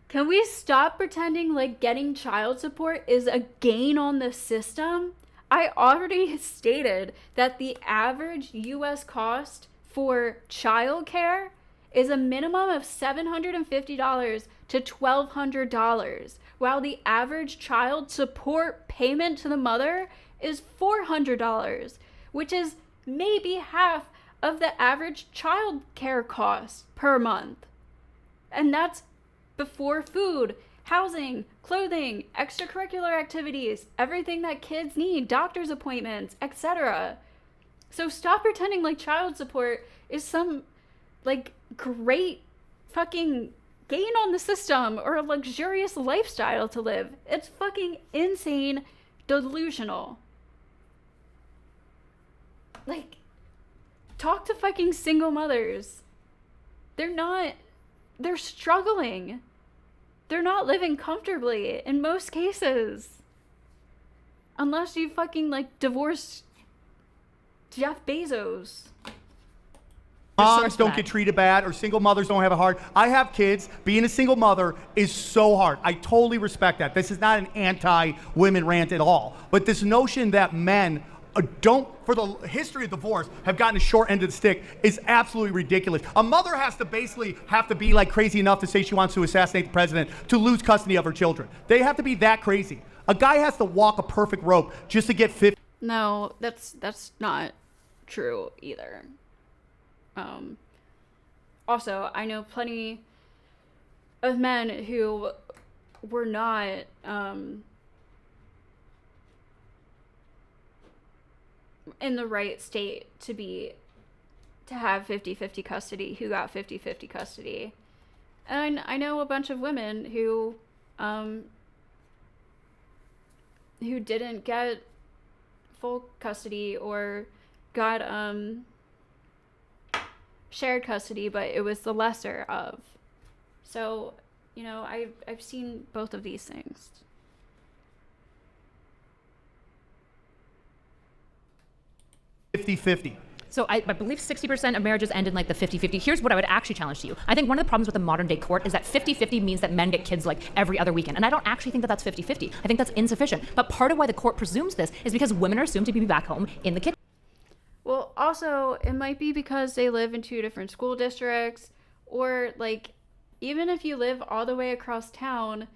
Can we stop pretending like getting child support is a gain on the system? I already stated that the average U.S. cost for childcare is a minimum of $750 to $1,200, while the average child support payment to the mother is $400, which is maybe half of the average child care cost per month. And that's before food, housing, clothing, extracurricular activities, everything that kids need, doctor's appointments, etc. So stop pretending like child support is some, like, great fucking gain on the system or a luxurious lifestyle to live. It's fucking insane, delusional. Like, talk to fucking single mothers. They're struggling. They're not living comfortably in most cases. Unless you fucking, like, divorced Jeff Bezos. moms don't get treated bad or single mothers don't have it hard. I have kids. Being a single mother is so hard. I totally respect that. This is not an anti-women rant at all. But this notion that men for the history of divorce, have gotten the short end of the stick is absolutely ridiculous. A mother has to basically be like crazy enough to say she wants to assassinate the president to lose custody of her children. They have to be that crazy. A guy has to walk a perfect rope just to get 50. No, that's not true either. Also, I know plenty of men who were not in the right state to have 50-50 custody, who got 50-50 custody. And I know a bunch of women who didn't get full custody or got shared custody, but it was the lesser of. So You know, I've seen both of these things. $50-50. So I believe 60% of marriages end in like the 50-50. Here's what I would actually challenge to you. I think one of the problems with the modern day court is that 50-50 means that men get kids like every other weekend. And I don't actually think that that's 50-50. I think that's insufficient. But part of why the court presumes this is because women are assumed to be back home in the kitchen. Well, also, it might be because they live in 2 different school districts, or like, even if you live all the way across town,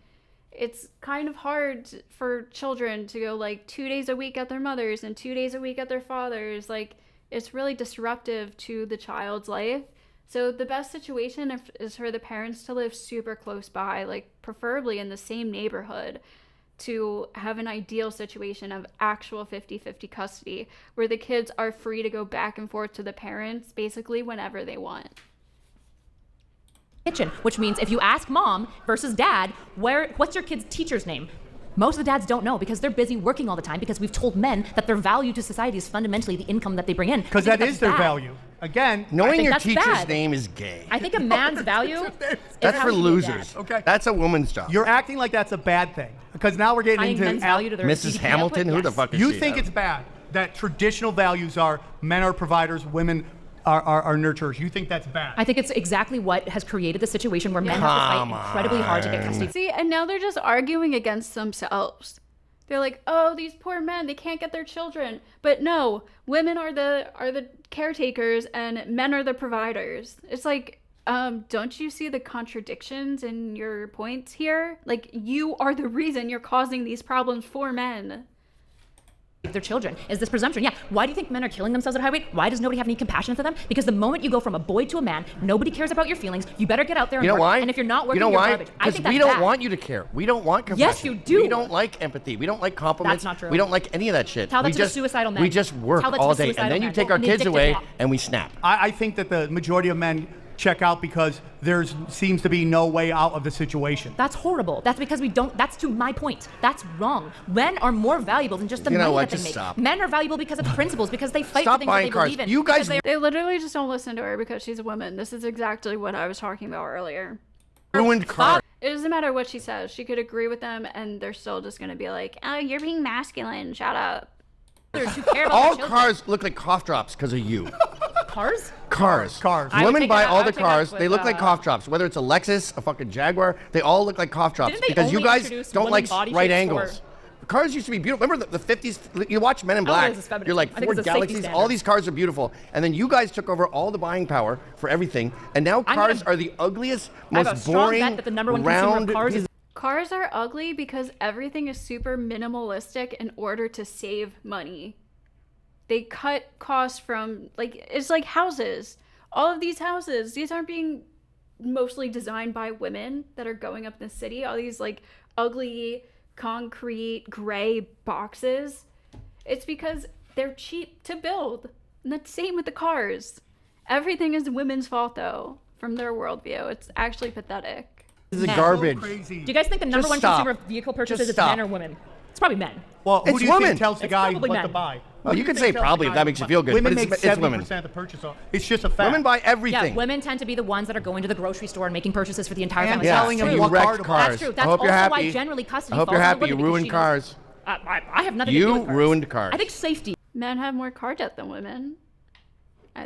it's kind of hard for children to go like 2 days a week at their mothers and 2 days a week at their fathers. Like, it's really disruptive to the child's life. So the best situation is for the parents to live super close by, like preferably in the same neighborhood, to have an ideal situation of actual 50-50 custody, where the kids are free to go back and forth to the parents basically whenever they want. Kitchen, which means if you ask mom versus dad, what's your kid's teacher's name? Most of the dads don't know because they're busy working all the time, because we've told men that their value to society is fundamentally the income that they bring in. Because that is their value. Again, knowing your that's teacher's bad. name is gay. I think a man's value That's is for losers. Okay. That's a woman's job. You're acting like that's a bad thing. Because now we're getting tying into men's value to their Mrs. GDP Hamilton? output. Who the Yes. fuck is You she? think it's bad that traditional values are men are providers, women are nurturers. You think that's bad. I think it's exactly what has created the situation where men have to fight incredibly hard to get custody. See, and now they're just arguing against themselves. They're like, oh, these poor men, they can't get their children. But no, women are the caretakers and men are the providers. It's like, don't you see the contradictions in your points here? Like, you are the reason you're causing these problems for men. Their children is this presumption. Yeah. Why do you think men are killing themselves at a high rate? Why does nobody have any compassion for them? Because the moment you go from a boy to a man, nobody cares about your feelings. You better get out there and You know work. why? And if you're not working, you know you're why? garbage. I Because think that's we don't bad. want you to care. We don't want compassion. Yes, you do. We don't like empathy. We don't like compliments. That's not true. We don't like any of that shit. Tell that we to the just, suicidal men. We just work Tell that to all the day, suicidal and then you men. take our And the kids addicted away, men. and we snap. I think that the majority of men check out because there seems to be no way out of the situation. That's horrible. That's because we don't. That's to my point. That's wrong. Men are more valuable than just the You know money what? that they Just make. stop. Men are valuable because of principles, because they fight Stop for things buying that they cars. believe in. You guys- because They literally just don't listen to her because she's a woman. This is exactly what I was talking about earlier. Ruined car. It doesn't matter what she says. She could agree with them and they're still just going to be like, oh, you're being masculine. Shut up. who care about All their children. cars look like cough drops because of you. Cars? Cars. I would Women take buy that- I all would the take that cars. with, They look like cough drops. Whether it's a Lexus, a fucking Jaguar, they all look like cough drops Didn't they because you only guys introduce don't women like body right shapes angles. Cars used to be beautiful. Remember the 50s? You watch Men in I don't know Black. if this is feminism. You're like I think Ford it's a safety Galaxies. standard. All these cars are beautiful, and then you guys took over all the buying power for everything, and now I'm cars gonna- are the ugliest, I have a most strong boring, bet that the number one consumer round. of cars is Cars are ugly because everything is super minimalistic in order to save money. They cut costs from, like, it's like houses. All of these houses, these aren't being mostly designed by women that are going up in the city. All these, like, ugly, concrete, gray boxes. It's because they're cheap to build. And that's the same with the cars. Everything is women's fault, though, from their worldview. It's actually pathetic. This is Men. garbage. Crazy. Do you guys think the number Just one stop. consumer of vehicle purchases Just is stop. men or women? It's probably men. Well, who It's do you women. think tells the It's guy probably what men. to buy? Well, Who you do can think say tells the probably if guy that what makes to you buy? feel good, Women but make it's women. 70% of the purchase. It's just a fact. Women buy Yeah, everything. women tend to be the ones that are going to the grocery store and making purchases for the entire And family. Yeah, telling That's them true. what you car wrecked to buy. cars. That's true. I That's hope you're also happy. why generally custody I hope falls you're on the happy. women You because ruined she knows- cars. I have nothing to do You with cars. ruined cars. I think safety. Men have more car debt than women.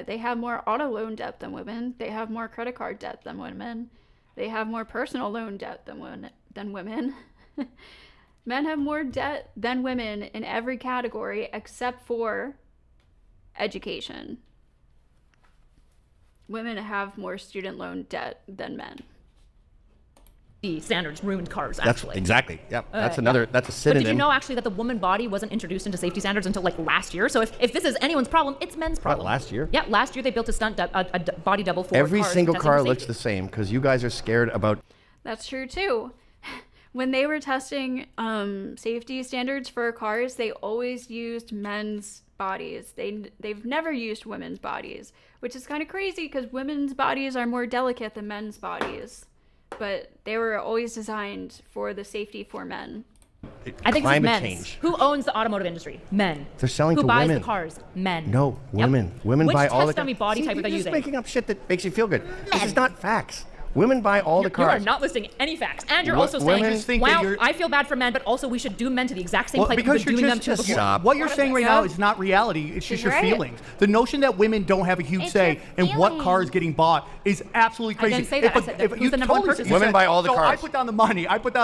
They have more auto loan debt than women. They have more credit card debt than women. They have more personal loan debt than women. Men have more debt than women in every category except for education. Women have more student loan debt than men. The standards ruined cars, That's actually. exactly. Yep. That's yeah. another. That's a But synonym. did you know actually that the woman body wasn't introduced into safety standards until like last year? So if this is anyone's problem, it's men's problem. last year? Yeah, last year they built a body double for Every cars single testing car for looks safety. the same because you guys are scared about. That's true too. When they were testing safety standards for cars, they always used men's bodies. They've never used women's bodies, which is kind of crazy because women's bodies are more delicate than men's bodies. But they were always designed for the safety for men. I think climate it's men's. change. Who owns the automotive industry? Men. They're selling Who to buys women. the cars? Men. No, Yep. women. Women Which buy all the test dummy body See, type are they you're using? just making up shit that makes you feel good. This is not facts. Women buy all the You cars. are not listing any facts, and you're Wo- also women saying, just think that "Wow, you're- I feel bad for men, but also we should doom men to the exact same Well, plight that we've because been you're dooming them just to before." Stop. what you're saying right now is not reality. It's just She's your right. feelings. The notion that women don't have a huge It's say your in what feelings. car is getting bought is absolutely crazy. didn't say that. I said that who's the number one person? Women buy all the so cars. I put down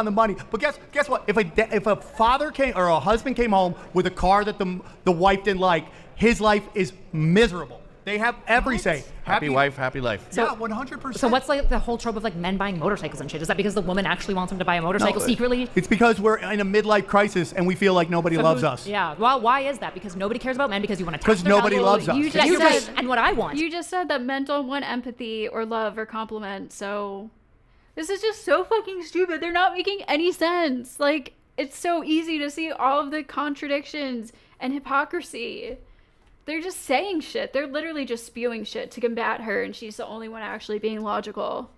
the money. But guess what? If a father came or a husband came home with a car that the wife didn't like, his life is miserable. They have every say. Happy wife, happy life. Yeah, 100%. So what's like the whole trope of like men buying motorcycles and shit? Is that because the woman actually wants them to buy a motorcycle secretly? It's because we're in a midlife crisis and we feel like nobody loves us. Yeah. Well, why is that? Because nobody cares about men because you want to Because nobody loves us. You You just and what I want. You just said that men don't want empathy or love or compliment, so this is just so fucking stupid. They're not making any sense. Like, it's so easy to see all of the contradictions and hypocrisy. They're just saying shit. They're literally just spewing shit to combat her, and she's the only one actually being logical.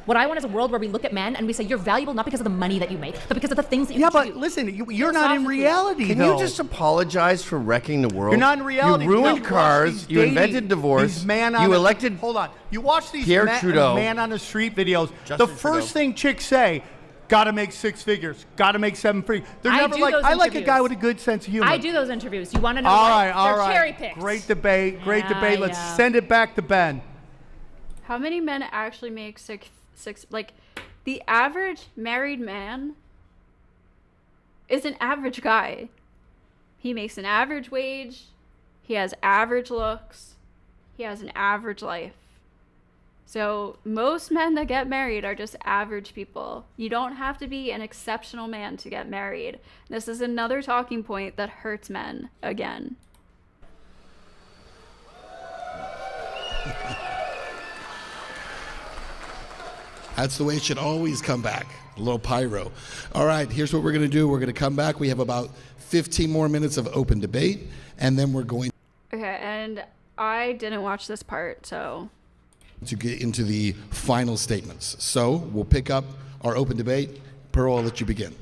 What I want is a world where we look at men and we say, you're valuable not because of the money that you make, but because of the things that you Yeah, contribute. but listen, you're not in reality, Can though. you just apologize for wrecking the world? You're not in reality. You ruined watch cars. these You dating- invented divorce. these man You on the- elected. Hold on. You watch these Pierre Trudeau. man on the street videos. Justin The first Trudeau. thing chicks say, gotta make 6 figures, gotta make 7 figures. They're I never do like, those I like a interviews. guy with a good sense of humor. I do those interviews. You want to know All what? right, all They're right. cherry picked. Great debate, great Yeah, debate. Let's yeah. send it back to Ben. How many men actually make six like, the average married man is an average guy. He makes an average wage. He has average looks. He has an average life. So most men that get married are just average people. You don't have to be an exceptional man to get married. This is another talking point that hurts men again. That's the way it should always come back. A little pyro. All right, here's what we're going to do. We're going to come back. We have about 15 more minutes of open debate, and then we're going Okay, and I didn't watch this part, so to get into the final statements. So we'll pick up our open debate. Pearl, I'll let you begin.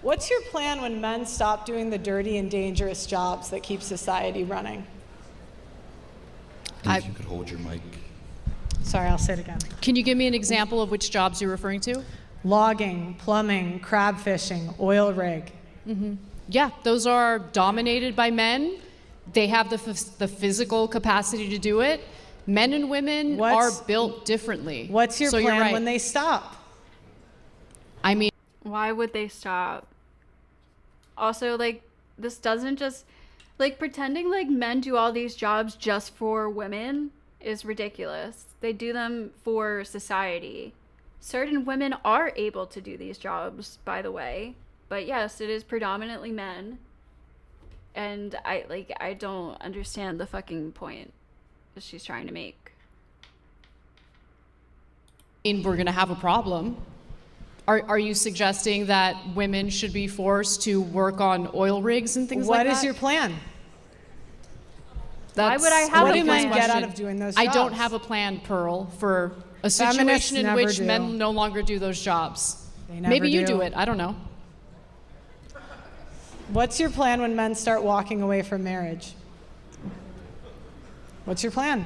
What's your plan when men stop doing the dirty and dangerous jobs that keep society running? If you could hold your mic. Sorry, I'll say it again. Can you give me an example of which jobs you're referring to? Logging, plumbing, crab fishing, oil rig. Yeah, those are dominated by men. They have the physical capacity to do it. Men and women What's- are built differently. What's your So you're plan right. when they stop? I mean, why would they stop? Also, like, this doesn't just, like, pretending like men do all these jobs just for women is ridiculous. They do them for society. Certain women are able to do these jobs, by the way. But yes, it is predominantly men. And I don't understand the fucking point that she's trying to make. we're going to have a problem. Are you suggesting that women should be forced to work on oil rigs and things like What that? is your plan? Why would I have What a do men plan? get out of doing those I jobs? don't have a plan, Pearl, for a Feminists situation in never which do. men no longer do those jobs. They never Maybe you do. do it. I don't know. What's your plan when men start walking away from marriage? What's your plan?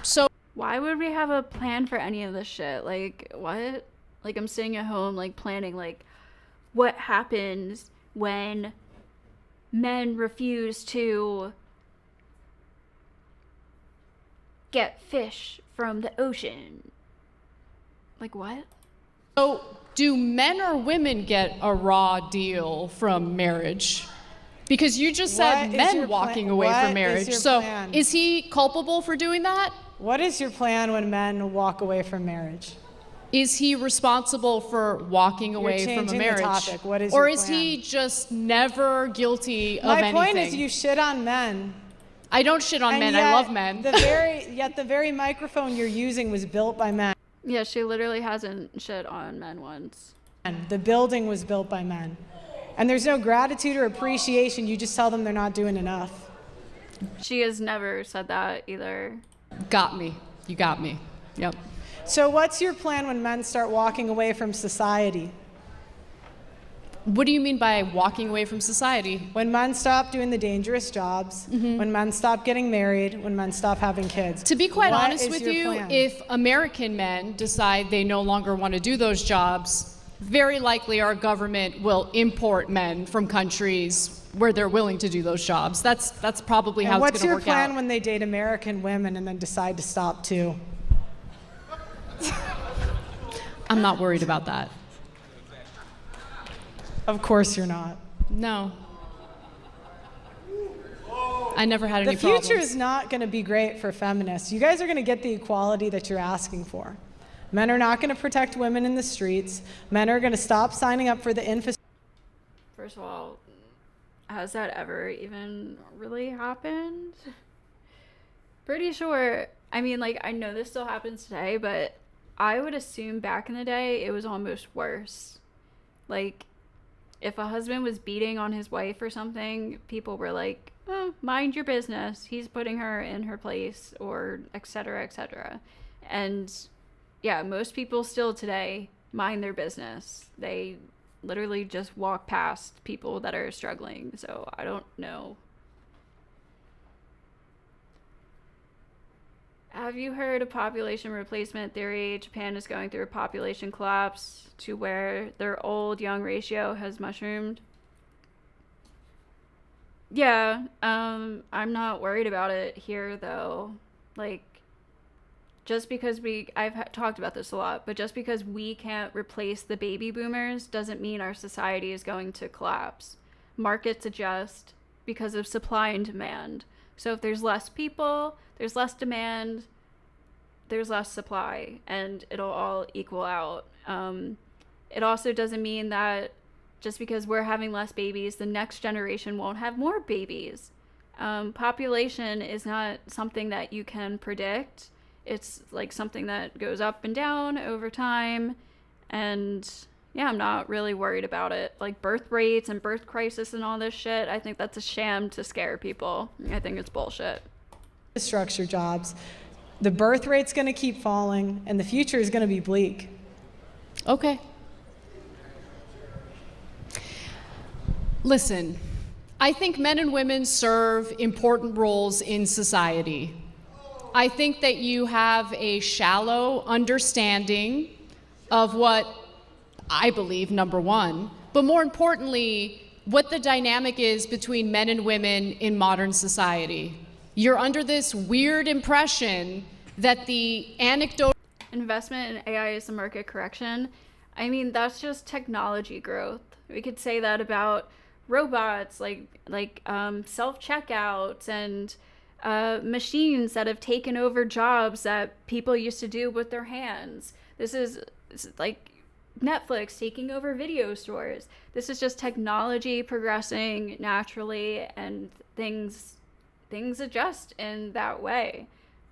So Why would we have a plan for any of this shit? Like, what? Like, I'm sitting at home, like, planning, like, what happens when men refuse to get fish from the ocean? Like, what? So, do men or women get a raw deal from marriage? Because you just What said is men your walking plan- away what from is marriage. your So, plan? is he culpable for doing that? What is your plan when men walk away from marriage? Is he responsible for walking away from a changing the marriage? topic. What is or your is plan? he just never guilty of My anything? point is you shit on men. I don't shit on and men. Yet I love men. Yet the very microphone you're using was built by men. Yeah, she literally hasn't shit on men once. And the building was built by men. And there's no gratitude or appreciation. You just tell them they're not doing enough. She has never said that either. Got me. You got me. Yep. So what's your plan when men start walking away from society? What do you mean by walking away from society? When men stop doing the dangerous jobs, when men stop getting married, when men stop having kids. To be quite What honest is with your you, plan? if American men decide they no longer want to do those jobs, very likely our government will import men from countries where they're willing to do those jobs. That's probably how And it's what's going to your work plan out. when they date American women and then decide to stop too? I'm not worried about that. Of course you're not. No. I never had any The future problems. is not going to be great for feminists. You guys are going to get the equality that you're asking for. Men are not going to protect women in the streets. Men are going to stop signing up for the infrastructure. First of all, has that ever even really happened? Pretty sure. I mean, like, I know this still happens today, but I would assume back in the day it was almost worse. Like, if a husband was beating on his wife or something, people were like, oh, mind your business. He's putting her in her place, or et cetera, et cetera. And yeah, most people still today mind their business. They literally just walk past people that are struggling. So I don't know. Have you heard of population replacement theory? Japan is going through a population collapse to where their old-young ratio has mushroomed. Yeah, I'm not worried about it here, though. Like, just because I've talked about this a lot, but just because we can't replace the baby boomers doesn't mean our society is going to collapse. Markets adjust because of supply and demand. So if there's less people, there's less demand, there's less supply, and it'll all equal out. It also doesn't mean that just because we're having less babies, the next generation won't have more babies. Population is not something that you can predict. It's like something that goes up and down over time. And yeah, I'm not really worried about it. Like birth rates and birth crisis and all this shit, I think that's a sham to scare people. I think it's bullshit. Infrastructure jobs. The birth rate's going to keep falling, and the future is going to be bleak. Okay. Listen, I think men and women serve important roles in society. I think that you have a shallow understanding of what I believe, number one, but more importantly, what the dynamic is between men and women in modern society. You're under this weird impression that the anecdotal investment in AI is a market correction. I mean, that's just technology growth. We could say that about robots, like self-checkouts and machines that have taken over jobs that people used to do with their hands. This is like Netflix taking over video stores. This is just technology progressing naturally, and things adjust in that way.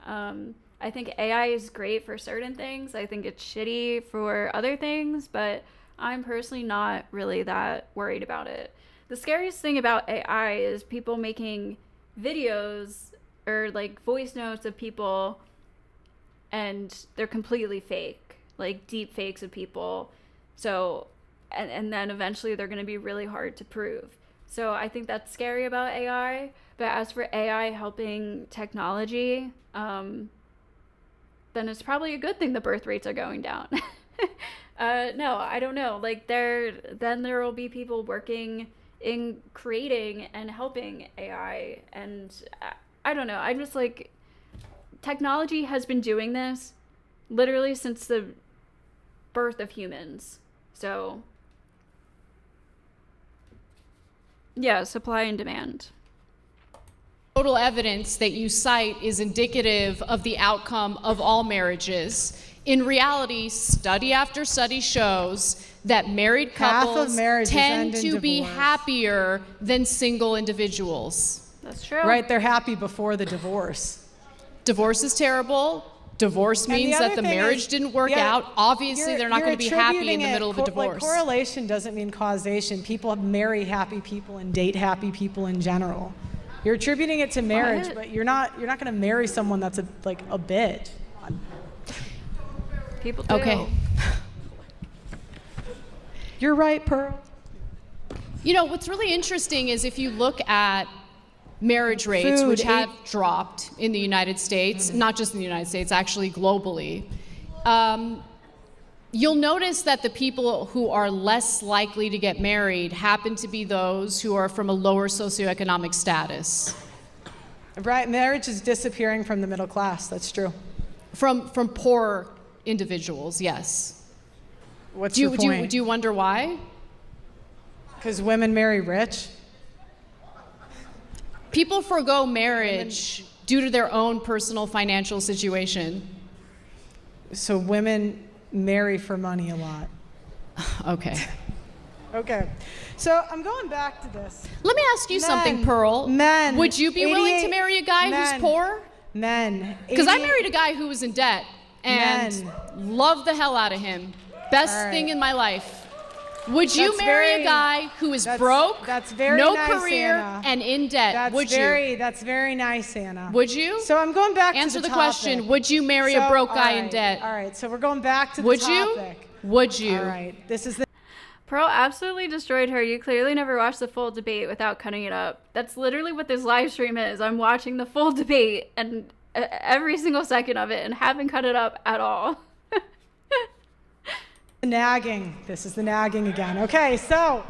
I think AI is great for certain things. I think it's shitty for other things, but I'm personally not really that worried about it. The scariest thing about AI is people making videos or like voice notes of people and they're completely fake, like deep fakes of people. So, and then eventually they're going to be really hard to prove. So I think that's scary about AI. But as for AI helping technology, then it's probably a good thing the birth rates are going down. No, I don't know. Like there will be people working in creating and helping AI. And I don't know. I'm just like, technology has been doing this literally since the birth of humans. So yeah, supply and demand. Total evidence that you cite is indicative of the outcome of all marriages. In reality, study after study shows that married couples tend to be happier than single individuals. That's true. Right, they're happy before the divorce. Divorce is terrible. Divorce means that the marriage didn't work out. Obviously, they're not going to be happy in the middle of a divorce. Like, correlation doesn't mean causation. People marry happy people and date happy people in general. You're attributing it to marriage, but you're not going to marry someone that's a bitch. People do. Okay. You're right, Pearl. You know, what's really interesting is if you look at marriage rates, Food, which have dropped in the United States, not just in the United States, actually globally, you'll notice that the people who are less likely to get married happen to be those who are from a lower socioeconomic status. Right, marriage is disappearing from the middle class. That's true. From poor individuals, yes. What's your point? Do you wonder why? Because women marry rich? People forego marriage due to their own personal financial situation. So women marry for money a lot. Okay. Okay. So I'm going back to this. Let me ask you something, Pearl. Men. Would you be willing to marry a guy who's poor? Men. Because I married a guy who was in debt and loved the hell out of him. Best thing in my life. Would you marry a guy who is broke, no nice, career, Anna. and in debt? Would you? That's very nice, Anna. Would you? So I'm going back Answer to the the question. Would you marry a broke guy in debt? All right, so we're going back to the Would topic. you? Would you? All right, this is the... Pearl absolutely destroyed her. You clearly never watched the full debate without cutting it up. That's literally what this live stream is. I'm watching the full debate and every single second of it and haven't cut it up at all. Nagging. This is the nagging again. Okay, so...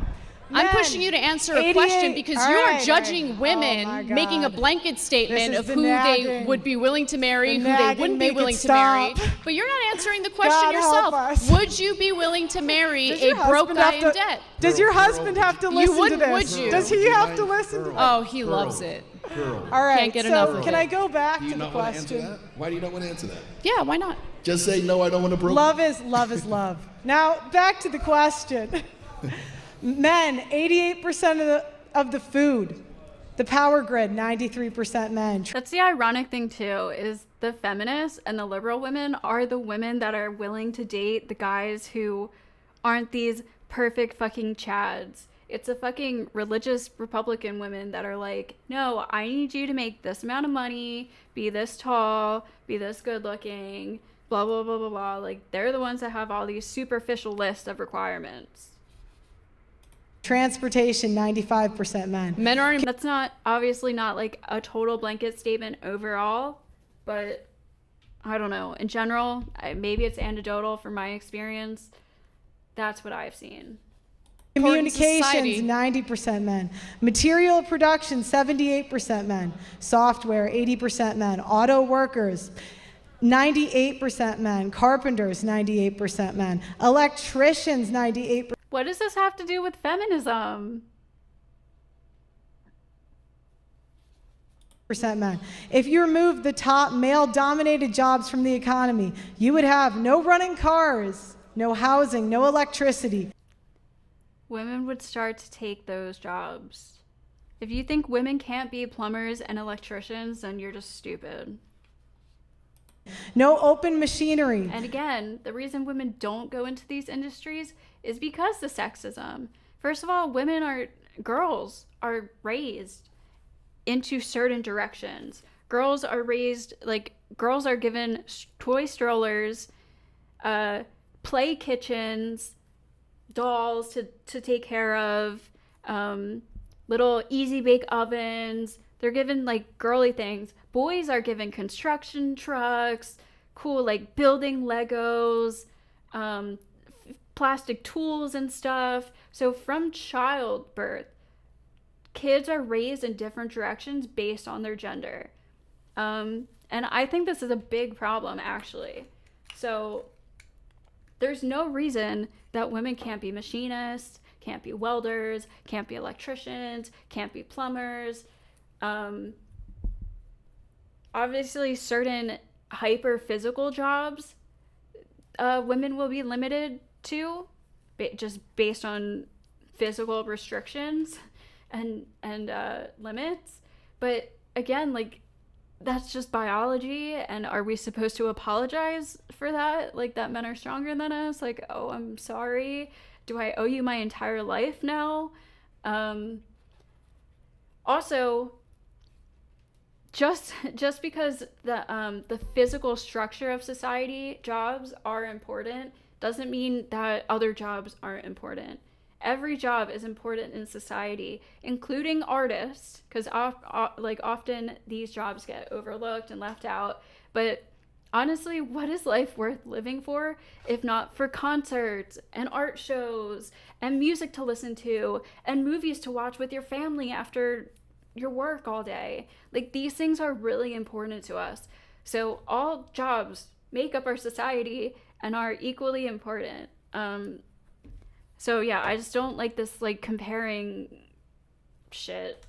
I'm pushing you to answer a question because you are judging women making a blanket statement of who they would be willing to marry, who they wouldn't be willing to marry. But you're not answering the question yourself. Would you be willing to marry a broke guy in debt? Does your husband have to listen to this? Would you? Does he have to listen to this? Oh, he loves it. All right, Can't get enough of it. Can I go back Do you to the not want to answer question? that? Why do you not want to answer that? Yeah, why not? Just say, no, I don't want to broke. Love is love. Now, back to the question. Men, 88% of the food. The power grid, 93% men. That's the ironic thing too, is the feminists and the liberal women are the women that are willing to date the guys who aren't these perfect fucking chads. It's the fucking religious Republican women that are like, no, I need you to make this amount of money, be this tall, be this good looking, blah, blah, blah, blah, blah. Like, they're the ones that have all these superficial lists of requirements. Transportation, 95% men. Men are... That's not, obviously not like a total blanket statement overall, but I don't know. In general, maybe it's anecdotal from my experience. That's what I've seen. Communications, 90% men. Material production, 78% men. Software, 80% men. Auto workers, 98% men. Carpenters, 98% men. Electricians, 98%. What does this have to do with feminism? Men. If you remove the top male-dominated jobs from the economy, you would have no running cars, no housing, no electricity. Women would start to take those jobs. If you think women can't be plumbers and electricians, then you're just stupid. No open machinery. And again, the reason women don't go into these industries is because the sexism. First of all, girls are raised into certain directions. Girls are given toy strollers, play kitchens, dolls to take care of, little easy bake ovens. They're given like girly things. Boys are given construction trucks, cool like building Legos, plastic tools and stuff. So from childbirth, kids are raised in different directions based on their gender. And I think this is a big problem, actually. So there's no reason that women can't be machinists, can't be welders, can't be electricians, can't be plumbers. Obviously, certain hyper physical jobs, women will be limited to, just based on physical restrictions and limits. But again, like, that's just biology, and are we supposed to apologize for that? Like, that men are stronger than us? Like, oh, I'm sorry. Do I owe you my entire life now? Also, just because the physical structure of society, jobs are important, doesn't mean that other jobs aren't important. Every job is important in society, including artists, because often these jobs get overlooked and left out. But honestly, what is life worth living for if not for concerts and art shows and music to listen to and movies to watch with your family after your work all day? Like, these things are really important to us. So all jobs make up our society and are equally important. So yeah, I just don't like this like comparing shit.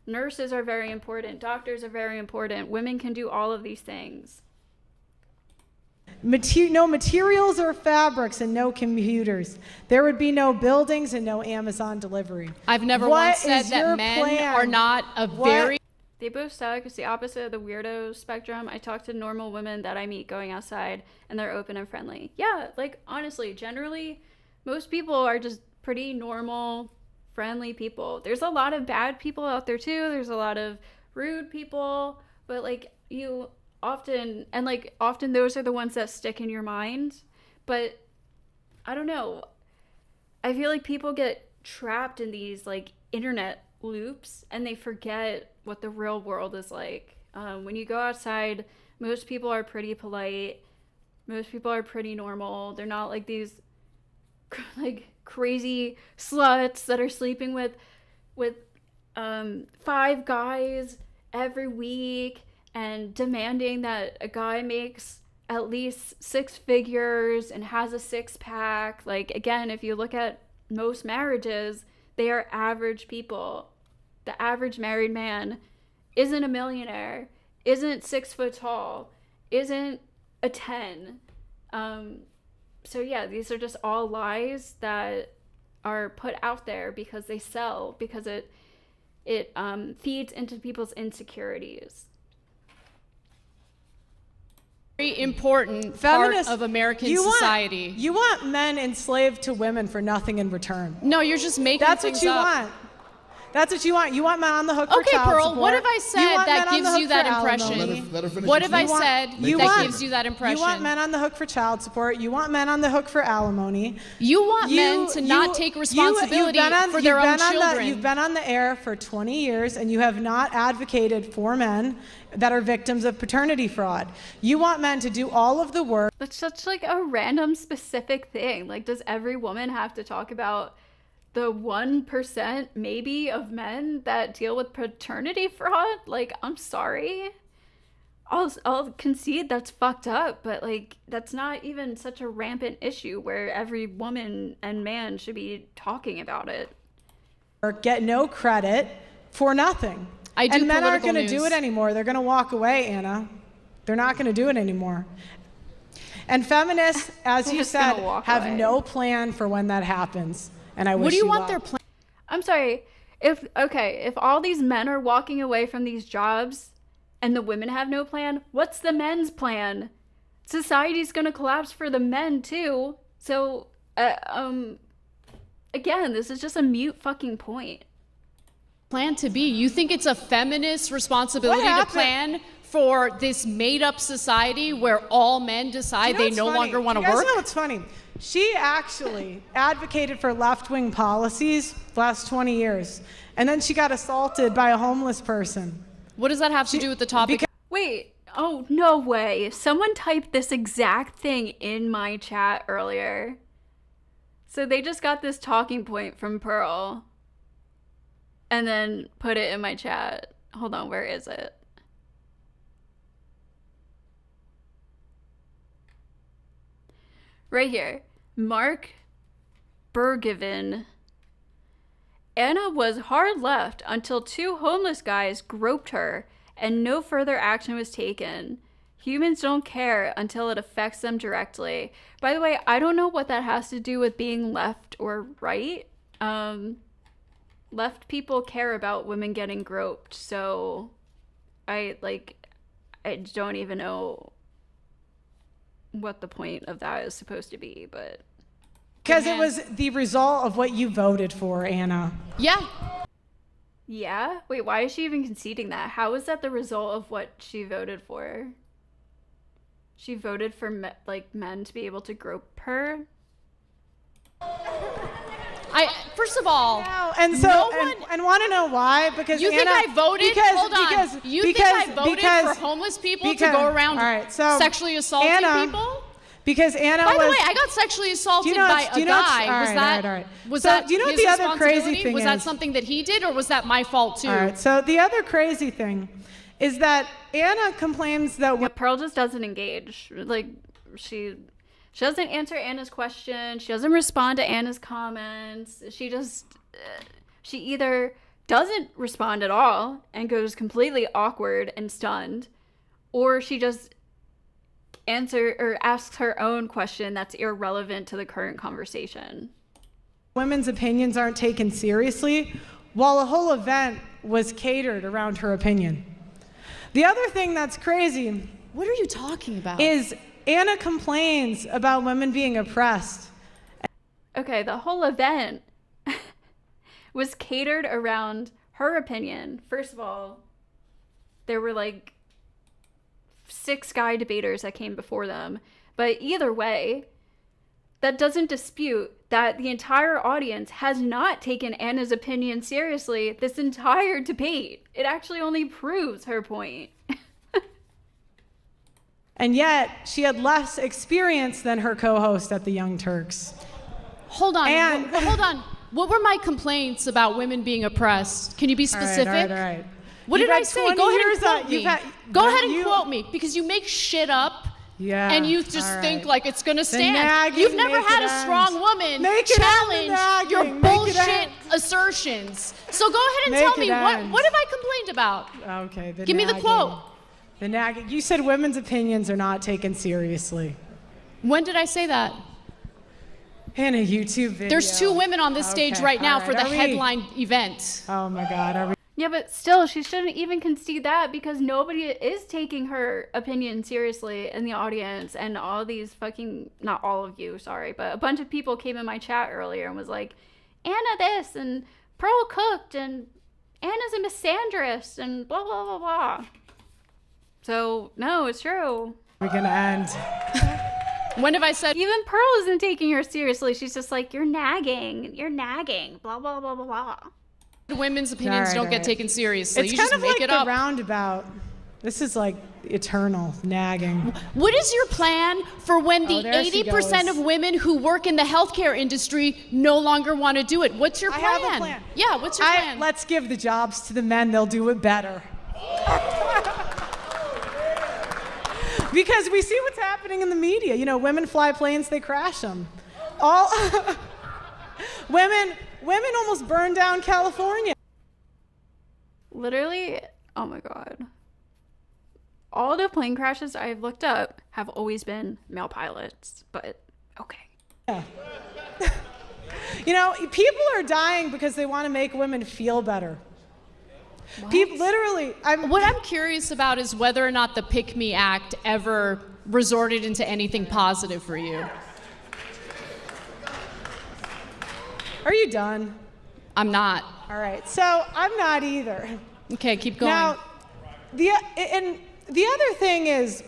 Nurses are very important. Doctors are very important. Women can do all of these things. No materials or fabrics and no computers. There would be no buildings and no Amazon delivery. I've never What once said is that your men plan? are not a What- very They both suck. It's the opposite of the weirdo spectrum. I talk to normal women that I meet going outside, and they're open and friendly. Yeah, like, honestly, generally, most people are just pretty normal, friendly people. There's a lot of bad people out there, too. There's a lot of rude people, but, like, you often, and, like, often those are the ones that stick in your mind. But, I don't know. I feel like people get trapped in these, like, internet loops, and they forget what the real world is like. When you go outside, most people are pretty polite. Most people are pretty normal. They're not like these like crazy sluts that are sleeping with 5 guys every week and demanding that a guy makes at least 6 figures and has a 6-pack. Like, again, if you look at most marriages, they are average people. The average married man isn't a millionaire, isn't 6 foot tall, isn't a 10. So yeah, these are just all lies that are put out there because they sell, because it feeds into people's insecurities. very important part of American society. You want men enslaved to women for nothing in return. No, you're just making That's things what you up. want. That's what you want. You want men on the hook for Okay, child Pearl, support. what have I said that gives you that impression? Let her finish What her have I statement. said that gives you that impression? You want men on the hook for child support. You want men on the hook for alimony. You want men to not take responsibility for their own children. You've been on the air for 20 years, and you have not advocated for men that are victims of paternity fraud. You want men to do all of the work. That's such like a random specific thing. Like, does every woman have to talk about the 1% maybe of men that deal with paternity fraud? Like, I'm sorry. I'll concede that's fucked up, but like, that's not even such a rampant issue where every woman and man should be talking about it. Or get no credit for nothing. I do and men aren't political going to do news. it anymore. They're going to walk away, Anna. They're not going to do it anymore. And feminists, as They're you just gonna said, walk have away. no plan for when that happens. And I wish What do you want luck. their plan? I'm sorry. If all these men are walking away from these jobs and the women have no plan, what's the men's plan? Society's gonna collapse for the men too. So, again, this is just a mute fucking point. Plan to be? You think it's a feminist responsibility to happened? plan for this made-up society where all men decide You know they what's no funny? longer want to You guys work? know what's funny? She actually advocated for left-wing policies the last 20 years. And then she got assaulted by a homeless person. What does that have to do with the topic? Wait, oh, no way. Someone typed this exact thing in my chat earlier. So they just got this talking point from Pearl and then put it in my chat. Hold on, where is it? Right here. Mark Bergevin. Anna was hard left until 2 homeless guys groped her and no further action was taken. Humans don't care until it affects them directly. By the way, I don't know what that has to do with being left or right. Left people care about women getting groped, so I don't even know what the point of that is supposed to be, but Because it was the result of what you voted for, Anna. Yeah. yeah. Wait, why is she even conceding that? How is that the result of what she voted for? She voted for men to be able to grope her. First of all, No, and so no one. and want to know why? Because You think Anna, I voted? Because, Hold on. Because, You because, think I voted because, for homeless people because, to go around all right, so sexually assaulting Anna, people? Because Anna By was. the way, I got sexually assaulted by a guy. Was that so, that do you know what his the other crazy responsibility? thing Was is? that something that he did, or was that my fault too? All right. So the other crazy thing is that Anna complains that. Yeah, Pearl just doesn't engage. Like, she doesn't answer Anna's question. She doesn't respond to Anna's comments. She just, she either doesn't respond at all and goes completely awkward and stunned, or she just asks her own question that's irrelevant to the current conversation. Women's opinions aren't taken seriously, while a whole event was catered around her opinion. The other thing that's crazy What are you talking about? is Anna complains about women being oppressed. Okay, the whole event was catered around her opinion. First of all, there were like 6 guy debaters that came before them. But either way, that doesn't dispute that the entire audience has not taken Anna's opinion seriously this entire debate. It actually only proves her point. And yet, she had less experience than her co-host at the Young Turks. Hold on. And- Hold on. What were my complaints about women being oppressed? Can you be specific? All right. What You've did I had say? 20 Go ahead years and quote on- me. you've had- Go ahead and you- quote me, because you make shit up. Yeah. And you just all think right. like it's gonna stand. nagging, You've never make had it a end. strong woman Make it end, the challenge nagging, your make it bullshit end. assertions. So go ahead and Make tell it me end. what have I complained about? Okay. Give me the quote. The nagging. You said women's opinions are not taken seriously. When did I say that? In a YouTube video. There's 2 women on this stage Okay, right now all for the Are we- headline event. Oh my God. Are we? Yeah, but still, she shouldn't even concede that because nobody is taking her opinion seriously in the audience. And all these fucking, not all of you, sorry, but a bunch of people came in my chat earlier and was like, Anna this, and Pearl cooked, and Anna's a misandrist, and blah, blah, blah, blah. So, no, it's true. We're gonna end. When have I said? Even Pearl isn't taking her seriously. She's just like, you're nagging, blah, blah, blah, blah, blah. Women's opinions All right, don't all get right. taken seriously. It's You kind just of make like it the up. roundabout. This is like eternal nagging. What is your plan for when the there she 80% goes. of women who work in the healthcare industry no longer want to do it? What's your I plan? have a plan. Yeah, what's your plan? Let's give the jobs to the men. They'll do it better. Because we see what's happening in the media. You know, women fly planes, they crash them. All women almost burned down California. Literally, oh my God. All the plane crashes I've looked up have always been male pilots, but okay. Yeah. You know, people are dying because they want to make women feel better. People, literally, What I'm curious about is whether or not the Pick Me Act ever resorted into anything positive for you. Are you done? I'm not. All right, so I'm not either. Okay, keep going. Now, the other thing is,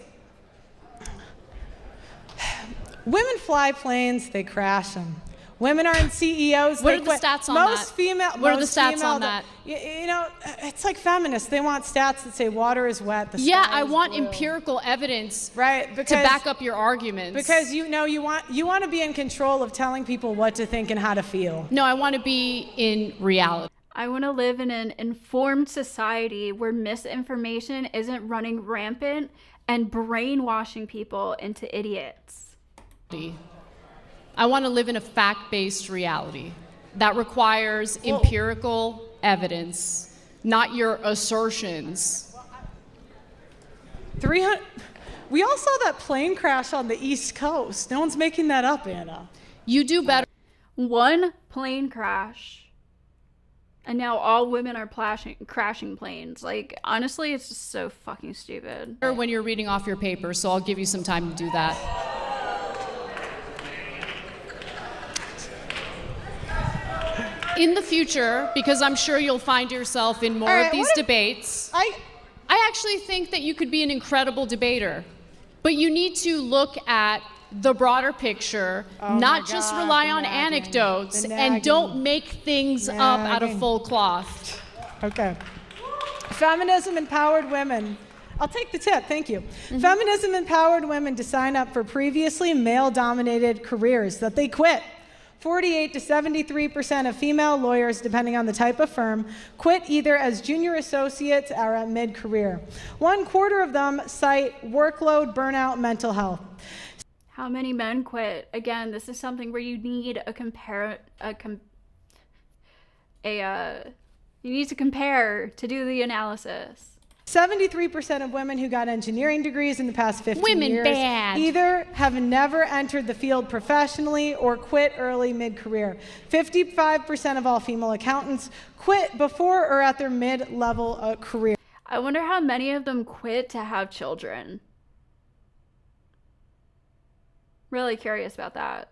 women fly planes, they crash them. Women are in CEOs. What they are the quit. stats on most that? Female. What are the most stats female on that? You know, it's like feminists. They want stats that say water is wet. The Yeah, sky I is want blue. empirical evidence Right, to because back up your arguments. because you want to be in control of telling people what to think and how to feel. No, I want to be in reality. I want to live in an informed society where misinformation isn't running rampant and brainwashing people into idiots. I want to live in a fact-based reality that requires empirical evidence, not your assertions. 300. We all saw that plane crash on the East Coast. No one's making that up, Anna. You do better. One plane crash, and now all women are crashing planes. Like, honestly, it's just so fucking stupid. When you're reading off your paper, so I'll give you some time to do that. In the future, because I'm sure you'll find yourself in more All of right, these what if- debates, I I actually think that you could be an incredible debater, but you need to look at the broader picture, not just rely on anecdotes, and don't make things up out of full cloth. Okay. Feminism empowered women. I'll take the tip, thank you. Feminism empowered women to sign up for previously male-dominated careers that they quit. 48 to 73% of female lawyers, depending on the type of firm, quit either as junior associates or at mid-career. 1/4 of them cite workload, burnout, mental health. How many men quit? Again, this is something where you need you need to compare to do the analysis. 73% of women who got engineering degrees in the past 15 Women years bad. either have never entered the field professionally or quit early mid-career. 55% of all female accountants quit before or at their mid-level career. I wonder how many of them quit to have children. Really curious about that.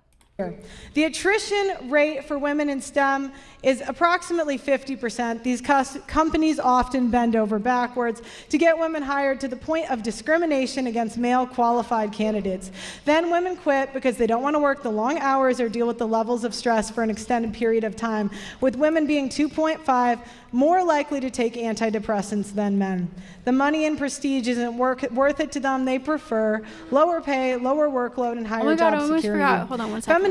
The attrition rate for women in STEM is approximately 50%. These companies often bend over backwards to get women hired to the point of discrimination against male qualified candidates. Then women quit because they don't want to work the long hours or deal with the levels of stress for an extended period of time, with women being 2.5 more likely to take antidepressants than men. The money and prestige isn't worth it to them. They prefer lower pay, lower workload, and higher job I almost security. forgot. Hold on one second.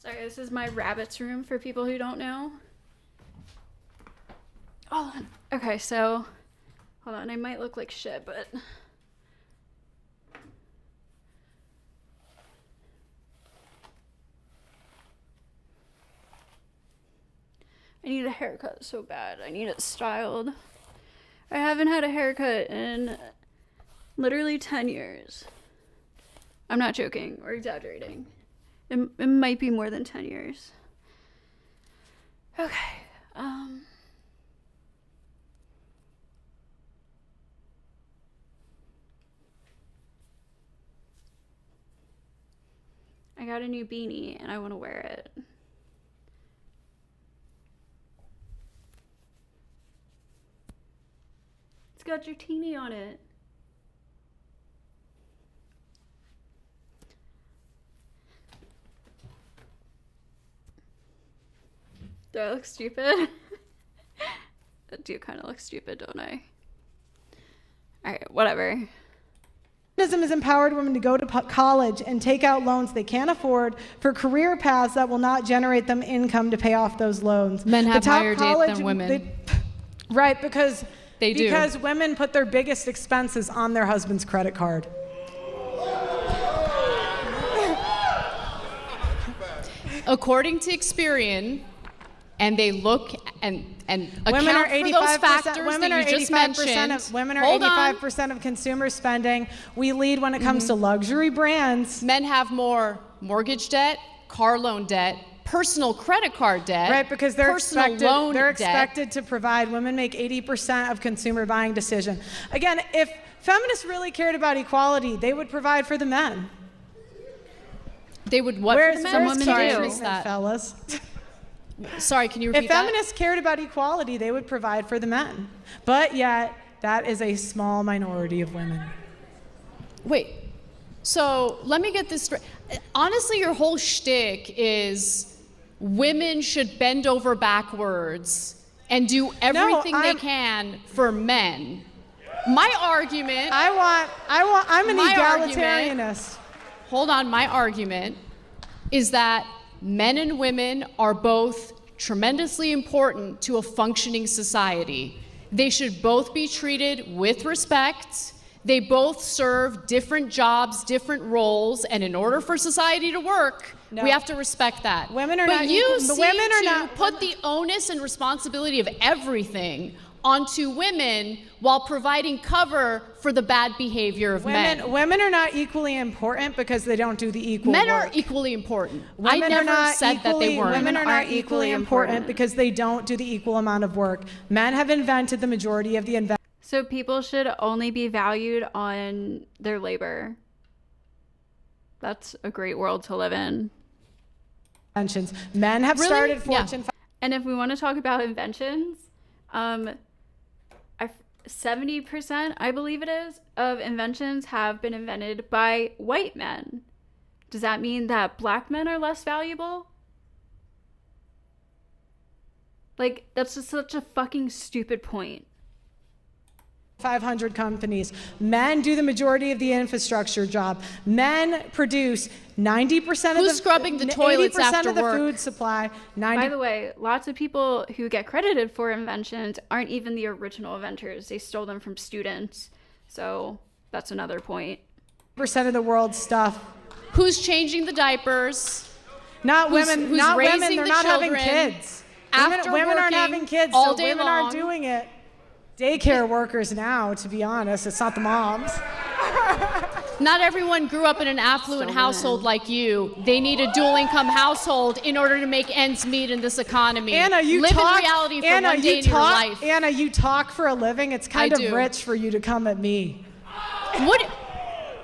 Sorry, this is my rabbit's room for people who don't know. Hold on. Okay, so hold on. I might look like shit, but I need a haircut so bad. I need it styled. I haven't had a haircut in literally 10 years. I'm not joking or exaggerating. It might be more than 10 years. Okay. I got a new beanie and I want to wear it. It's got your teenie on it. Do I look stupid? I do kind of look stupid, don't I? Alright, whatever. Feminism has empowered women to go to college and take out loans they can't afford for career paths that will not generate them income to pay off those loans. Men have higher debt than women. Right, because they do. Because women put their biggest expenses on their husband's credit card. According to Experian, and they look and account women are for those factors women that are you just mentioned. Women are Hold 85% of consumer spending. We lead when it comes to luxury brands. Men have more mortgage debt, car loan debt, personal credit card debt. Right, because they're personal expected to provide. Women make 80% of consumer buying decision. Again, if feminists really cared about equality, they would provide for the men. They would what for the men? Some women do. Fellas. Sorry, can you repeat that? If feminists cared about equality, they would provide for the men. But yet, that is a small minority of women. Wait, so let me get this straight. Honestly, your whole shtick is women should bend over backwards and do everything they can for men. My argument... I'm an egalitarianist. Hold on, my argument is that men and women are both tremendously important to a functioning society. They should both be treated with respect. They both serve different jobs, different roles, and in order for society to work, No. we have to respect that. Women are but not you equal- the seem women are to not- put the onus and responsibility of everything onto women while providing cover for the bad behavior of men. Women are not equally important because they don't do the equal Men work. are equally important. Women I are never not said that they equally- weren't. Women are not aren't equally important because they don't do the equal amount of work. Men have invented the majority of the So people should only be valued on their labor. That's a great world to live in. inventions. Men have Really? started Yeah. Fortune And if we want to talk about inventions, 70%, I believe it is, of inventions have been invented by white men. Does that mean that black men are less valuable? Like, that's just such a fucking stupid point. 500 companies. Men do the majority of the infrastructure job. Men produce 90% of Who's the scrubbing the toilets 80% after of the work? food supply. By the way, lots of people who get credited for inventions aren't even the original inventors. They stole them from students. So that's another point. 90% of the world's stuff. Who's changing the diapers? Not Who's- women. who's Not women. raising They're the not having children kids. after Women aren't working having kids. all so day women long? aren't doing it. Daycare workers now, to be honest. It's not the moms. Not everyone grew up in an affluent Still household women. like you. They need a dual income household in order to make ends meet in this economy. Anna, you live talk. in reality for Anna, one day you in your talk. life. Anna, you talk for a living. It's kind I of do. rich for you to come at me. What,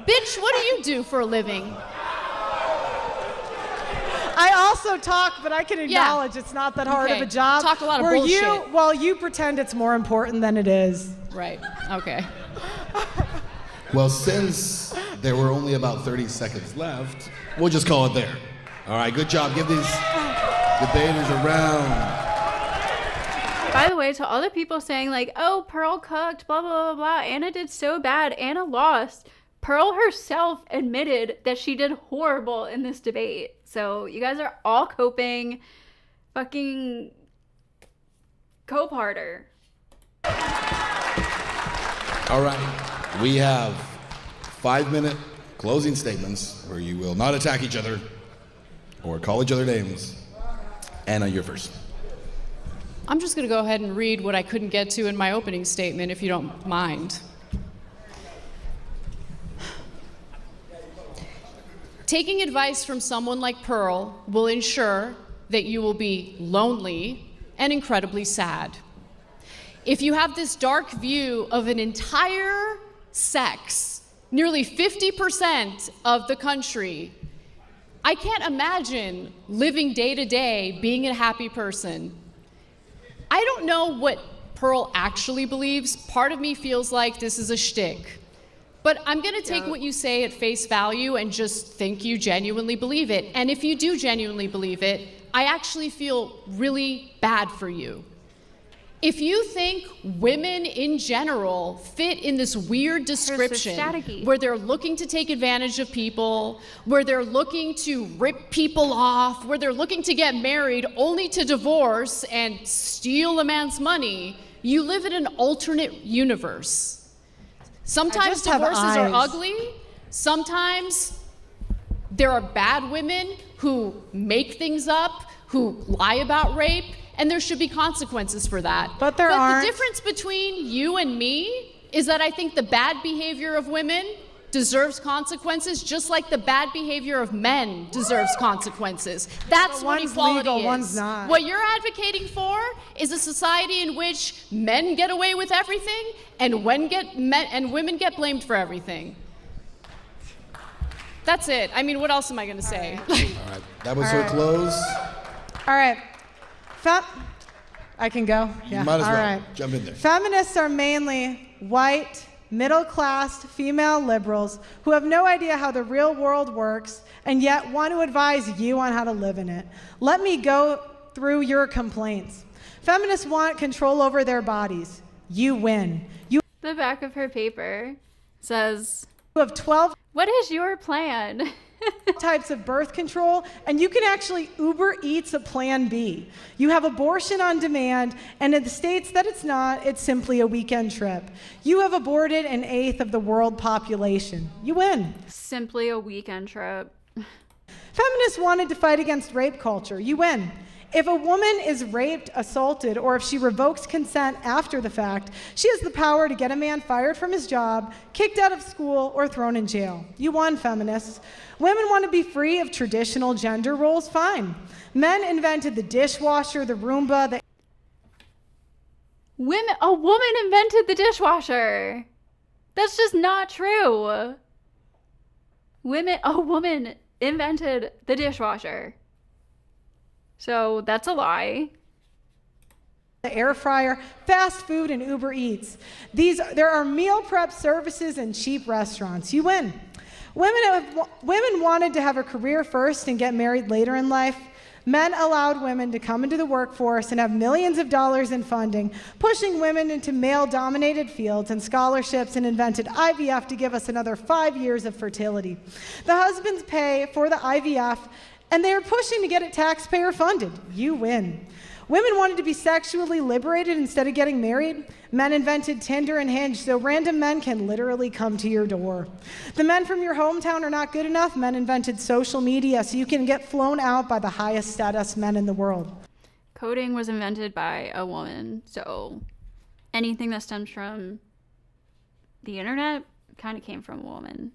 bitch? What do you do for a living? I also talk, but I can acknowledge it's not that hard Okay. of a job. Talk a lot of where bullshit. you pretend it's more important than it is. Right. Okay. Well, since there were only about 30 seconds left, we'll just call it there. All right, good job. Give these debaters a round. By the way, to all the people saying like, oh, Pearl cooked, blah, blah, blah, blah. Anna did so bad. Anna lost. Pearl herself admitted that she did horrible in this debate. So you guys are all coping. Fucking cope harder. All right, we have 5-minute closing statements where you will not attack each other or call each other names. Anna, you're first. I'm just going to go ahead and read what I couldn't get to in my opening statement, if you don't mind. Taking advice from someone like Pearl will ensure that you will be lonely and incredibly sad. If you have this dark view of an entire sex, nearly 50% of the country, I can't imagine living day to day being a happy person. I don't know what Pearl actually believes. Part of me feels like this is a shtick. But I'm going to take what you say at face value and just think you genuinely believe it. And if you do genuinely believe it, I actually feel really bad for you. If you think women in general fit in this weird description staticky. where they're looking to take advantage of people, where they're looking to rip people off, where they're looking to get married only to divorce and steal a man's money, you live in an alternate universe. Sometimes just have divorces are eyes. ugly. Sometimes there are bad women who make things up, who lie about rape, and there should be consequences for that. But there aren't. The difference between you and me is that I think the bad behavior of women deserves consequences, just like the bad behavior of men deserves consequences. That's But what one's equality legal, is. one's not. What you're advocating for is a society in which men get away with everything and women get blamed for everything. That's it. I mean, what else am I going to say? All right, that was her close. All right. I can go? Yeah. Might as All well. right. Jump in there. Feminists are mainly white, middle-class female liberals who have no idea how the real world works and yet want to advise you on how to live in it. Let me go through your complaints. Feminists want control over their bodies. You win. You The back of her paper says, have 12 What is your plan? types of birth control, and you can actually Uber Eats a plan B. You have abortion on demand, and in the states that it's not, it's simply a weekend trip. You have aborted an eighth of the world population. You win. Simply a weekend trip. Feminists wanted to fight against rape culture. You win. If a woman is raped, assaulted, or if she revokes consent after the fact, she has the power to get a man fired from his job, kicked out of school, or thrown in jail. You won, feminists. Women want to be free of traditional gender roles? Fine. Men invented the dishwasher, the Roomba, the... A woman invented the dishwasher. That's just not true. A woman invented the dishwasher. So that's a lie. The air fryer, fast food, and Uber Eats. There are meal prep services and cheap restaurants. You win. Women wanted to have a career first and get married later in life. Men allowed women to come into the workforce and have millions of dollars in funding, pushing women into male-dominated fields and scholarships, and invented IVF to give us another 5 years of fertility. The husbands pay for the IVF, and they are pushing to get it taxpayer funded. You win. Women wanted to be sexually liberated instead of getting married. Men invented Tinder and Hinge so random men can literally come to your door. The men from your hometown are not good enough. Men invented social media so you can get flown out by the highest status men in the world. Coding was invented by a woman, so anything that stems from the internet kind of came from a woman.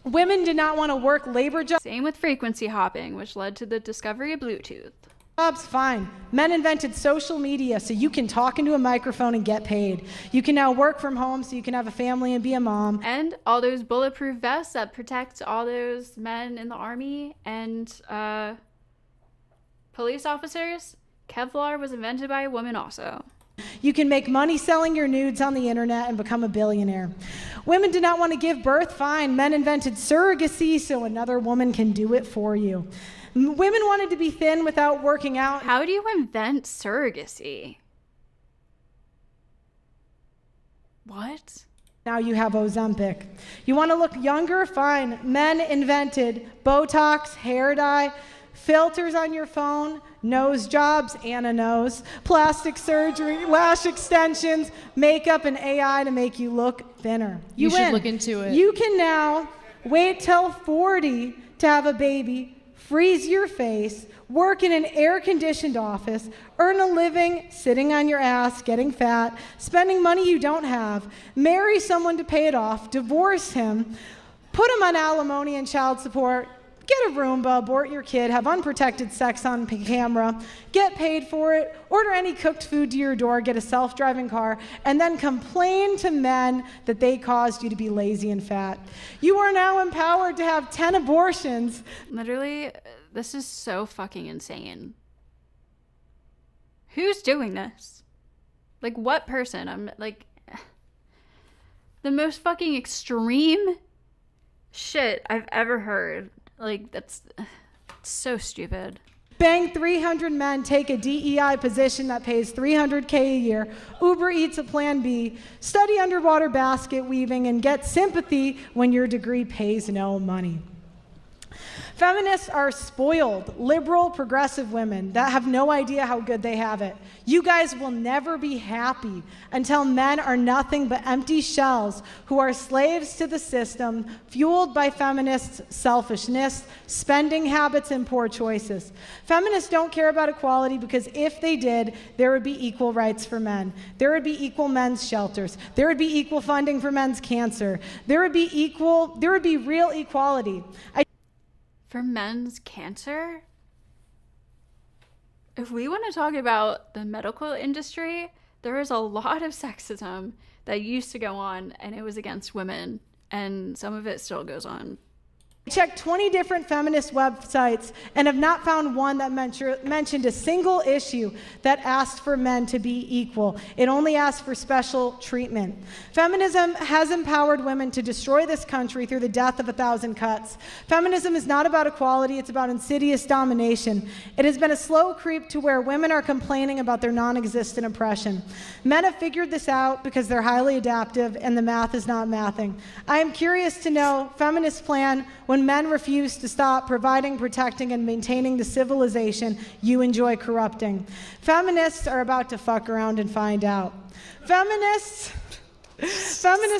Women did not want to work labor jobs. Same with frequency hopping, which led to the discovery of Bluetooth. Jobs, fine. Men invented social media so you can talk into a microphone and get paid. You can now work from home so you can have a family and be a mom. And all those bulletproof vests that protect all those men in the army and police officers. Kevlar was invented by a woman also. You can make money selling your nudes on the internet and become a billionaire. Women did not want to give birth? Fine. Men invented surrogacy so another woman can do it for you. Women wanted to be thin without working out. How do you invent surrogacy? What? Now you have Ozempic. You want to look younger? Fine. Men invented Botox, hair dye, filters on your phone, nose jobs, Anna knows, plastic surgery, lash extensions, makeup, and AI to make you look thinner. You win. should look into it. You can now wait till 40 to have a baby, freeze your face, work in an air-conditioned office, earn a living sitting on your ass, getting fat, spending money you don't have, marry someone to pay it off, divorce him, put him on alimony and child support, get a Roomba, abort your kid, have unprotected sex on camera, get paid for it, order any cooked food to your door, get a self-driving car, and then complain to men that they caused you to be lazy and fat. You are now empowered to have 10 abortions. Literally, this is so fucking insane. Who's doing this? Like, what person? I'm like, the most fucking extreme shit I've ever heard. Like, that's so stupid. Bang 300 men take a DEI position that pays $300K a year, Uber Eats a plan B, study underwater basket weaving, and get sympathy when your degree pays no money. Feminists are spoiled, liberal, progressive women that have no idea how good they have it. You guys will never be happy until men are nothing but empty shells who are slaves to the system, fueled by feminists' selfishness, spending habits, and poor choices. Feminists don't care about equality because if they did, there would be equal rights for men. There would be equal men's shelters. There would be equal funding for men's cancer. There would be real equality. For men's cancer? If we want to talk about the medical industry, there is a lot of sexism that used to go on, and it was against women, and some of it still goes on. I checked 20 different feminist websites and have not found one that mentioned a single issue that asked for men to be equal. It only asked for special treatment. Feminism has empowered women to destroy this country through the death of 1,000 cuts. Feminism is not about equality, it's about insidious domination. It has been a slow creep to where women are complaining about their non-existent oppression. Men have figured this out because they're highly adaptive and the math is not mathing. I am curious to know feminists' plan when men refuse to stop providing, protecting, and maintaining the civilization you enjoy corrupting. Feminists are about to fuck around and find out. Feminists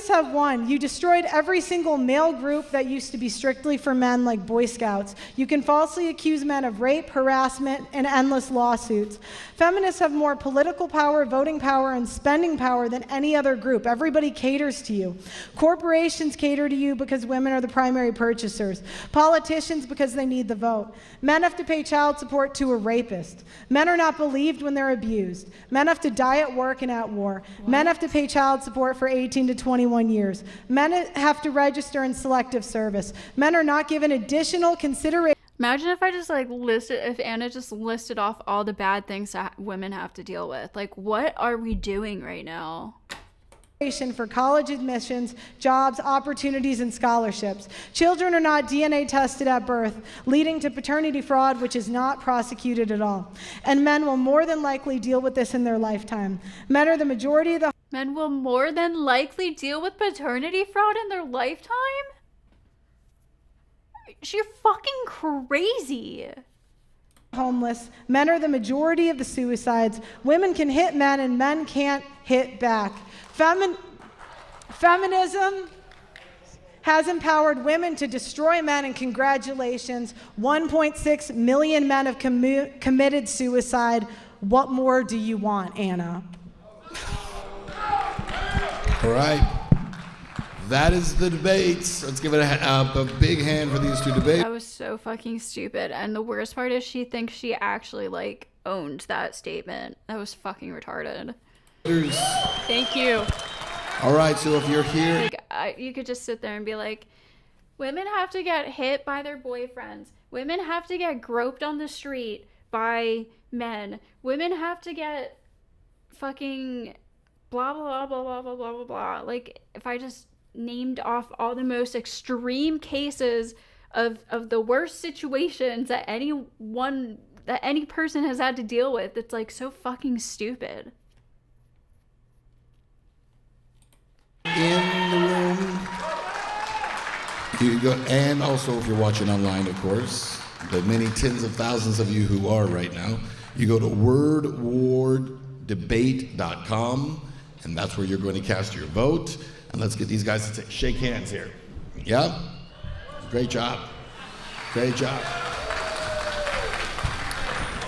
have won. You destroyed every single male group that used to be strictly for men, like Boy Scouts. You can falsely accuse men of rape, harassment, and endless lawsuits. Feminists have more political power, voting power, and spending power than any other group. Everybody caters to you. Corporations cater to you because women are the primary purchasers. Politicians because they need the vote. Men have to pay child support to a rapist. Men are not believed when they're abused. Men have to die at work and at war. Men have to pay child support for 18 to 21 years. Men have to register in selective service. Men are not given additional consideration. Imagine if I just if Anna just listed off all the bad things that women have to deal with. Like, what are we doing right now? For college admissions, jobs, opportunities, and scholarships. Children are not DNA tested at birth, leading to paternity fraud, which is not prosecuted at all. And men will more than likely deal with this in their lifetime. Men are the majority of the Men will more than likely deal with paternity fraud in their lifetime? You're fucking crazy. Homeless. Men are the majority of the suicides. Women can hit men and men can't hit back. Feminism has empowered women to destroy men, and congratulations, 1.6 million men have committed suicide. What more do you want, Anna? All right. That is the debates. Let's give it a big hand for these two debates. That was so fucking stupid. And the worst part is she thinks she actually, owned that statement. That was fucking retarded. Thank you. All right, so if you're here... You could just sit there and be like, women have to get hit by their boyfriends. Women have to get groped on the street by men. Women have to get fucking blah, blah, blah, blah, blah, blah, blah, blah. Like, if I just named off all the most extreme cases of the worst situations that any person has had to deal with, it's so fucking stupid. In the room, you go, and also if you're watching online, of course, the many tens of thousands of you who are right now, you go to wordwardebate.com, and that's where you're going to cast your vote. And let's get these guys to shake hands here. Yeah? Great job. Great job.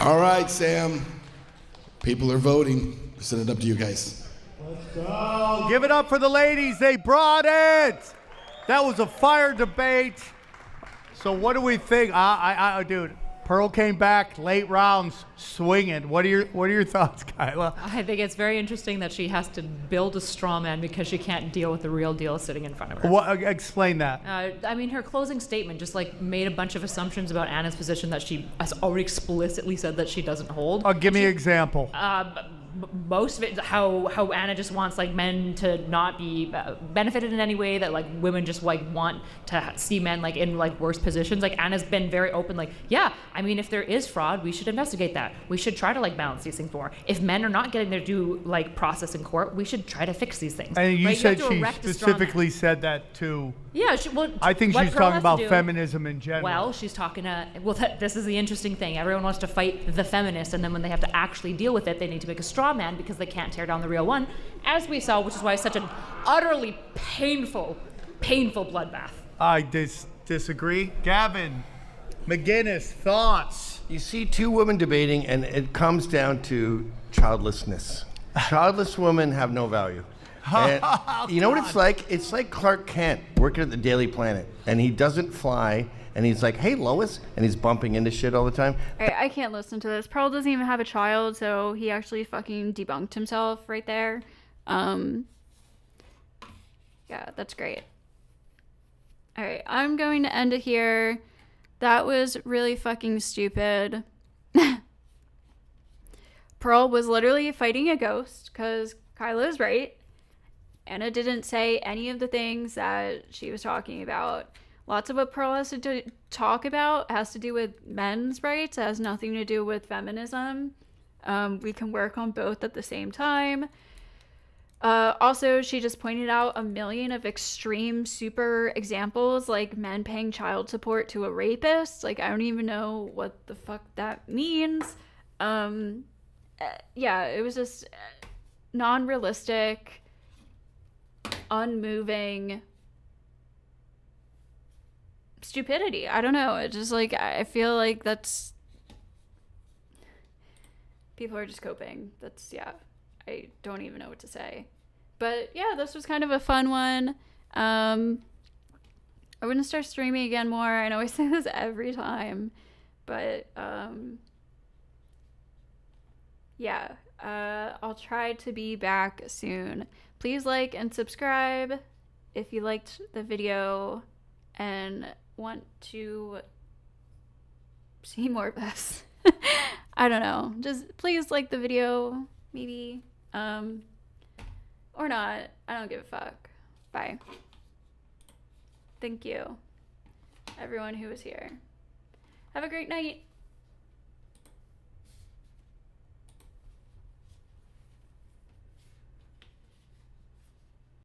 All right, Sam. People are voting. Send it up to you guys. Let's go. Give it up for the ladies. They brought it. That was a fire debate. So what do we think? Dude, Pearl came back late rounds swinging. What are your thoughts, Kyla? I think it's very interesting that she has to build a straw man because she can't deal with the real deal sitting in front of her. Explain that. Her closing statement just made a bunch of assumptions about Anna's position that she has already explicitly said that she doesn't hold. Give me an example. Most of it, how Anna just wants men to not be benefited in any way, that women just want to see men in worse positions. Anna's been very open, if there is fraud, we should investigate that. We should try to balance these things more. If men are not getting their due process in court, we should try to fix these things. And you said she specifically said that too. Yeah, I think she's talking about feminism in general. Well, she's talking this is the interesting thing. Everyone wants to fight the feminists, and then when they have to actually deal with it, they need to make a straw man because they can't tear down the real one, as we saw, which is why it's such an utterly painful bloodbath. I disagree. Gavin McGinnis, thoughts? You see two women debating, and it comes down to childlessness. Childless women have no value. And you know what it's like? It's like Clark Kent working at the Daily Planet, and he doesn't fly, and he's like, hey, Lois, and he's bumping into shit all the time. All right, I can't listen to this. Pearl doesn't even have a child, so he actually fucking debunked himself right there. Yeah, that's great. All right, I'm going to end it here. That was really fucking stupid. Pearl was literally fighting a ghost because Kyla's right. Anna didn't say any of the things that she was talking about. Lots of what Pearl has to talk about has to do with men's rights. It has nothing to do with feminism. We can work on both at the same time. Also, she just pointed out a million of extreme super examples, like men paying child support to a rapist. Like, I don't even know what the fuck that means. Yeah, it was just non-realistic, unmoving stupidity. I don't know. It just, like, I feel like that's... People are just coping. That's, yeah. I don't even know what to say. But yeah, this was kind of a fun one. I wouldn't start streaming again more. I know I say this every time. But yeah, I'll try to be back soon. Please like and subscribe if you liked the video and want to see more of this. I don't know. Just please like the video, maybe. Or not. I don't give a fuck. Bye. Thank you, everyone who was here. Have a great night.